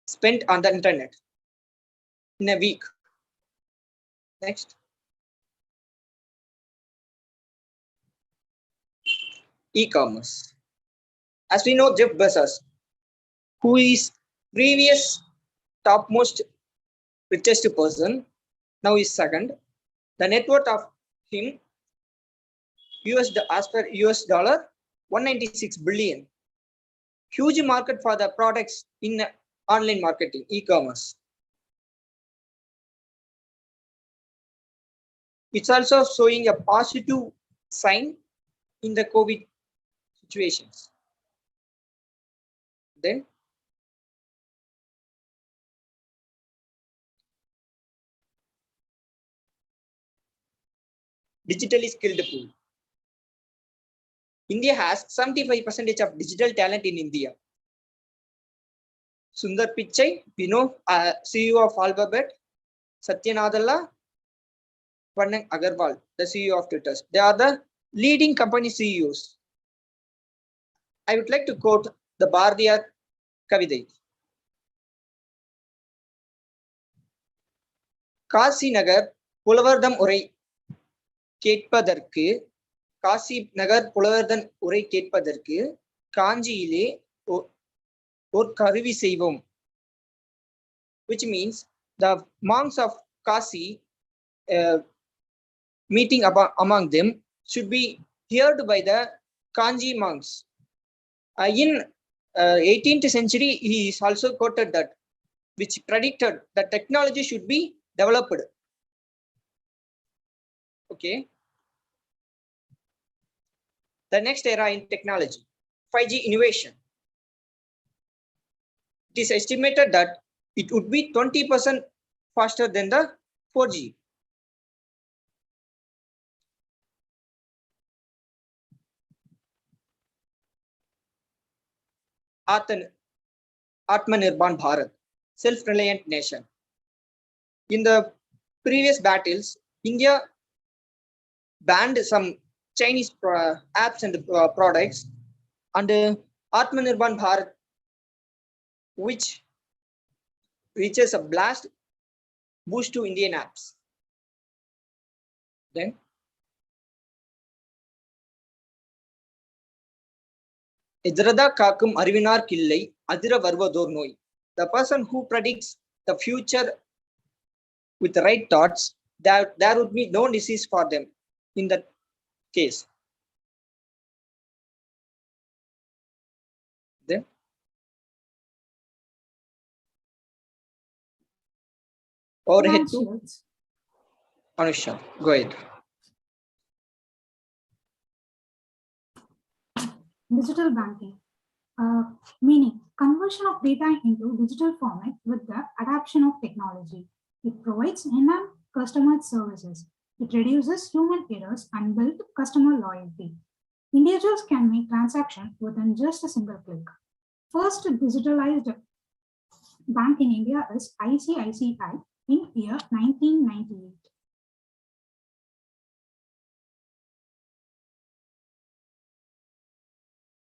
spent on the internet in a week. Next. E-commerce. As we know, Jeff Bezos, who is previous topmost richest person, now is second. The net worth of him as per US dollar 196 billion. Huge market for the products in online marketing, e-commerce. It's also showing a positive sign in the COVID situations. Then digitally skilled pool. India has 75% of digital talent in India. Sundar Pichai, we know, CEO of Alphabet, Satya Nadella, Pranay Agarwal, the CEO of Twitter. They are the leading company CEOs. I would like to quote the Bharatiyar Kavidai. Kasi Nagar Pulavardam Urai Ketpadarku Kasi Nagar Pulavardam Urai Ketpadarku Kanjiile or Karuvi Seivam, which means the monks of Kasi meeting among them should be heard by the Kanji monks. In 18th century, he is also quoted that, which predicted that technology should be developed. Okay. The next era in technology, 5G innovation. It is estimated that it would be 20% faster than the 4G. Atmanirbhar Bharat, self-reliant nation. In the previous battles, India banned some Chinese apps and products, and Atmanirbhar Bharat, which reaches a blast boost to Indian apps. Then Edrada Kakum Arvinar Killai Adira Varvador Noi. The person who predicts the future with the right thoughts, there would be no disease for them in that case. Then overhead to Anusha. Go ahead. Digital banking, meaning conversion of data into digital format with the adoption of technology. It provides enhanced customer services. It reduces human errors and builds customer loyalty. Individuals can make transactions within just a single click. First digitalized bank in India is ICICI in year 1998.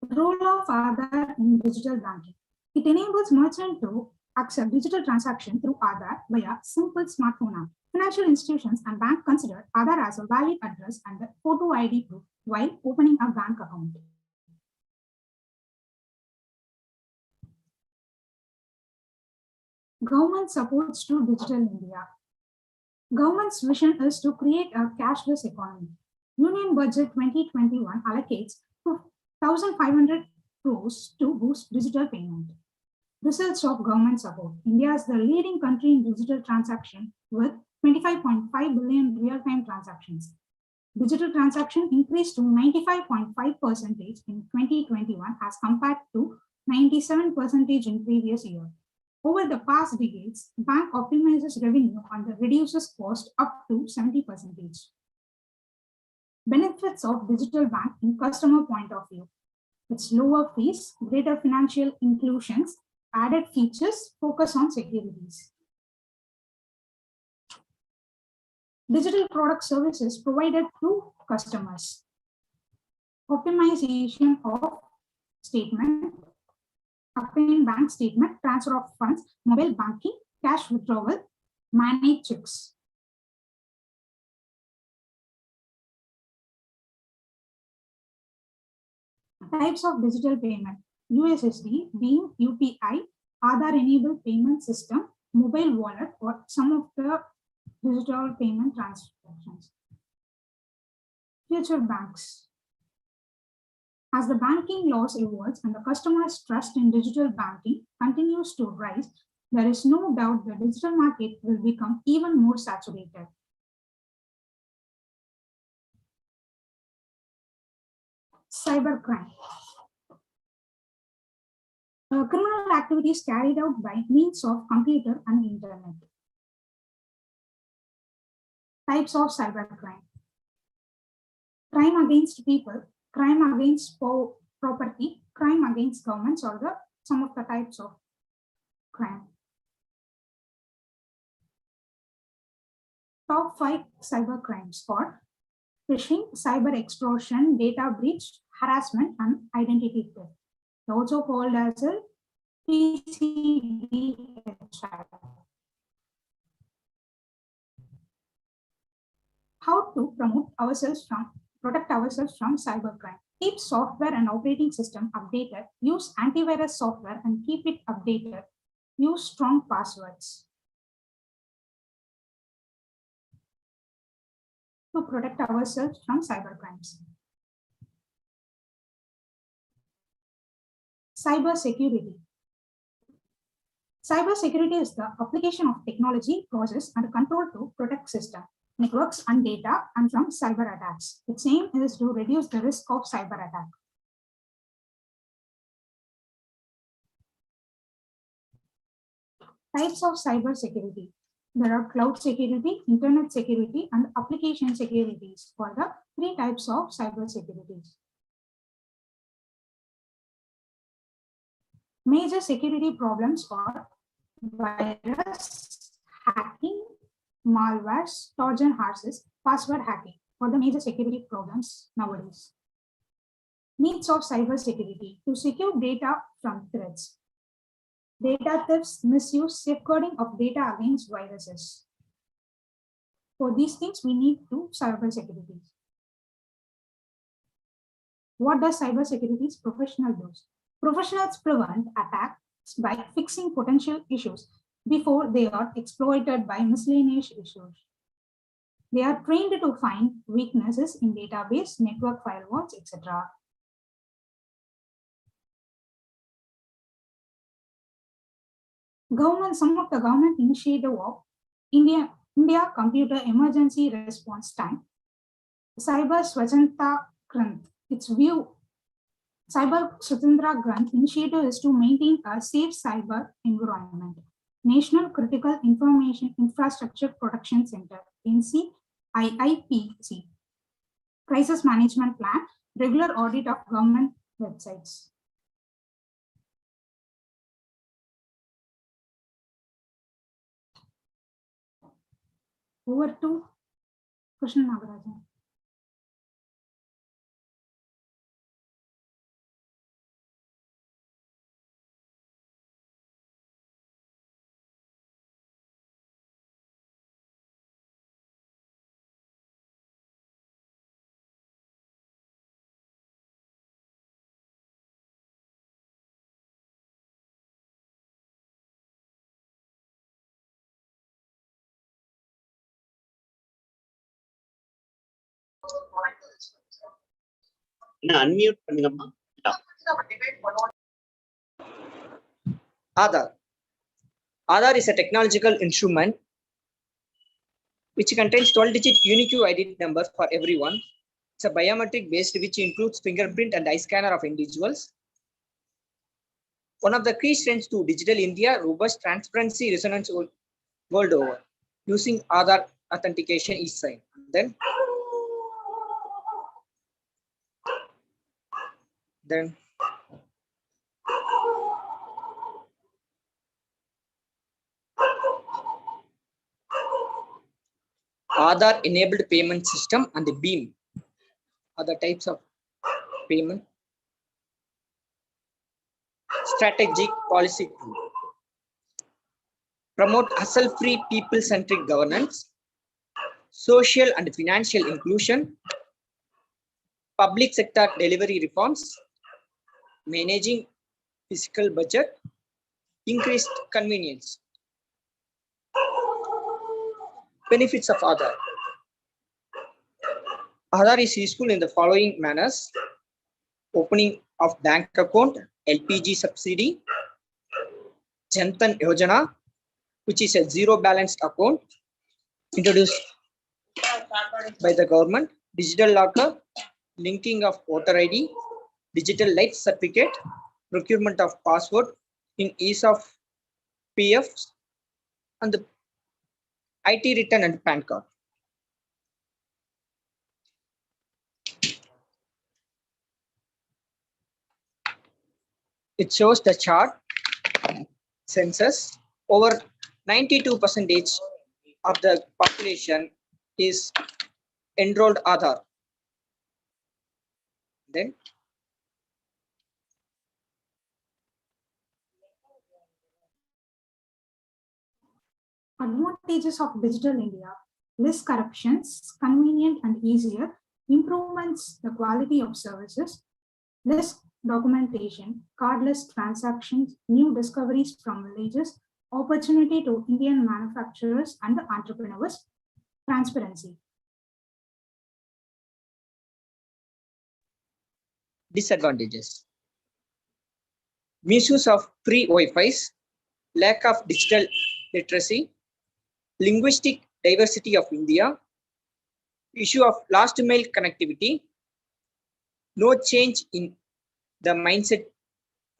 The role of Aadhaar in digital banking. It enables merchants to accept digital transactions through Aadhaar via simple smartphone app. Financial institutions and banks consider Aadhaar as a valid address and a photo ID proof while opening a bank account. Government supports to Digital India. Government's vision is to create a cashless economy. Union Budget 2021 allocates 1,500 crores to boost digital payment. Results of government support. India is the leading country in digital transaction with 25.5 billion real-time transactions. Digital transaction increased to 95.5% in 2021 as compared to 97% in previous year. Over the past decades, bank optimizes revenue and reduces cost up to 70%. Benefits of digital bank in customer point of view. It's lower fees, greater financial inclusions, added features, focus on securities. Digital product services provided to customers. Optimization of statement, obtain bank statement, transfer of funds, mobile banking, cash withdrawal, manage checks. Types of digital payment. USSD being UPI, Aadhaar enabled payment system, mobile wallet, or some of the digital payment transactions. Future banks. As the banking laws evolve and the customer's trust in digital banking continues to rise, there is no doubt the digital market will become even more saturated. Cybercrime. Criminal activities carried out by means of computer and internet. Types of cybercrime. Crime against people, crime against property, crime against governments are some of the types of crime. Top 5 cyber crimes are phishing, cyber extortion, data breach, harassment, and identity theft. Also called as a PCDHI. How to protect ourselves from cybercrime. Keep software and operating system updated. Use antivirus software and keep it updated. Use strong passwords. To protect ourselves from cybercrimes. Cybersecurity. Cybersecurity is the application of technology, process, and control to protect system, networks, and data and from cyber attacks. Its aim is to reduce the risk of cyber attack. Types of cybersecurity. There are cloud security, internet security, and application securities for the 3 types of cybersecurities. Major security problems are virus, hacking, malwares, Trojan horses, password hacking are the major security problems nowadays. Needs of cybersecurity to secure data from threats. Data thefts, misuse, safeguarding of data against viruses. For these things, we need to cybersecurity. What does cybersecurity's professional do? Professionals prevent attacks by fixing potential issues before they are exploited by miscellaneous issues. They are trained to find weaknesses in database, network firewalls, etc. Some of the government initiative of India Computer Emergency Response Time, Cyber Swachhanta Granth. Its view, Cyber Swachhanta Granth initiative is to maintain a safe cyber environment. National Critical Information Infrastructure Protection Center, NCIIPC. Crisis Management Plan, regular audit of government websites. Over to Krishna Nagarajan. Unmute பண்ணுங்கம்மா. Aadhaar. Aadhaar is a technological instrument which contains 12-digit unique ID number for everyone. It's a biometric based which includes fingerprint and eye scanner of individuals. One of the key strengths to Digital India, robust transparency resonance world over. Using Aadhaar authentication is signed. Then Aadhaar enabled payment system and the BEAM are the types of payment. Strategic policy tool. Promote hassle-free people-centric governance, social and financial inclusion, public sector delivery reforms, managing fiscal budget, increased convenience. benefits of Aadhaar. Aadhaar is useful in the following manners: opening of bank account, LPG subsidy, Jan Dhan Yojana, which is a zero balance account introduced by the government, digital locker, linking of voter ID, digital life certificate, procurement of passport in ease of PF, and the IT return and PAN card. It shows the chart census. Over 92% of the population is enrolled Aadhaar. Then advantages of digital India: less corruptions, convenient and easier, improvements the quality of services, less documentation, cardless transactions, new discoveries from villages, opportunity to Indian manufacturers and entrepreneurs, transparency. disadvantages: misuse of free Wi-Fi's, lack of digital literacy, linguistic diversity of India, issue of last mile connectivity, no change in the mindset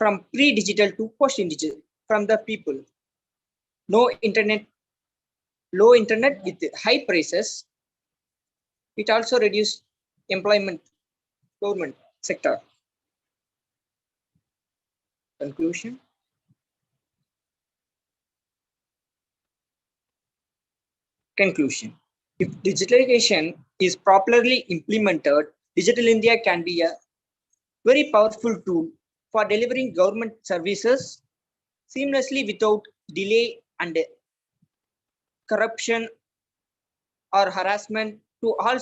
from pre-digital to post-digital from the people, no internet, low internet with high prices. It also reduced employment, government sector. Conclusion. Conclusion. If digitalization is properly implemented, Digital India can be a very powerful tool for delivering government services seamlessly without delay and corruption or harassment to all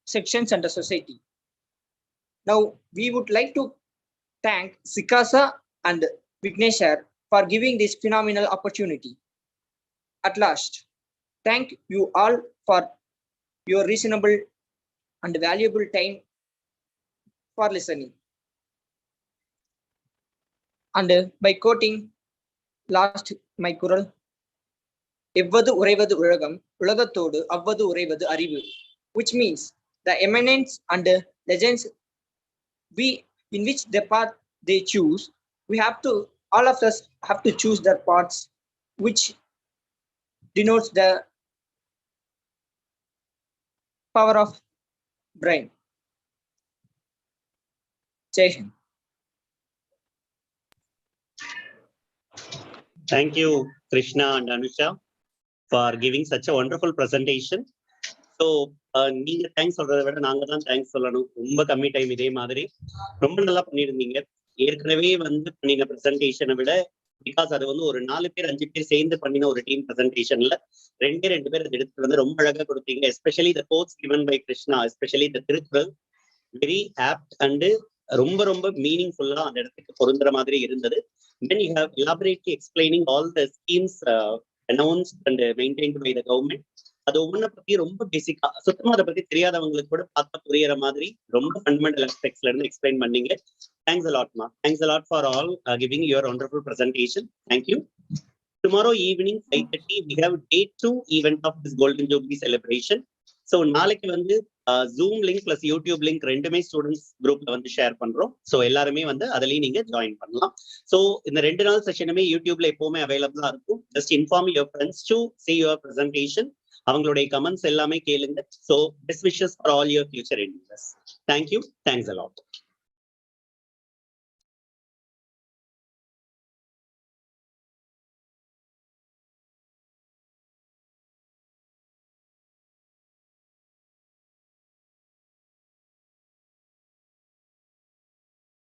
sections of the society. Now, we would like to thank Sicasa and Vigneshar for giving this phenomenal opportunity. At last, thank you all for your reasonable and valuable time for listening. And by quoting last my kural, எவ்வது உறைவது உலகம் உலகத்தோடு அவ்வது உறைவது அறிவு, which means the eminence and legends in which the path they choose, all of us have to choose their paths which denotes the power of brain. Jai Hind. Thank you, Krishna and Anusha, for giving such a wonderful presentation. So, நீங்க thanks சொல்றதை விட நாங்க தான் thanks சொல்லணும். ரொம்ப கம்மி time இதே மாதிரி ரொம்ப நல்லா பண்ணியிருந்தீங்க. ஏற்கனவே பண்ணின பிரசன்டேஷனை விட பிகாஸ் அது ஒரு 4 பேர் 5 பேர் சேர்ந்து பண்ணின ஒரு டீம் பிரசன்டேஷன்ல 2 பேர் அதை எடுத்துட்டு ரொம்ப அழகா கொடுத்தீங்க. Especially the quotes given by Krishna, especially the Thirukkural, very apt and ரொம்ப ரொம்ப மீனிங்ஃபுல்லா அந்த இடத்துக்கு பொருந்துற மாதிரி இருந்தது. Then you have elaborately explaining all the schemes announced and maintained by the government. அது ஒவ்வொன்றை பத்தி ரொம்ப பேசிக்கா சுத்தமா அதை பத்தி தெரியாதவங்களுக்கு கூட பார்த்தா புரியற மாதிரி ரொம்ப ஃபண்டமெண்டல் ஆஸ்பெக்ட்ஸ்ல இருந்து எக்ஸ்பிளைன் பண்ணீங்க. Thanks a lot, ma. Thanks a lot for all giving your wonderful presentation. Thank you. Tomorrow evening 5:30 we have day 2 event of this Golden Jubilee celebration. So நாளைக்கு Zoom link plus YouTube link ரெண்டுமே students குரூப்ல share பண்றோம். So எல்லாருமே அதுலயும் நீங்க join பண்ணலாம். So இந்த 2 நாள் செஷனுமே யூடியூப்ல எப்பவுமே அவைலபிளா இருக்கும். Just inform your friends to see your presentation. அவங்களுடைய கமெண்ட்ஸ் எல்லாமே கேளுங்க. So best wishes for all your future endeavours. Thank you. Thanks a lot.